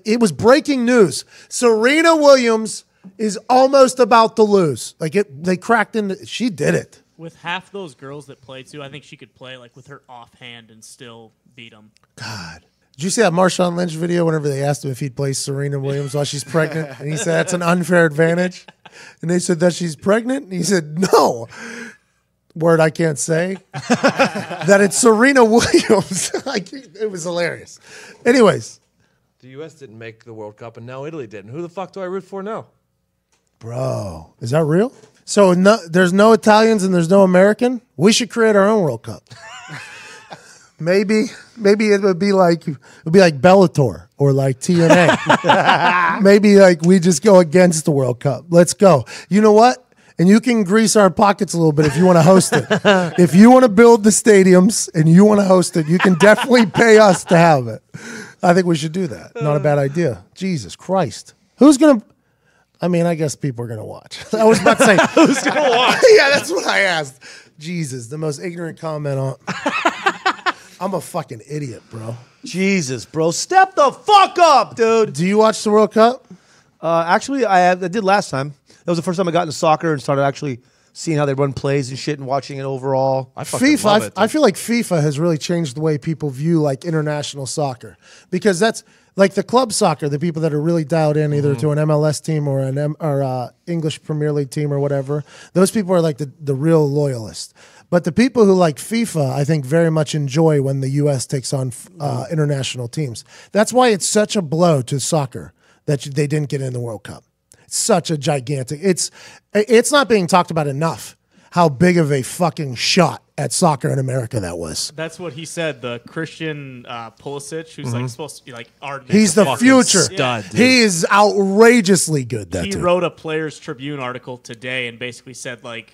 [SPEAKER 1] It was breaking news. Serena Williams is almost about to lose. They cracked into. She did it.
[SPEAKER 3] With half those girls that play too, I think she could play like with her offhand and still beat them.
[SPEAKER 1] God. Did you see that Marshawn Lynch video whenever they asked him if he'd play Serena Williams while she's pregnant? And he said, that's an unfair advantage. And they said that she's pregnant. And he said, no. Word I can't say. That it's Serena Williams. It was hilarious. Anyways.
[SPEAKER 7] The U.S. didn't make the World Cup, and now Italy did. And who the fuck do I root for now?
[SPEAKER 1] Bro, is that real? So there's no Italians and there's no American? We should create our own World Cup. Maybe it would be like Bellator or like TNA. Maybe like we just go against the World Cup. Let's go. You know what? And you can grease our pockets a little bit if you want to host it. If you want to build the stadiums and you want to host it, you can definitely pay us to have it. I think we should do that. Not a bad idea. Jesus Christ. Who's going to... I mean, I guess people are going to watch. I was about to say... Who's going to watch? Yeah, that's what I asked. Jesus, the most ignorant comment on... I'm a fucking idiot, bro.
[SPEAKER 2] Jesus, bro. Step the fuck up, dude.
[SPEAKER 1] Do you watch the World Cup?
[SPEAKER 2] Actually, I did last time. That was the first time I got into soccer and started actually seeing how they run plays and shit and watching it overall.
[SPEAKER 7] I fucking love it.
[SPEAKER 1] I feel like FIFA has really changed the way people view like international soccer, because that's like the club soccer, the people that are really dialed in either to an MLS team or an English Premier League team or whatever. Those people are like the real loyalists. But the people who like FIFA, I think, very much enjoy when the U.S. takes on international teams. That's why it's such a blow to soccer that they didn't get in the World Cup. It's such a gigantic. It's not being talked about enough how big of a fucking shot at soccer in America that was.
[SPEAKER 3] That's what he said. The Christian Pulisic, who's like supposed to be like our
[SPEAKER 1] He's the future.
[SPEAKER 7] Stud, dude.
[SPEAKER 1] He is outrageously good.
[SPEAKER 3] He wrote a Players Tribune article today and basically said like,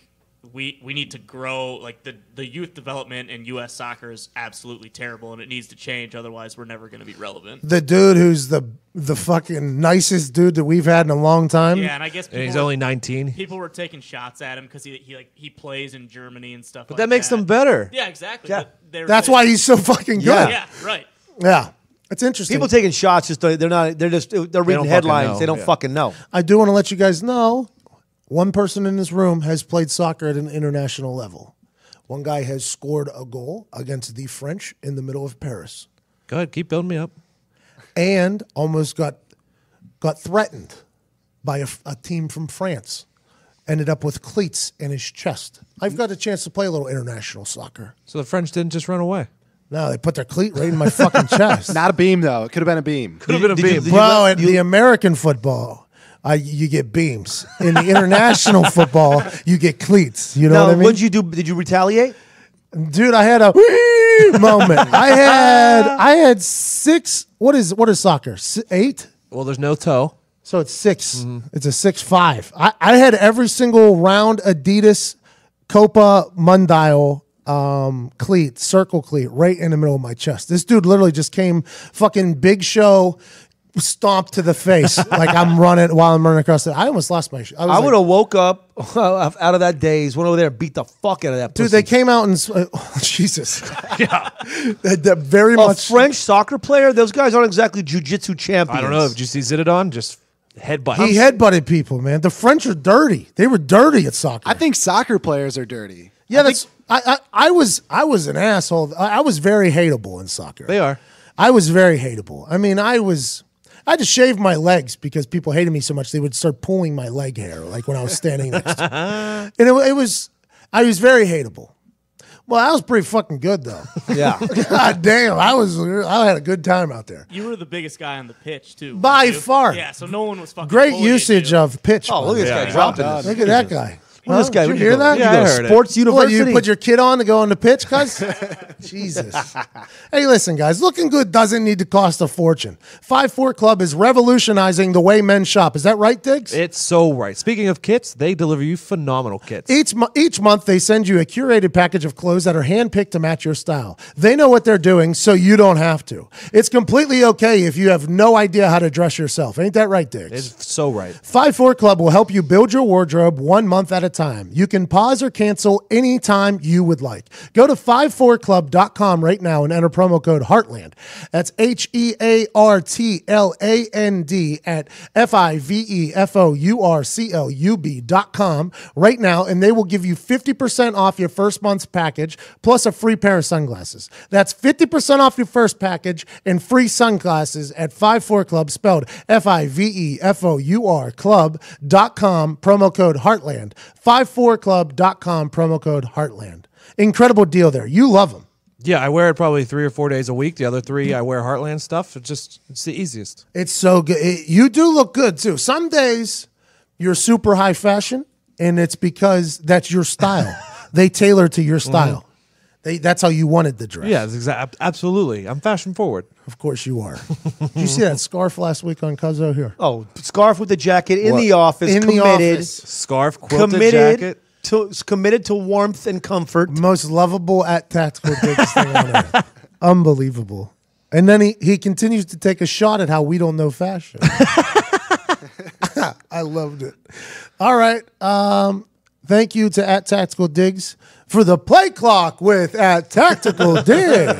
[SPEAKER 3] we need to grow, like the youth development in U.S. soccer is absolutely terrible and it needs to change, otherwise we're never going to be relevant.
[SPEAKER 1] The dude who's the fucking nicest dude that we've had in a long time.
[SPEAKER 3] Yeah, and I guess
[SPEAKER 7] And he's only 19.
[SPEAKER 3] people were taking shots at him because he plays in Germany and stuff.
[SPEAKER 7] But
[SPEAKER 3] like
[SPEAKER 7] that makes them better.
[SPEAKER 3] Yeah, exactly.
[SPEAKER 2] Yeah.
[SPEAKER 1] That's why he's so fucking good.
[SPEAKER 3] Yeah, right.
[SPEAKER 1] Yeah. It's interesting.
[SPEAKER 2] People taking shots, they're reading headlines.
[SPEAKER 7] know.
[SPEAKER 2] They don't fucking know.
[SPEAKER 1] I do want to let you guys know, one person in this room has played soccer at an international level. One guy has scored a goal against the French in the middle of Paris.
[SPEAKER 7] Go ahead, keep building me up.
[SPEAKER 1] And almost got threatened by a team from France. Ended up with cleats in his chest. I've got a chance to play a little international soccer.
[SPEAKER 7] So the French didn't just run away.
[SPEAKER 1] No, they put their cleat right in my fucking chest.
[SPEAKER 8] Not a beam, though. It could have been a beam.
[SPEAKER 7] Could have been a beam.
[SPEAKER 1] Bro, in the American football, you get beams. In the international football, you get cleats. You know what I mean?
[SPEAKER 2] What did you do? Did you retaliate?
[SPEAKER 1] Dude, I had a moment. I had 6. What is soccer? 8?
[SPEAKER 7] Well, there's no toe.
[SPEAKER 1] So it's 6. It's a 6'5". I had every single round Adidas Copa Mundial cleat, circle cleat, right in the middle of my chest. This dude literally just came fucking Big Show stomped to the face like I'm running while I'm running across the. I almost lost my.
[SPEAKER 2] I would have woke up out of that daze, went over there and beat the fuck out of that pussy.
[SPEAKER 1] Dude, they came out and Jesus, yeah, that very
[SPEAKER 2] a
[SPEAKER 1] much
[SPEAKER 2] French soccer player. Those guys aren't exactly jiu-jitsu champions.
[SPEAKER 7] I don't know. Did you see Zidane just headbutt?
[SPEAKER 1] He headbutted people, man. The French are dirty. They were dirty at soccer.
[SPEAKER 8] I think soccer players are dirty.
[SPEAKER 1] Yeah, I was an asshole. I was very hateable in soccer.
[SPEAKER 7] They are.
[SPEAKER 1] I was very hateable. I mean, I had to shave my legs because people hated me so much they would start pulling my leg hair, like when I was standing next to them. And I was very hateable. Well, I was pretty fucking good though.
[SPEAKER 2] Yeah.
[SPEAKER 1] God damn, I had a good time out there.
[SPEAKER 3] You were the biggest guy on the pitch too.
[SPEAKER 1] By
[SPEAKER 3] weren't you?
[SPEAKER 1] far.
[SPEAKER 3] Yeah, so no one was fucking
[SPEAKER 1] Great
[SPEAKER 3] bullying
[SPEAKER 1] usage
[SPEAKER 3] you.
[SPEAKER 1] of pitch.
[SPEAKER 2] Oh, look at this guy dropping this.
[SPEAKER 1] Look at that guy.
[SPEAKER 2] Where's this guy?
[SPEAKER 1] Did you
[SPEAKER 2] Where'd
[SPEAKER 1] hear
[SPEAKER 2] go?
[SPEAKER 1] that?
[SPEAKER 2] You
[SPEAKER 7] Yeah,
[SPEAKER 2] go
[SPEAKER 7] I
[SPEAKER 2] to
[SPEAKER 7] heard it.
[SPEAKER 2] Sports
[SPEAKER 1] What,
[SPEAKER 2] University.
[SPEAKER 1] you put your kid on to go on the pitch, cuz? Jesus. Hey, listen, guys. Looking good doesn't need to cost a fortune. 5-4 Club is revolutionizing the way men shop. Is that right, Diggs?
[SPEAKER 7] It's so right. Speaking of kits, they deliver you phenomenal kits.
[SPEAKER 1] Each month, they send you a curated package of clothes that are handpicked to match your style. They know what they're doing, so you don't have to. It's completely okay if you have no idea how to dress yourself. Ain't that right, Diggs?
[SPEAKER 7] It's so right.
[SPEAKER 1] 5-4 Club will help you build your wardrobe 1 month at a time. You can pause or cancel anytime you would like. Go to 54club.com right now and enter promo code Heartland. That's HEARTLAND at FIVEFOURCLUB.com right now, and they will give you 50% off your first month's package plus a free pair of sunglasses. That's 50% off your first package and free sunglasses at 54 Club, spelled FIVEFOUR Club.com, promo code Heartland. 54club.com, promo code Heartland. Incredible deal there. You love them.
[SPEAKER 7] Yeah, I wear it probably 3 or 4 days a week. The other 3, I wear Heartland stuff. It's the easiest.
[SPEAKER 1] It's so good. You do look good too. Some days you're super high fashion, and it's because that's your style. They tailor to your style. That's how you wanted the dress.
[SPEAKER 7] Yeah, absolutely. I'm fashion forward.
[SPEAKER 1] Of course you are. Did you see that scarf last week on Cuzzo here?
[SPEAKER 2] Oh, scarf with the jacket in
[SPEAKER 7] What?
[SPEAKER 2] the office.
[SPEAKER 1] In the
[SPEAKER 2] committed.
[SPEAKER 1] office.
[SPEAKER 7] Scarf, quilted jacket.
[SPEAKER 2] Committed to warmth and comfort.
[SPEAKER 1] Most lovable at Tactical Diggs thing on earth. Unbelievable. And then he continues to take a shot at how we don't know fashion. I loved it. All right. Thank you to at Tactical Diggs for the play clock with at Tactical Diggs.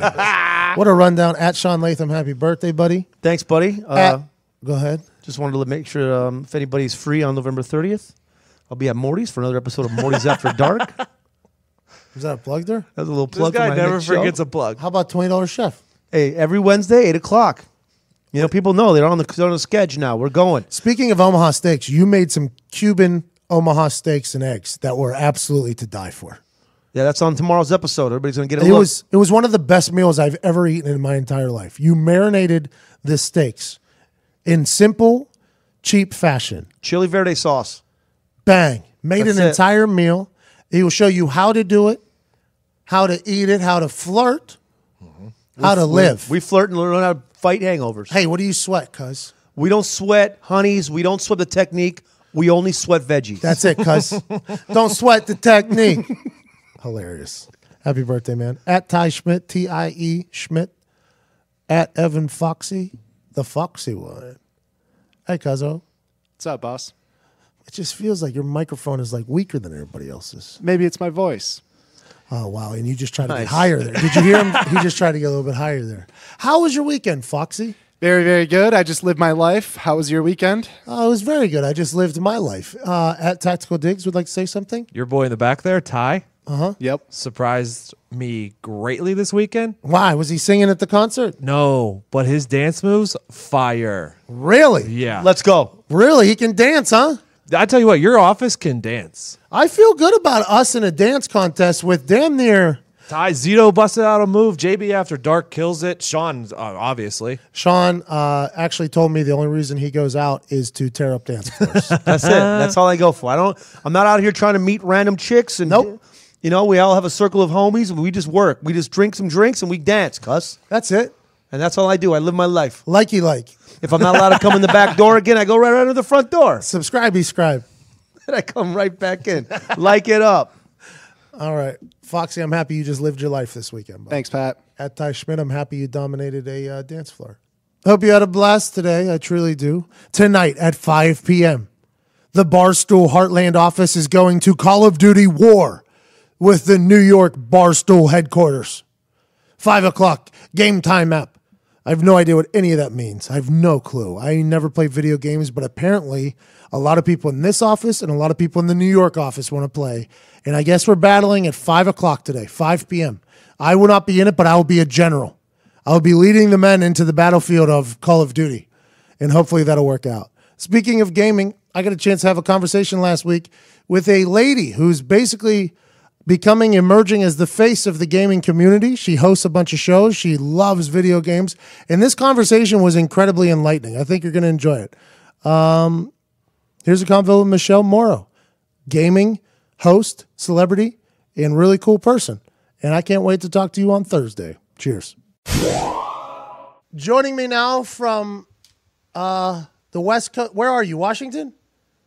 [SPEAKER 1] What a rundown. At Sean Latham, happy birthday, buddy.
[SPEAKER 2] Thanks, buddy.
[SPEAKER 1] Go ahead.
[SPEAKER 2] Just wanted to make sure if anybody's free on November 30th, I'll be at Morty's for another episode of Morty's After Dark.
[SPEAKER 1] Was that a plug there?
[SPEAKER 2] That's a little
[SPEAKER 7] This
[SPEAKER 2] plug.
[SPEAKER 7] guy
[SPEAKER 2] for my
[SPEAKER 7] never
[SPEAKER 2] next show.
[SPEAKER 7] forgets a plug.
[SPEAKER 1] How about $20 chef?
[SPEAKER 2] Hey, every Wednesday, 8 o'clock. You know, people know they're on the sketch now. We're going.
[SPEAKER 1] Speaking of Omaha steaks, you made some Cuban Omaha steaks and eggs that were absolutely to die for.
[SPEAKER 2] Yeah, that's on tomorrow's episode. Everybody's going to get a
[SPEAKER 1] It
[SPEAKER 2] look.
[SPEAKER 1] was one of the best meals I've ever eaten in my entire life. You marinated the steaks in simple, cheap fashion.
[SPEAKER 2] Chili Verde sauce.
[SPEAKER 1] Bang. Made
[SPEAKER 2] That's
[SPEAKER 1] an
[SPEAKER 2] it.
[SPEAKER 1] entire meal. He will show you how to do it, how to eat it, how to flirt, how to live.
[SPEAKER 2] We flirt and learn how to fight hangovers.
[SPEAKER 1] Hey, what do you sweat, cuz?
[SPEAKER 2] We don't sweat honeys. We don't sweat the technique. We only sweat veggies.
[SPEAKER 1] That's it, cuz. Don't sweat the technique. Hilarious. Happy birthday, man. At Ty Schmidt, TIE Schmidt. At Evan Foxy, the Foxy one. Hey, cuzzo.
[SPEAKER 8] What's up, boss?
[SPEAKER 1] It just feels like your microphone is like weaker than everybody else's.
[SPEAKER 8] Maybe it's my voice.
[SPEAKER 1] Oh, wow. And you just tried to get
[SPEAKER 2] Nice.
[SPEAKER 1] higher there. Did you hear him? He just tried to get a little bit higher there. How was your weekend, Foxy?
[SPEAKER 8] Very, very good. I just lived my life. How was your weekend?
[SPEAKER 1] It was very good. I just lived my life. At Tactical Diggs would like to say something?
[SPEAKER 7] Your boy in the back there, Ty,
[SPEAKER 8] Yep.
[SPEAKER 7] surprised me greatly this weekend.
[SPEAKER 1] Why? Was he singing at the concert?
[SPEAKER 7] No, but his dance moves, fire.
[SPEAKER 1] Really?
[SPEAKER 7] Yeah.
[SPEAKER 2] Let's go.
[SPEAKER 1] Really? He can dance, huh?
[SPEAKER 7] I tell you what, your office can dance.
[SPEAKER 1] I feel good about us in a dance contest with damn near
[SPEAKER 7] Ty, Zito busted out a move. JB After Dark kills it. Sean, obviously.
[SPEAKER 1] Sean actually told me the only reason he goes out is to tear up dance floors.
[SPEAKER 2] That's it. That's all I go for. I'm not out here trying to meet random chicks. And
[SPEAKER 1] Nope.
[SPEAKER 2] You know, we all have a circle of homies and we just work. We just drink some drinks and we dance, cuss.
[SPEAKER 1] That's it.
[SPEAKER 2] And that's all I do. I live my life.
[SPEAKER 1] Likey like.
[SPEAKER 2] If I'm not allowed to come in the back door again, I go right under the front door.
[SPEAKER 1] Subscribe, scribe.
[SPEAKER 2] And I come right back in. Like it up.
[SPEAKER 1] All right. Foxy, I'm happy you just lived your life this weekend. Bud.
[SPEAKER 8] Thanks, Pat.
[SPEAKER 1] At Ty Schmidt, I'm happy you dominated a dance floor. Hope you had a blast today. I truly do. Tonight at 5 p.m., the Barstool Heartland office is going to Call of Duty War with the New York Barstool headquarters. 5 o'clock, game time app. I have no idea what any of that means. I have no clue. I never play video games, but apparently a lot of people in this office and a lot of people in the New York office want to play. And I guess we're battling at 5 o'clock today, 5 p.m. I will not be in it, but I will be a general. I will be leading the men into the battlefield of Call of Duty, and hopefully that'll work out. Speaking of gaming, I got a chance to have a conversation last week with a lady who's basically emerging as the face of the gaming community. She hosts a bunch of shows. She loves video games. And this conversation was incredibly enlightening. I think you're going to enjoy it. Here's a convo with Michelle Morrow. Gaming, host, celebrity, and really cool person. And I can't wait to talk to you on Thursday. Cheers. Joining me now from the West Coast. Where are you, Washington?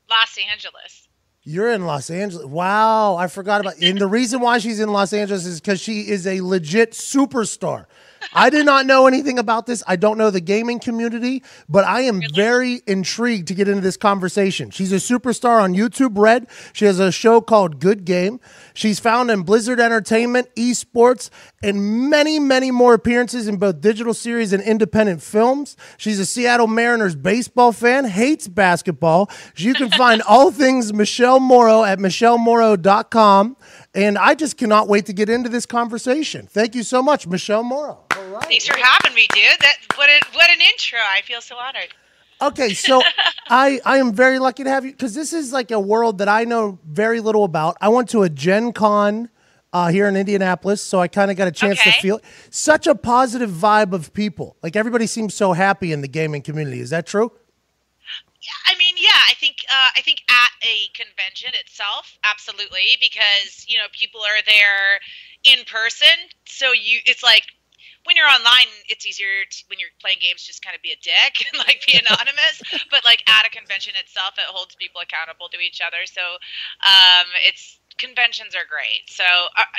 [SPEAKER 9] Los Angeles.
[SPEAKER 1] You're in Los Angeles. Wow, I forgot about. And the reason why she's in Los Angeles is because she is a legit superstar. I did not know anything about this. I don't know the gaming community, but I am very intrigued to get into this conversation. She's a superstar on YouTube Red. She has a show called Good Game. She's found in Blizzard Entertainment, esports, and many, many more appearances in both digital series and independent films. She's a Seattle Mariners baseball fan, hates basketball. You can find all things Michelle Morrow at michellemorrow.com. And I just cannot wait to get into this conversation. Thank you so much, Michelle Morrow. All right.
[SPEAKER 9] Thanks for having me, dude. What an intro. I feel so honored.
[SPEAKER 1] Okay, so I am very lucky to have you because this is like a world that I know very little about. I went to a Gen Con here in Indianapolis, so I kind of got a chance to feel such a positive vibe of people. Like everybody seems so happy in the gaming community. Is that true?
[SPEAKER 9] I mean, yeah, I think at a convention itself, absolutely, because people are there in person, so it's like when you're online, it's easier when you're playing games, just kind of be a dick and like be anonymous. But like at a convention itself, it holds people accountable to each other. So conventions are great. So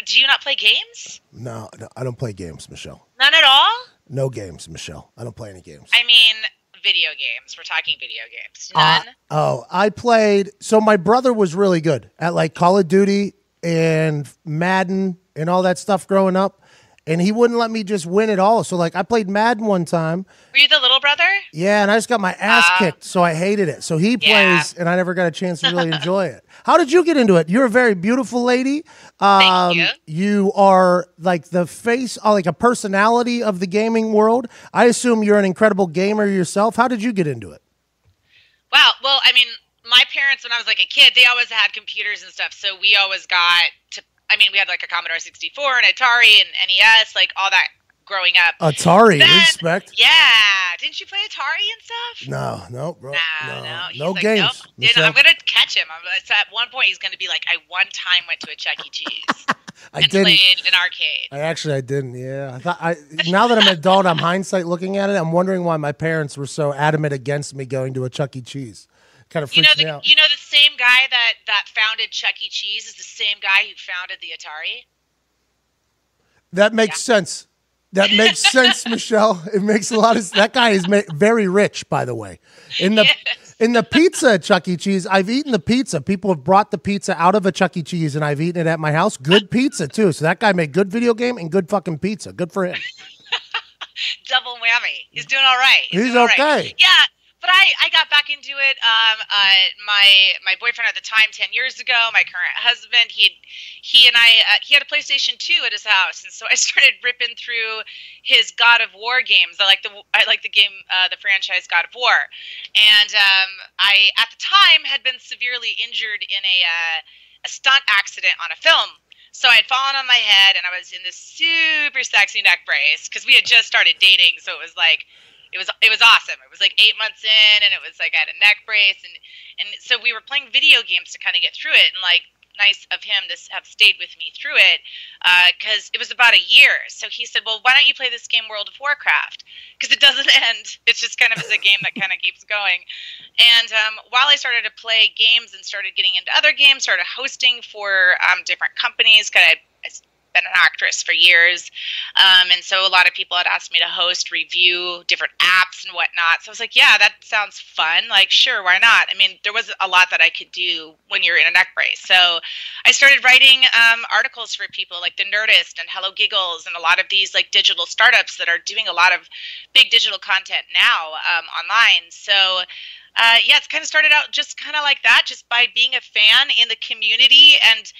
[SPEAKER 9] do you not play games?
[SPEAKER 1] No, I don't play games, Michelle.
[SPEAKER 9] None at all?
[SPEAKER 1] No games, Michelle. I don't play any games.
[SPEAKER 9] I mean, video games. We're talking video games. None?
[SPEAKER 1] I played. So my brother was really good at like Call of Duty and Madden and all that stuff growing up. And he wouldn't let me just win it all. So, like, I played Madden one time.
[SPEAKER 9] Were you the little brother?
[SPEAKER 1] Yeah, and I just got my ass kicked, so I hated it. So he plays, and I never got a chance to really enjoy it. How did you get into it? You're a very beautiful lady.
[SPEAKER 9] Thank you.
[SPEAKER 1] You are, like, the face, like a personality of the gaming world. I assume you're an incredible gamer yourself. How did you get into it?
[SPEAKER 9] Wow. Well, I mean, my parents, when I was, like, a kid, they always had computers and stuff, so we always got to we had like a Commodore 64 and Atari and NES, like all that growing up.
[SPEAKER 1] Atari, respect.
[SPEAKER 9] Yeah. Didn't you play Atari and stuff?
[SPEAKER 1] No, bro.
[SPEAKER 9] No.
[SPEAKER 1] No
[SPEAKER 9] like,
[SPEAKER 1] games.
[SPEAKER 9] Nope. I'm going to catch him. At one point, he's going to be like, I one time went to a Chuck E. Cheese and played an arcade.
[SPEAKER 1] I didn't, yeah. Now that I'm an adult, I'm hindsight looking at it, I'm wondering why my parents were so adamant against me going to a Chuck E. Cheese. Kind of freaks me out.
[SPEAKER 9] You know the same guy that founded Chuck E. Cheese is the same guy who founded the Atari?
[SPEAKER 1] That makes sense. That makes sense, Michelle. It makes a lot of sense. That guy is very rich, by the way. In the pizza at Chuck E. Cheese, I've eaten the pizza. People have brought the pizza out of a Chuck E. Cheese, and I've eaten it at my house. Good pizza, too. So that guy made good video game and good fucking pizza. Good for him.
[SPEAKER 9] Double whammy. He's doing all right.
[SPEAKER 1] He's okay.
[SPEAKER 9] Right. Yeah. But I got back into it. My boyfriend at the time, 10 years ago, my current husband, he had a PlayStation 2 at his house, and so I started ripping through his God of War games. I like the game, the franchise God of War, and I at the time had been severely injured in a stunt accident on a film. So I had fallen on my head, and I was in this super sexy neck brace because we had just started dating. So it was like. It was awesome. It was like 8 months in, and it was like I had a neck brace, and so we were playing video games to kind of get through it, and like nice of him to have stayed with me through it, because it was about a year. So he said, well, why don't you play this game World of Warcraft? Because it doesn't end. It's just kind of is a game that kind of keeps going. And while I started to play games and started getting into other games, started hosting for different companies, because I've been an actress for years, and so a lot of people had asked me to host, review different apps and whatnot. So I was like, yeah, that sounds fun. Like, sure, why not? I mean, there was a lot that I could do when you're in a neck brace. So I started writing articles for people like The Nerdist and Hello Giggles and a lot of these like digital startups that are doing a lot of big digital content now online. So yeah, it's kind of started out just kind of like that, just by being a fan in the community and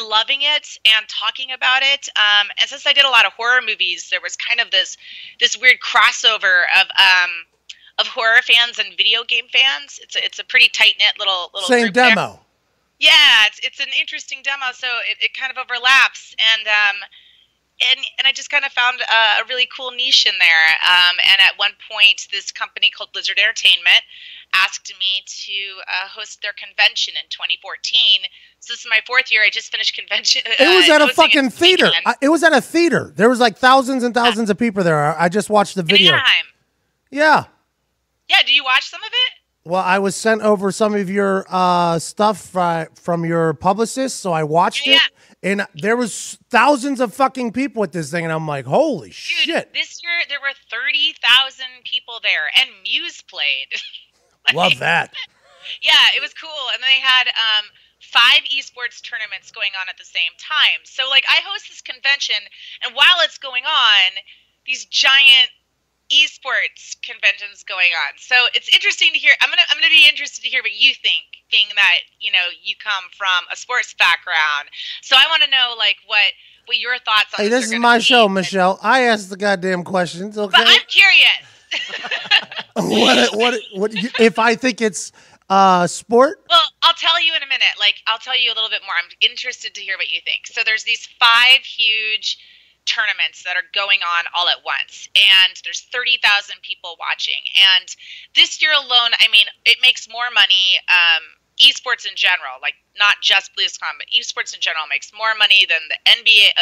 [SPEAKER 9] loving it and talking about it. And since I did a lot of horror movies, there was kind of this weird crossover of horror fans and video game fans. It's a pretty tight knit little
[SPEAKER 1] same
[SPEAKER 9] group
[SPEAKER 1] demo.
[SPEAKER 9] There. Yeah, it's an interesting demo, so it kind of overlaps. And and I just kind of found a really cool niche in there. And at one point, this company called Blizzard Entertainment asked me to host their convention in 2014. So this is my 4th year. I just finished convention.
[SPEAKER 1] It was at a fucking theater.
[SPEAKER 9] Weekend.
[SPEAKER 1] It was at a theater. There was like thousands and thousands of people there. I just watched the video.
[SPEAKER 9] Anaheim.
[SPEAKER 1] Yeah.
[SPEAKER 9] Yeah, did you watch some of it?
[SPEAKER 1] Well, I was sent over some of your stuff from your publicist, so I watched it. And there was thousands of fucking people at this thing, and I'm like, holy shit.
[SPEAKER 9] This year there were 30,000 people there, and Muse played.
[SPEAKER 1] Love that.
[SPEAKER 9] Yeah, it was cool. And then they had 5 esports tournaments going on at the same time. So, like, I host this convention, and while it's going on, these giant esports conventions going on. So it's interesting to hear. I'm gonna be interested to hear what you think, being that you come from a sports background. So I want to know like what your thoughts on.
[SPEAKER 1] Hey, this is my show, Michelle. I ask the goddamn questions. Okay.
[SPEAKER 9] But I'm curious.
[SPEAKER 1] what if I think it's sport?
[SPEAKER 9] Well, I'll tell you in a minute. Like I'll tell you a little bit more. I'm interested to hear what you think. So there's these 5 huge tournaments that are going on all at once, and there's 30,000 people watching. And this year alone, I mean, it makes more money. Esports in general, like not just BlizzCon, but esports in general makes more money than the NBA,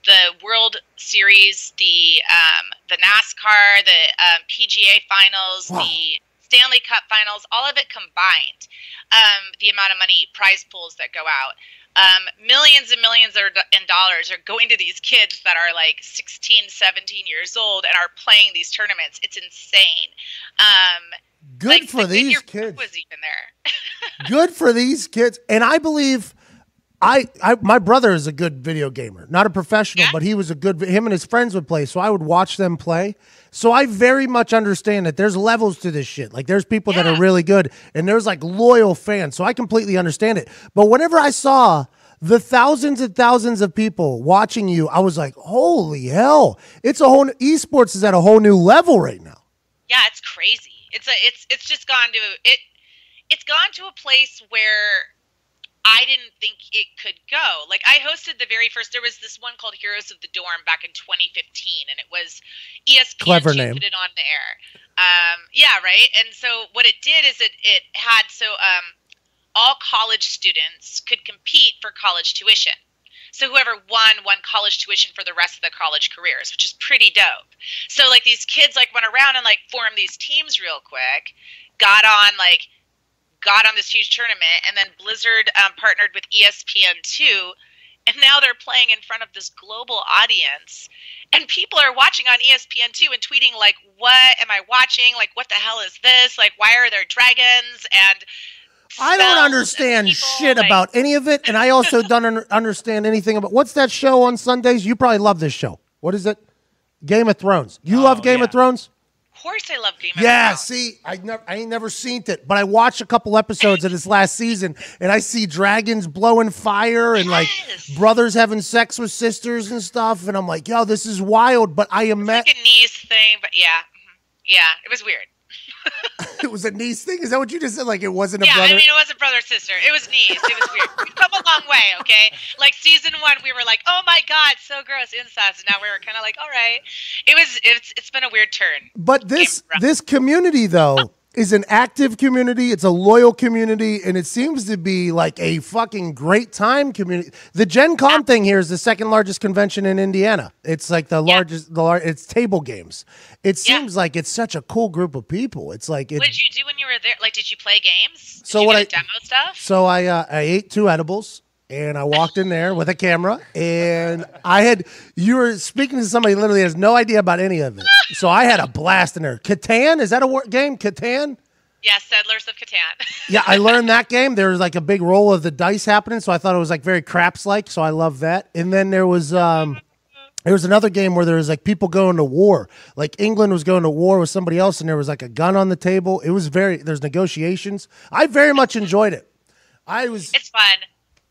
[SPEAKER 9] the World Series, the NASCAR, the PGA Finals, the Stanley Cup Finals, all of it combined. The amount of money prize pools that go out. Millions and millions in dollars are going to these kids that are like 16, 17 years old and are playing these tournaments. It's insane.
[SPEAKER 1] Good for these kids.
[SPEAKER 9] Was even there.
[SPEAKER 1] Good for these kids. And I believe my brother is a good video gamer, not a professional, but he was him and his friends would play. So I would watch them play. So I very much understand that there's levels to this shit. Like there's people that are really good and there's like loyal fans. So I completely understand it. But whenever I saw the thousands and thousands of people watching you, I was like, holy hell. Esports is at a whole new level right now.
[SPEAKER 9] Yeah, it's crazy. It's just gone to a place where I didn't think it could go. Like I hosted there was this one called Heroes of the Dorm back in 2015, and it was ESPN
[SPEAKER 1] Clever name.
[SPEAKER 9] put it on the air. Yeah, right. And so what it did is it had all college students could compete for college tuition. So whoever won college tuition for the rest of the college careers, which is pretty dope. So like these kids like went around and like formed these teams real quick, got on this huge tournament, and then Blizzard partnered with ESPN2, and now they're playing in front of this global audience, and people are watching on ESPN2 and tweeting like, what am I watching? Like, what the hell is this? Like, why are there dragons? And
[SPEAKER 1] I don't understand shit about any of it, and I also don't understand anything about what's that show on Sundays? You probably love this show. What is it? Game of Thrones. You love Game of Thrones?
[SPEAKER 9] Of course I love Game of Thrones.
[SPEAKER 1] Yeah, see, I ain't never seen it, but I watched a couple episodes of this last season, and I see dragons blowing fire and like brothers having sex with sisters and stuff, and I'm like, yo, this is wild. But I am
[SPEAKER 9] like a niece thing, but yeah, it was weird.
[SPEAKER 1] It was a niece thing? Is that what you just said? Like it wasn't a
[SPEAKER 9] brother?
[SPEAKER 1] brother?
[SPEAKER 9] Yeah, I mean, it wasn't brother-sister. It was niece. It was weird. We've come a long way, okay? Like season 1, we were like, oh my God, so gross, incest. And now we were kind of like, all right. It's been a weird turn.
[SPEAKER 1] But this community, though, is an active community. It's a loyal community, and it seems to be like a fucking great time community. The Gen Con thing here is the second largest convention in Indiana. It's like the largest. It's table games. It seems like it's such a cool group of people. It's like. What
[SPEAKER 9] did you do when you were there? Like, did you play games?
[SPEAKER 1] Did
[SPEAKER 9] you demo stuff?
[SPEAKER 1] So I ate 2 edibles. And I walked in there with a camera, and you were speaking to somebody who literally has no idea about any of it. So I had a blast in there. Catan, is that a game? Catan?
[SPEAKER 9] Yeah, Settlers of Catan.
[SPEAKER 1] Yeah, I learned that game. There was like a big roll of the dice happening, so I thought it was like very craps-like, so I love that. And then there was another game where there was like people going to war. Like England was going to war with somebody else, and there was like a gun on the table. There's negotiations. I very much enjoyed it.
[SPEAKER 9] It's fun.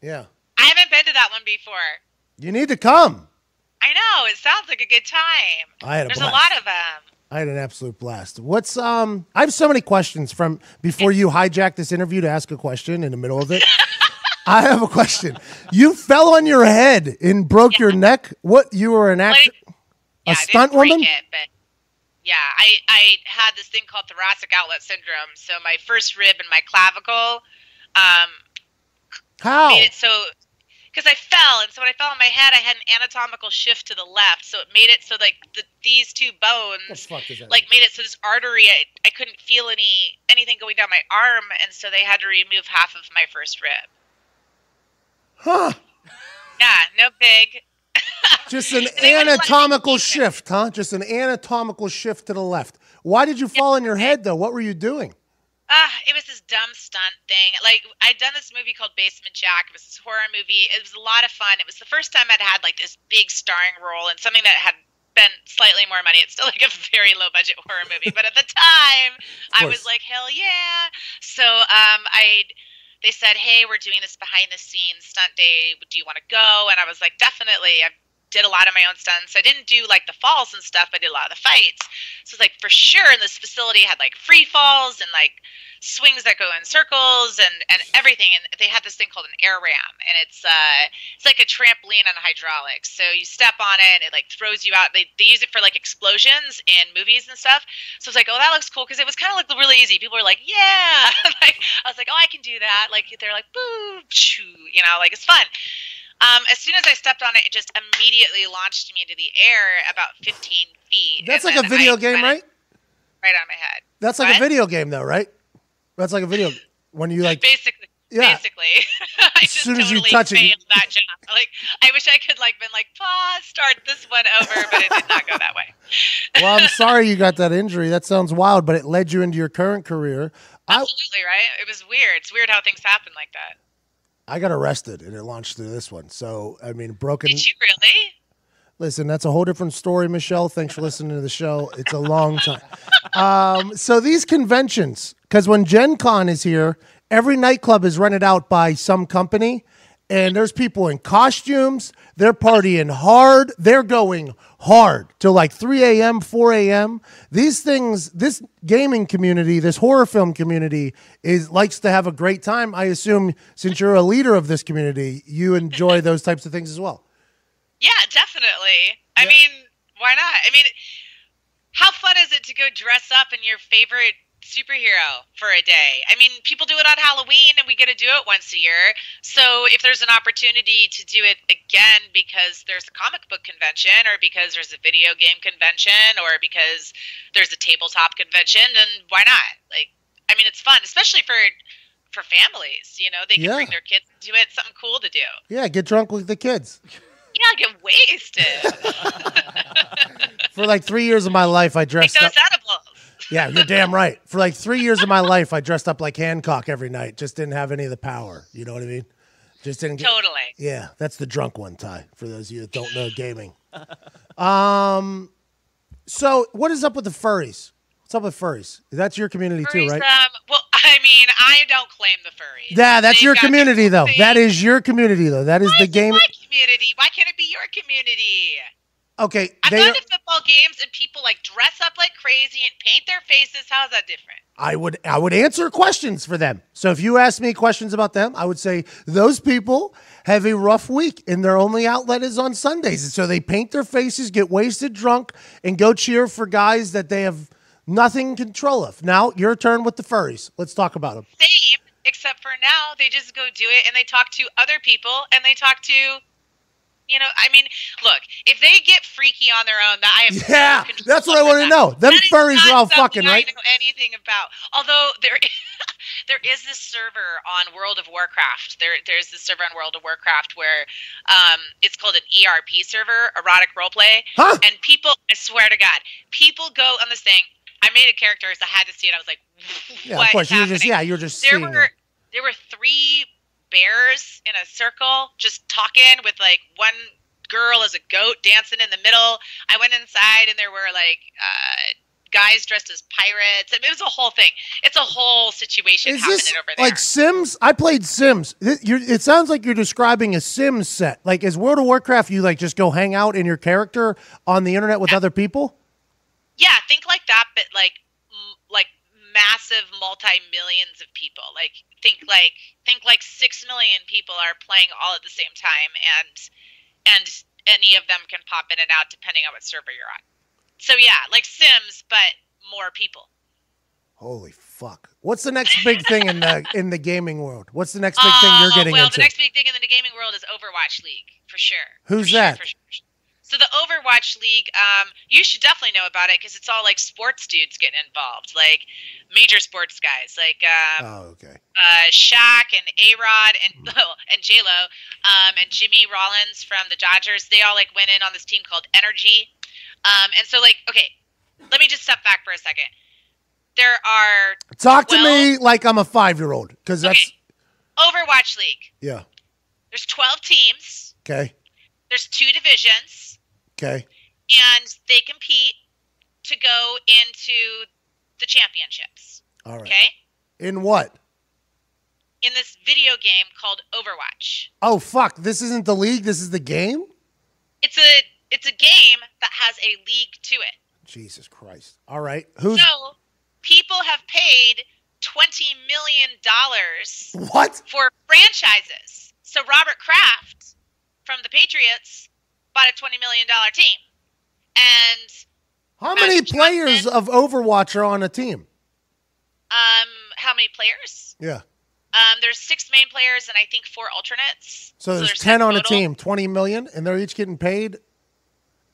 [SPEAKER 1] Yeah.
[SPEAKER 9] I haven't been to that one before.
[SPEAKER 1] You need to come.
[SPEAKER 9] I know. It sounds like a good time. There's a lot of them.
[SPEAKER 1] I had an absolute blast. I have so many questions from before you hijacked this interview to ask a question in the middle of it. I have a question. You fell on your head and broke your neck. What? You were an actor, a stunt woman?
[SPEAKER 9] But yeah, I had this thing called thoracic outlet syndrome. So my first rib and my clavicle
[SPEAKER 1] How?
[SPEAKER 9] made it so because I fell, and so when I fell on my head, I had an anatomical shift to the left, so it made it so like these two bones made it so this artery I couldn't feel anything going down my arm, and so they had to remove half of my first rib.
[SPEAKER 1] Huh?
[SPEAKER 9] Yeah, no big.
[SPEAKER 1] Just an anatomical shift, huh? Just an anatomical shift to the left. Why did you fall on your head, though? What were you doing?
[SPEAKER 9] It was this dumb stunt thing. Like, I'd done this movie called Basement Jack. It was this horror movie. It was a lot of fun. It was the first time I'd had, like, this big starring role in something that had been slightly more money. It's still, like, a very low-budget horror movie. But at the time, I was like, hell yeah. So they said, hey, we're doing this behind-the-scenes stunt day. Do you want to go? And I was like, definitely. I did a lot of my own stunts. I didn't do like the falls and stuff. I did a lot of the fights. So it's like for sure. And this facility had like free falls and like swings that go in circles and everything. And they had this thing called an air ram, and it's like a trampoline on hydraulics. So you step on it and it like throws you out. They use it for like explosions in movies and stuff. So it's like, oh, that looks cool, because it was kind of like really easy. People were like, yeah. Like, I was like, oh, I can do that. Like they're like, boo, shoo, like it's fun. As soon as I stepped on it, it just immediately launched me into the air about 15 feet.
[SPEAKER 1] That's like a video game, right?
[SPEAKER 9] Right on my head.
[SPEAKER 1] That's like a video game, though, right? That's like a video when you like.
[SPEAKER 9] Basically. I
[SPEAKER 1] as
[SPEAKER 9] just
[SPEAKER 1] soon as
[SPEAKER 9] totally
[SPEAKER 1] you touch it,
[SPEAKER 9] failed that jump. Like, I wish I could been like, pause, start this one over, but it did not go that way.
[SPEAKER 1] Well, I'm sorry you got that injury. That sounds wild, but it led you into your current career.
[SPEAKER 9] Absolutely, right? It was weird. It's weird how things happen like that.
[SPEAKER 1] I got arrested, and it launched through this one. So, I mean, broken.
[SPEAKER 9] Did you really?
[SPEAKER 1] Listen, that's a whole different story, Michelle. Thanks for listening to the show. It's a long time. So these conventions, because when Gen Con is here, every nightclub is rented out by some company, and there's people in costumes. They're partying hard. They're going hard till like 3 a.m., 4 a.m. These things, this gaming community, this horror film community likes to have a great time. I assume since you're a leader of this community, you enjoy those types of things as well.
[SPEAKER 9] Yeah, definitely. I mean, why not? I mean, how fun is it to go dress up in your favorite superhero for a day? I mean, people do it on Halloween, and we get to do it once a year. So if there's an opportunity to do it again because there's a comic book convention, or because there's a video game convention, or because there's a tabletop convention, then why not? Like, I mean, it's fun, especially for families. They can bring their kids to it. Something cool to do.
[SPEAKER 1] Yeah, get drunk with the kids.
[SPEAKER 9] Yeah, get wasted.
[SPEAKER 1] For like 3 years of my life, I dressed up.
[SPEAKER 9] Edibles.
[SPEAKER 1] Yeah, you're damn right. For like 3 years of my life, I dressed up like Hancock every night. Just didn't have any of the power. You know what I mean? Just didn't get.
[SPEAKER 9] Totally.
[SPEAKER 1] Yeah, that's the drunk one, Ty, for those of you that don't know gaming. So what is up with the furries? What's up with furries? That's your community too, right?
[SPEAKER 9] Well, I mean, I don't claim the furries.
[SPEAKER 1] Yeah, that's your community, though. That is your community, though. That is the game.
[SPEAKER 9] My community. Why can't it be your community?
[SPEAKER 1] Okay.
[SPEAKER 9] I've gone to football games and people dress up like crazy and paint their faces. How's that different?
[SPEAKER 1] I would answer questions for them. So if you ask me questions about them, I would say those people have a rough week and their only outlet is on Sundays. And so they paint their faces, get wasted drunk, and go cheer for guys that they have nothing control of. Now, your turn with the furries. Let's talk about them.
[SPEAKER 9] Same, except for now they just go do it and they talk to other people and they talk to, I mean, look, if they get freaky on their own, I have no control
[SPEAKER 1] that's what I want to know. Them furries are all fucking, right?
[SPEAKER 9] I don't know anything about. Although there is this server on World of Warcraft. There's this server on World of Warcraft where it's called an ERP server, erotic roleplay.
[SPEAKER 1] Huh?
[SPEAKER 9] And people, I swear to God, people go on this thing. I made a character, so I had to see it. I was like, what
[SPEAKER 1] of course,
[SPEAKER 9] is happening?
[SPEAKER 1] you're just
[SPEAKER 9] there
[SPEAKER 1] seeing
[SPEAKER 9] were
[SPEAKER 1] it.
[SPEAKER 9] There were 3 bears in a circle just talking with one girl as a goat dancing in the middle. I went inside and there were guys dressed as pirates. I mean, it was a whole thing. It's a whole situation happening over there.
[SPEAKER 1] Like Sims? I played Sims. It sounds like you're describing a Sims set. Like, is World of Warcraft, you just go hang out in your character on the internet with other people?
[SPEAKER 9] Yeah, think like that, but like massive multi-millions of people. Like think like 6 million people are playing all at the same time, and any of them can pop in and out depending on what server you're on. So yeah, like Sims, but more people.
[SPEAKER 1] Holy fuck! What's the next big thing in the gaming world? What's the next big thing you're getting into?
[SPEAKER 9] The next big thing in the gaming world is Overwatch League for sure.
[SPEAKER 1] Who's that?
[SPEAKER 9] For sure. So the Overwatch League, you should definitely know about it because it's all like sports dudes getting involved, like major sports guys, like Shaq and A-Rod and J-Lo, and Jimmy Rollins from the Dodgers. They all like went in on this team called Energy, and so like okay, let me just step back for a second. There are
[SPEAKER 1] talk to me like I'm a 5-year-old because that's
[SPEAKER 9] Overwatch League.
[SPEAKER 1] Yeah.
[SPEAKER 9] There's 12 teams.
[SPEAKER 1] Okay.
[SPEAKER 9] There's 2 divisions.
[SPEAKER 1] Okay.
[SPEAKER 9] And they compete to go into the championships.
[SPEAKER 1] All right.
[SPEAKER 9] Okay?
[SPEAKER 1] In what?
[SPEAKER 9] In this video game called Overwatch.
[SPEAKER 1] Oh fuck, this isn't the league, this is the game?
[SPEAKER 9] It's a game that has a league to it.
[SPEAKER 1] Jesus Christ. All right.
[SPEAKER 9] So, people have paid $20 million
[SPEAKER 1] what?
[SPEAKER 9] For franchises. So Robert Kraft from the Patriots bought a $20 million team. And
[SPEAKER 1] how many players of Overwatch are on a team?
[SPEAKER 9] How many players?
[SPEAKER 1] Yeah.
[SPEAKER 9] There's 6 main players and I think 4 alternates.
[SPEAKER 1] So there's 10 on a team, 20 million, and they're each getting paid?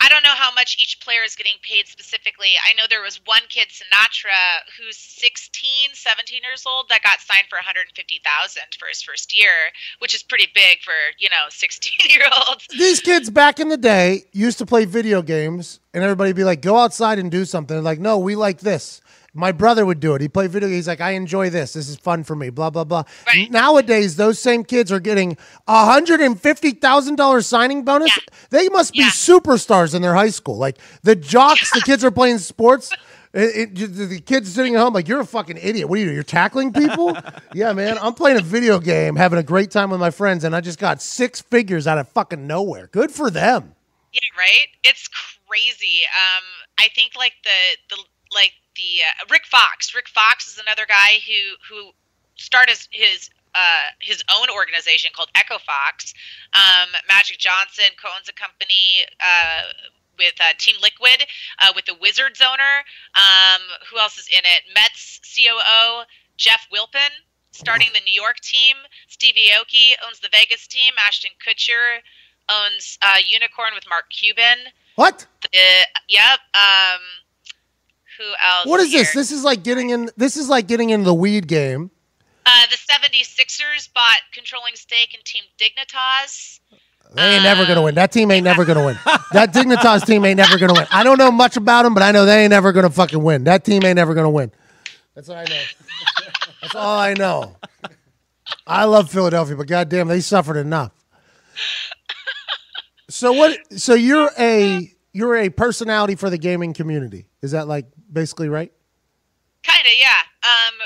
[SPEAKER 9] I don't know how much each player is getting paid specifically. I know there was one kid, Sinatra, who's 16, 17 years old, that got signed for $150,000 for his first year, which is pretty big for, 16-year-olds.
[SPEAKER 1] These kids back in the day used to play video games, and everybody would be like, go outside and do something. They're like, no, we like this. My brother would do it. He'd play video games. He's like, I enjoy this. This is fun for me, blah, blah, blah.
[SPEAKER 9] Right.
[SPEAKER 1] Nowadays, those same kids are getting $150,000 signing bonus.
[SPEAKER 9] Yeah.
[SPEAKER 1] They must be superstars in their high school. Like, the jocks, the kids are playing sports. The kids sitting at home like, you're a fucking idiot. What do you do? You're tackling people? Yeah, man. I'm playing a video game, having a great time with my friends, and I just got 6 figures out of fucking nowhere. Good for them.
[SPEAKER 9] Yeah, right? It's crazy. I think like the Rick Fox. Rick Fox is another guy who started his own organization called Echo Fox. Magic Johnson co-owns a company with Team Liquid with the Wizards owner. Who else is in it? Mets COO Jeff Wilpon starting the New York team. Stevie Aoki owns the Vegas team. Ashton Kutcher owns Unicorn with Mark Cuban.
[SPEAKER 1] What?
[SPEAKER 9] Yep. Who else?
[SPEAKER 1] What is this? This is like getting in the weed game.
[SPEAKER 9] The 76ers bought controlling stake in Team Dignitas.
[SPEAKER 1] They ain't never going to win. That team ain't never going to win. That Dignitas team ain't never going to win. I don't know much about them, but I know they ain't never going to fucking win. That team ain't never going to win. That's all I know. That's all I know. I love Philadelphia, but goddamn, they suffered enough. So what? So you're a personality for the gaming community. Is that like basically right?
[SPEAKER 9] Kinda, yeah.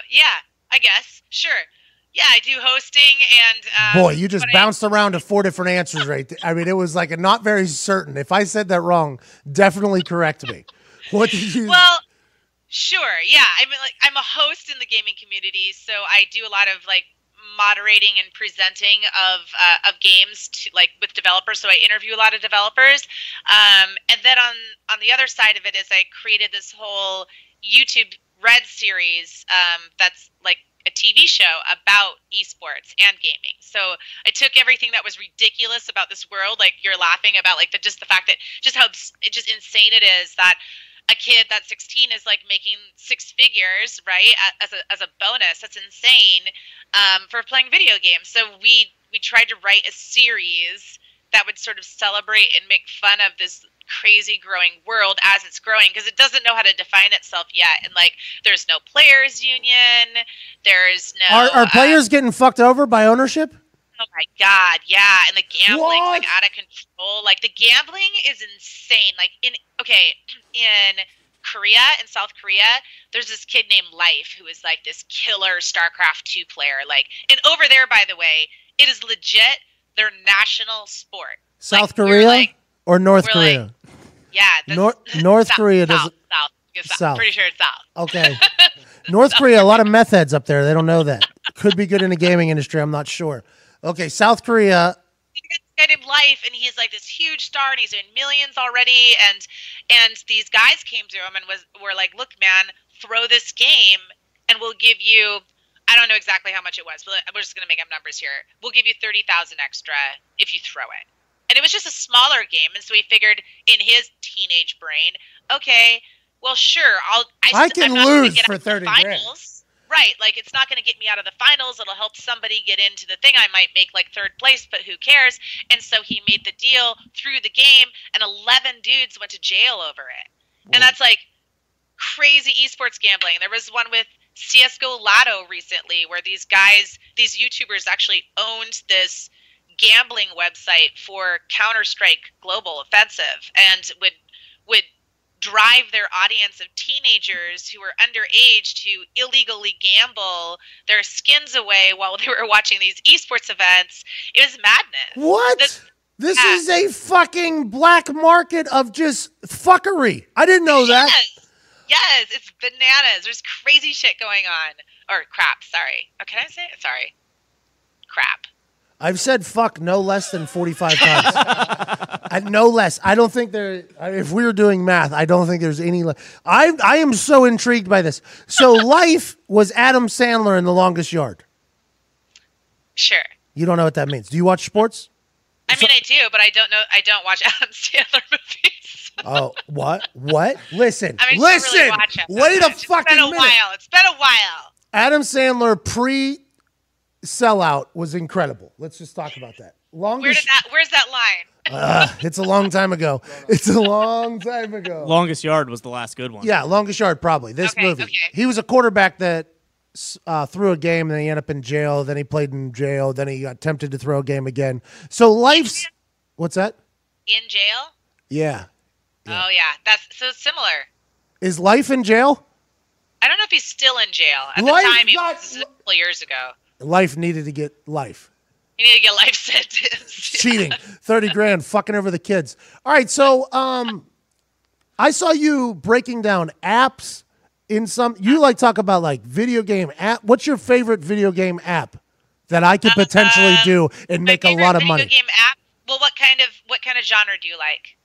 [SPEAKER 9] Yeah, I guess. Sure. Yeah, I do hosting and
[SPEAKER 1] boy, you just bounced around to 4 different answers right there. I mean, it was like a not very certain. If I said that wrong, definitely correct me. What did you
[SPEAKER 9] Well, sure. Yeah. I mean, like I'm a host in the gaming community, so I do a lot of like moderating and presenting of games to like with developers. So I interview a lot of developers. And then on the other side of it is I created this whole YouTube Red series that's like a TV show about esports and gaming. So I took everything that was ridiculous about this world, like you're laughing about, like just the fact that just how just insane it is that a kid that's 16 is like making 6 figures, right? As a bonus. That's insane for playing video games. So we tried to write a series that would sort of celebrate and make fun of this crazy growing world as it's growing, because it doesn't know how to define itself yet. And like there's no players union, there's no
[SPEAKER 1] Are players getting fucked over by ownership?
[SPEAKER 9] Oh my god, yeah. And the gambling's like out of control. Like the gambling is insane. Like in Korea, in South Korea, there's this kid named Life who is like this killer StarCraft 2 player. Like, and over there, by the way, it is legit their national sport.
[SPEAKER 1] South Korea or North Korea?
[SPEAKER 9] Like, yeah.
[SPEAKER 1] North Korea doesn't.
[SPEAKER 9] South. Pretty sure it's South.
[SPEAKER 1] Okay. North Korea, a lot of meth heads up there. They don't know that. Could be good in the gaming industry. I'm not sure. Okay, South Korea.
[SPEAKER 9] He got this guy named Life, and he's like this huge star, and he's in millions already. And these guys came to him and were like, "Look, man, throw this game, and we'll give you." I don't know exactly how much it was, but we're just gonna make up numbers here. We'll give you 30,000 extra if you throw it. And it was just a smaller game, and so he figured in his teenage brain, okay, well, sure,
[SPEAKER 1] I can lose for 30 grand.
[SPEAKER 9] Right, like it's not going to get me out of the finals. It'll help somebody get into the thing. I might make like third place, but who cares? And so he made the deal through the game, and 11 dudes went to jail over it. Whoa. And that's like crazy esports gambling. There was one with CSGO Lotto recently where these guys, these YouTubers actually owned this gambling website for Counter-Strike Global Offensive and would drive their audience of teenagers who were underage to illegally gamble their skins away while they were watching these esports events. It was madness.
[SPEAKER 1] What? This is a fucking black market of just fuckery. I didn't know that.
[SPEAKER 9] Yes, it's bananas. There's crazy shit going on. Or crap, sorry. Oh, can I say it? Sorry. Crap.
[SPEAKER 1] I've said fuck no less than 45 times. No less. I don't think if we were doing math, I don't think there's any. I am so intrigued by this. So Life was Adam Sandler in The Longest Yard.
[SPEAKER 9] Sure.
[SPEAKER 1] You don't know what that means. Do you watch sports?
[SPEAKER 9] I mean, I do, but I don't know. I don't watch Adam Sandler movies.
[SPEAKER 1] Oh, what? Listen.
[SPEAKER 9] I mean,
[SPEAKER 1] listen.
[SPEAKER 9] Really watch it
[SPEAKER 1] Wait a fucking minute.
[SPEAKER 9] It's been a while.
[SPEAKER 1] Adam Sandler sellout was incredible. Let's just talk about that.
[SPEAKER 9] Where's that line?
[SPEAKER 1] It's a long time ago.
[SPEAKER 3] Longest Yard was the last good one.
[SPEAKER 1] Yeah, Longest Yard probably. This movie. Okay. He was a quarterback that threw a game, and then he ended up in jail. Then he played in jail. Then he got tempted to throw a game again. So life's... What's that?
[SPEAKER 9] In jail?
[SPEAKER 1] Yeah.
[SPEAKER 9] Oh, yeah. That's so similar.
[SPEAKER 1] Is Life in jail?
[SPEAKER 9] I don't know if he's still in jail. At the time, it was a couple years ago.
[SPEAKER 1] Life needed to get life.
[SPEAKER 9] You need to get life sentence.
[SPEAKER 1] Cheating. 30 grand, fucking over the kids. All right, so I saw you breaking down apps in some. You like talk about like video game app. What's your favorite video game app that I could potentially do and make a lot of money?
[SPEAKER 9] Video game app? Well, what kind of genre do you like?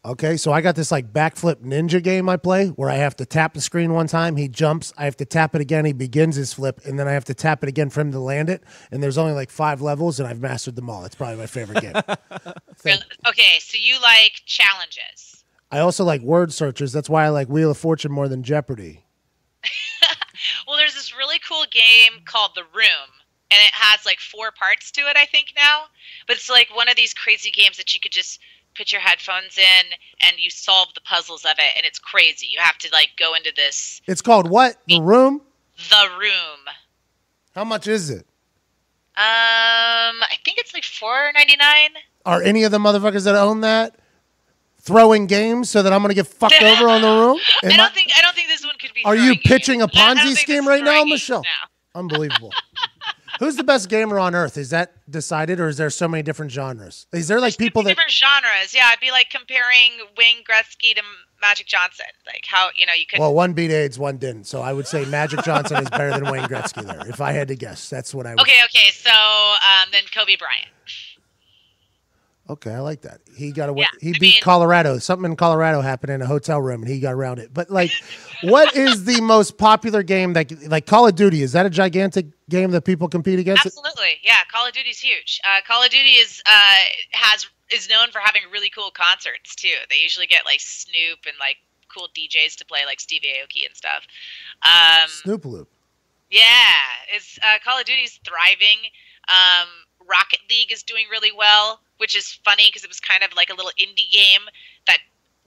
[SPEAKER 1] Okay, so I got this like backflip ninja game I play where I have to tap the screen one time, he jumps, I have to tap it again, he begins his flip, and then I have to tap it again for him to land it, and there's only like 5 levels, and I've mastered them all. It's probably my favorite game.
[SPEAKER 9] Okay, so you like challenges.
[SPEAKER 1] I also like word searches. That's why I like Wheel of Fortune more than Jeopardy.
[SPEAKER 9] Well, there's this really cool game called The Room, and it has like 4 parts to it, I think now, but it's like one of these crazy games that you could just put your headphones in and you solve the puzzles of it, and it's crazy. You have to like go into this.
[SPEAKER 1] It's called what? The Room?
[SPEAKER 9] The Room.
[SPEAKER 1] How much is it?
[SPEAKER 9] I think it's like $4.99.
[SPEAKER 1] Are any of the motherfuckers that own that throwing games so that I'm gonna get fucked over on The Room?
[SPEAKER 9] I don't think this one could be.
[SPEAKER 1] Are you pitching a Ponzi scheme right now, Michelle? Unbelievable. Who's the best gamer on earth? Is that decided, or is there so many different genres? Is there like people that
[SPEAKER 9] different genres? Yeah, I'd be like comparing Wayne Gretzky to Magic Johnson. Like how you could.
[SPEAKER 1] Well, one beat AIDS, one didn't. So I would say Magic Johnson is better than Wayne Gretzky. There, if I had to guess, that's what I would.
[SPEAKER 9] Okay. So then Kobe Bryant.
[SPEAKER 1] Okay, I like that. He got away. Yeah, he beat Colorado. Something in Colorado happened in a hotel room, and he got around it. But like, what is the most popular game that, like, Call of Duty? Is that a gigantic game that people compete against?
[SPEAKER 9] Absolutely, yeah. Call of Duty's huge. Call of Duty is known for having really cool concerts too. They usually get like Snoop and like cool DJs to play, like Stevie Aoki and stuff.
[SPEAKER 1] Snoop Loop.
[SPEAKER 9] Yeah, it's Call of Duty's thriving. Rocket League is doing really well, which is funny because it was kind of like a little indie game that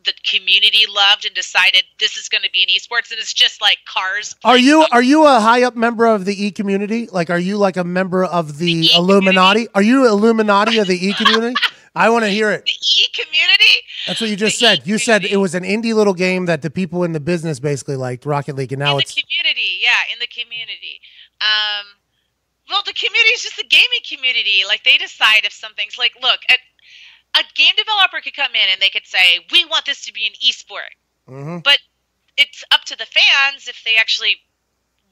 [SPEAKER 9] the community loved and decided this is going to be an esports, and it's just like cars.
[SPEAKER 1] Are you a high up member of the E community? Like, are you like a member of the Illuminati? Are you Illuminati of the E community? I want to hear it.
[SPEAKER 9] The E community?
[SPEAKER 1] That's what you just said. You said it was an indie little game that the people in the business basically liked, Rocket League, and now it's
[SPEAKER 9] in the community. Yeah, in the community. Well, the community is just the gaming community. Like, they decide if something's like, look, a game developer could come in and they could say, we want this to be an esport. Mm-hmm. But it's up to the fans if they actually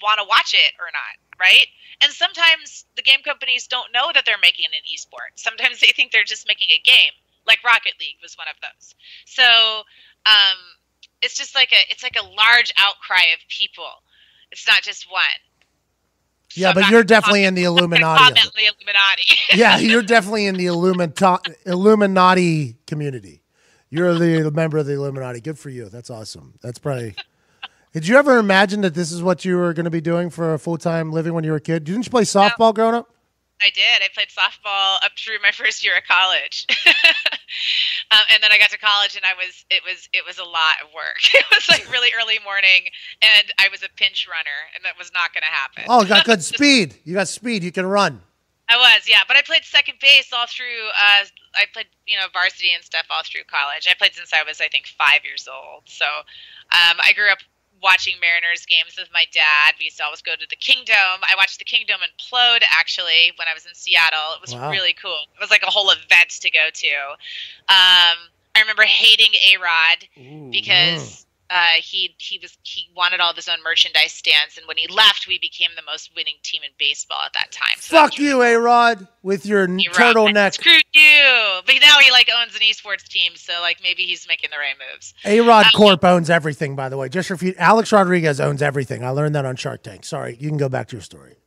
[SPEAKER 9] want to watch it or not, right? And sometimes the game companies don't know that they're making an esport. Sometimes they think they're just making a game, like Rocket League was one of those. So it's just like a large outcry of people. It's not just one.
[SPEAKER 1] Yeah,
[SPEAKER 9] So
[SPEAKER 1] but you're definitely in the Illuminati. Yeah, you're definitely in the Illuminati community. You're the member of the Illuminati. Good for you. That's awesome. That's probably. Did you ever imagine that this is what you were going to be doing for a full-time living when you were a kid? Didn't you play softball growing up?
[SPEAKER 9] I did. I played softball up through my first year of college, and then I got to college, and it was a lot of work. It was like really early morning, and I was a pinch runner, and that was not going to happen.
[SPEAKER 1] Oh, you got good speed. You got speed. You can run.
[SPEAKER 9] I was, yeah, but I played second base all through. I played, varsity and stuff all through college. I played since I was, I think, 5 years old. So I grew up watching Mariners games with my dad. We used to always go to the Kingdom. I watched the Kingdom implode, actually, when I was in Seattle. It was really cool. It was like a whole event to go to. I remember hating A-Rod because he wanted all of his own merchandise stands, and when he left, we became the most winning team in baseball at that time. So
[SPEAKER 1] fuck you, A-Rod, with your turtleneck.
[SPEAKER 9] Screw you. But now he owns an esports team, so maybe he's making the right moves.
[SPEAKER 1] A-Rod Corp owns everything, by the way. Just for Alex Rodriguez owns everything. I learned that on Shark Tank. Sorry, you can go back to your story.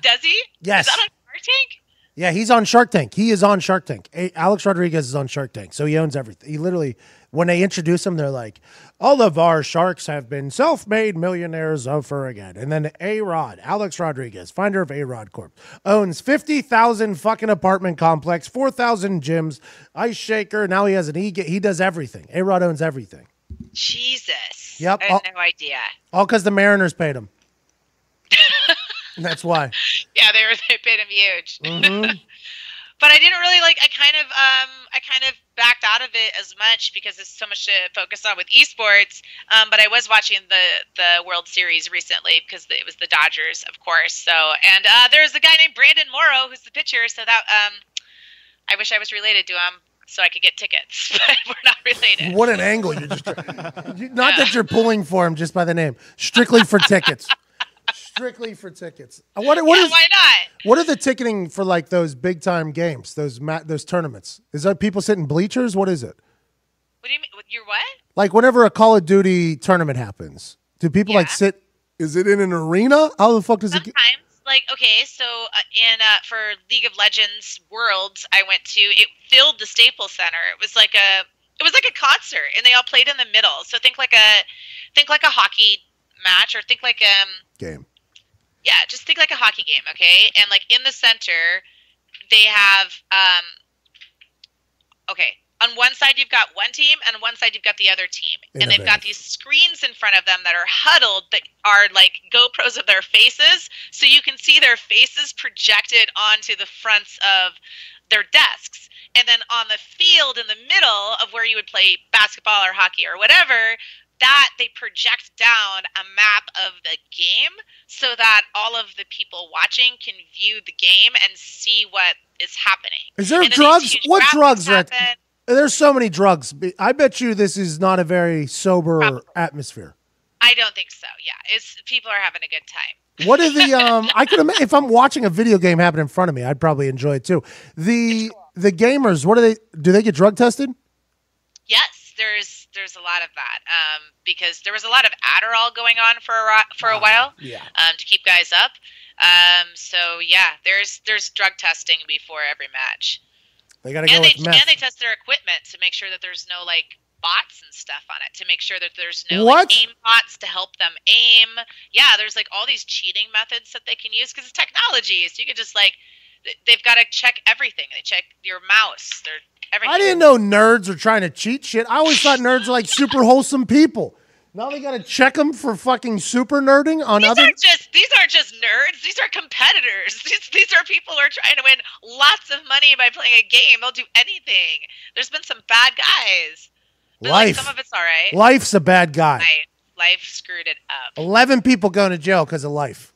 [SPEAKER 9] Does he?
[SPEAKER 1] Yes.
[SPEAKER 9] Is that on Shark Tank?
[SPEAKER 1] Yeah, he's on Shark Tank. He is on Shark Tank. Alex Rodriguez is on Shark Tank, so he owns everything. He literally, when they introduce him, they're like, all of our sharks have been self-made millionaires over again. And then A-Rod, Alex Rodriguez, founder of A-Rod Corp, owns 50,000 fucking apartment complex, 4,000 gyms, ice shaker. Now he has an he does everything. A-Rod owns everything.
[SPEAKER 9] Jesus.
[SPEAKER 1] Yep.
[SPEAKER 9] I had no idea.
[SPEAKER 1] All because the Mariners paid him. That's why.
[SPEAKER 9] Yeah, they paid him huge.
[SPEAKER 1] Mm-hmm.
[SPEAKER 9] But I didn't really I kind of backed out of it as much because there's so much to focus on with esports. But I was watching the World Series recently because it was the Dodgers, of course. So and there's a guy named Brandon Morrow who's the pitcher. So that I wish I was related to him so I could get tickets, but we're not related.
[SPEAKER 1] What an angle you're just not that you're pulling for him just by the name. Strictly for tickets. Strictly for tickets. Why
[SPEAKER 9] not?
[SPEAKER 1] What are the ticketing for those big time games, those tournaments? Is that people sitting bleachers? What is it?
[SPEAKER 9] What do you mean? You're what?
[SPEAKER 1] Like whenever a Call of Duty tournament happens, do people sit? Is it in an arena? How the fuck does
[SPEAKER 9] Sometimes,
[SPEAKER 1] it?
[SPEAKER 9] So for League of Legends Worlds, I went to. It filled the Staples Center. It was like a concert, and they all played in the middle. So think like a hockey match, or think like
[SPEAKER 1] game.
[SPEAKER 9] Yeah, just think like a hockey game, okay? And in the center, they have on one side you've got one team, and on one side you've got the other team, and they've got these screens in front of them that are huddled that are like GoPros of their faces, so you can see their faces projected onto the fronts of their desks. And then on the field in the middle of where you would play basketball or hockey or whatever, that they project down a map of the game so that all of the people watching can view the game and see what is happening.
[SPEAKER 1] Is there drugs? What drugs are at? There's so many drugs. I bet you this is not a very sober atmosphere.
[SPEAKER 9] I don't think so. Yeah, people are having a good time.
[SPEAKER 1] What are the I could imagine if I'm watching a video game happen in front of me, I'd probably enjoy it too. The gamers, what do they get drug tested?
[SPEAKER 9] Yes. There's a lot of that because there was a lot of Adderall going on for a while to keep guys up. So yeah, there's drug testing before every match.
[SPEAKER 1] They gotta go with meth.
[SPEAKER 9] And they test their equipment to make sure that there's no bots and stuff on it, to make sure that there's no aim bots to help them aim. Yeah, there's all these cheating methods that they can use because it's technology. So you could just they've got to check everything. They check your mouse. They're everything.
[SPEAKER 1] I didn't know nerds are trying to cheat shit. I always thought nerds are super wholesome people. Now they got to check them for fucking super nerding on
[SPEAKER 9] these aren't just nerds. These are competitors. These are people who are trying to win lots of money by playing a game. They'll do anything. There's been some bad guys. But some of it's all right.
[SPEAKER 1] Life's a bad guy.
[SPEAKER 9] Life screwed it up.
[SPEAKER 1] 11 people going to jail because of life.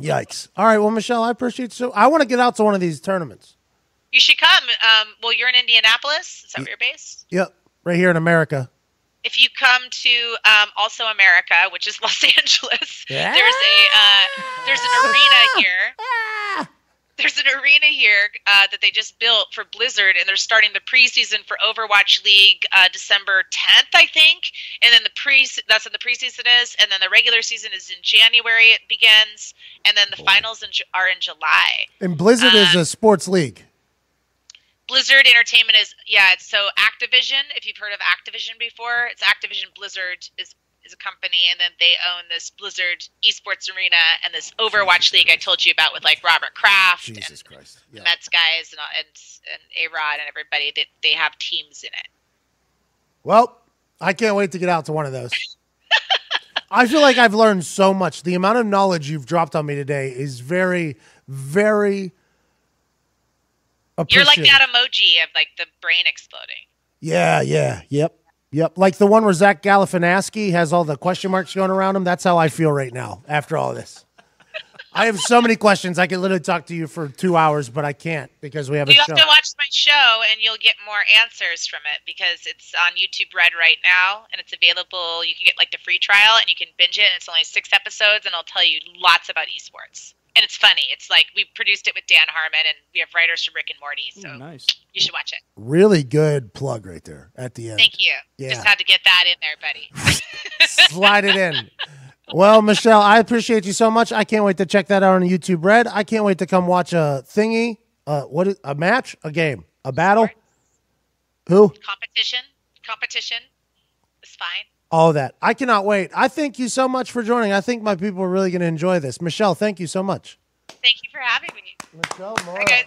[SPEAKER 1] Yikes. All right, well, Michelle, I appreciate you. I want to get out to one of these tournaments.
[SPEAKER 9] You should come. Well, you're in Indianapolis. Is that where you're based?
[SPEAKER 1] Yep, right here in America.
[SPEAKER 9] if you come to Also America, which is Los Angeles,
[SPEAKER 1] Yeah.
[SPEAKER 9] there's an arena here. There's an arena here that they just built for Blizzard, and they're starting the preseason for Overwatch League December 10th, I think. And then that's when the preseason is, and then the regular season is in January. It begins, and then the finals are in July.
[SPEAKER 1] And Blizzard is a sports league.
[SPEAKER 9] Blizzard Entertainment is so Activision. If you've heard of Activision before, it's Activision Blizzard is a company, and then they own this Blizzard esports arena and this Overwatch League I told you about with like Robert Kraft
[SPEAKER 1] Jesus
[SPEAKER 9] and
[SPEAKER 1] Christ.
[SPEAKER 9] the
[SPEAKER 1] Yeah.
[SPEAKER 9] Mets guys and A-Rod and everybody. That they have teams in it.
[SPEAKER 1] Well, I can't wait to get out to one of those. I feel like I've learned so much. The amount of knowledge you've dropped on me today is very, very
[SPEAKER 9] You're like
[SPEAKER 1] appreciated.
[SPEAKER 9] that emoji of like the brain exploding.
[SPEAKER 1] Yeah, yep. Like the one where Zach Galifianakis has all the question marks going around him. That's how I feel right now after all this. I have so many questions. I could literally talk to you for 2 hours, but I can't because we have a
[SPEAKER 9] You
[SPEAKER 1] show.
[SPEAKER 9] have to watch my show, and you'll get more answers from it because it's on YouTube Red right now, and it's available. You can get like the free trial, and you can binge it. And it's only 6 episodes, and I'll tell you lots about esports. And it's funny. It's like we produced it with Dan Harmon, and we have writers from Rick and Morty, so
[SPEAKER 3] Nice.
[SPEAKER 9] you should watch it.
[SPEAKER 1] Really good plug right there at the end.
[SPEAKER 9] Thank you.
[SPEAKER 1] Yeah.
[SPEAKER 9] Just had to get that in there, buddy.
[SPEAKER 1] Slide it in. Well, Michelle, I appreciate you so much. I can't wait to check that out on YouTube Red. I can't wait to come watch a thingy. A match? A game? A battle? Who?
[SPEAKER 9] Competition is fine.
[SPEAKER 1] All that. I cannot wait. I thank you so much for joining. I think my people are really going to enjoy this. Michelle, thank you so much.
[SPEAKER 9] Thank you for having me.
[SPEAKER 1] Michelle,
[SPEAKER 9] Bye, guys.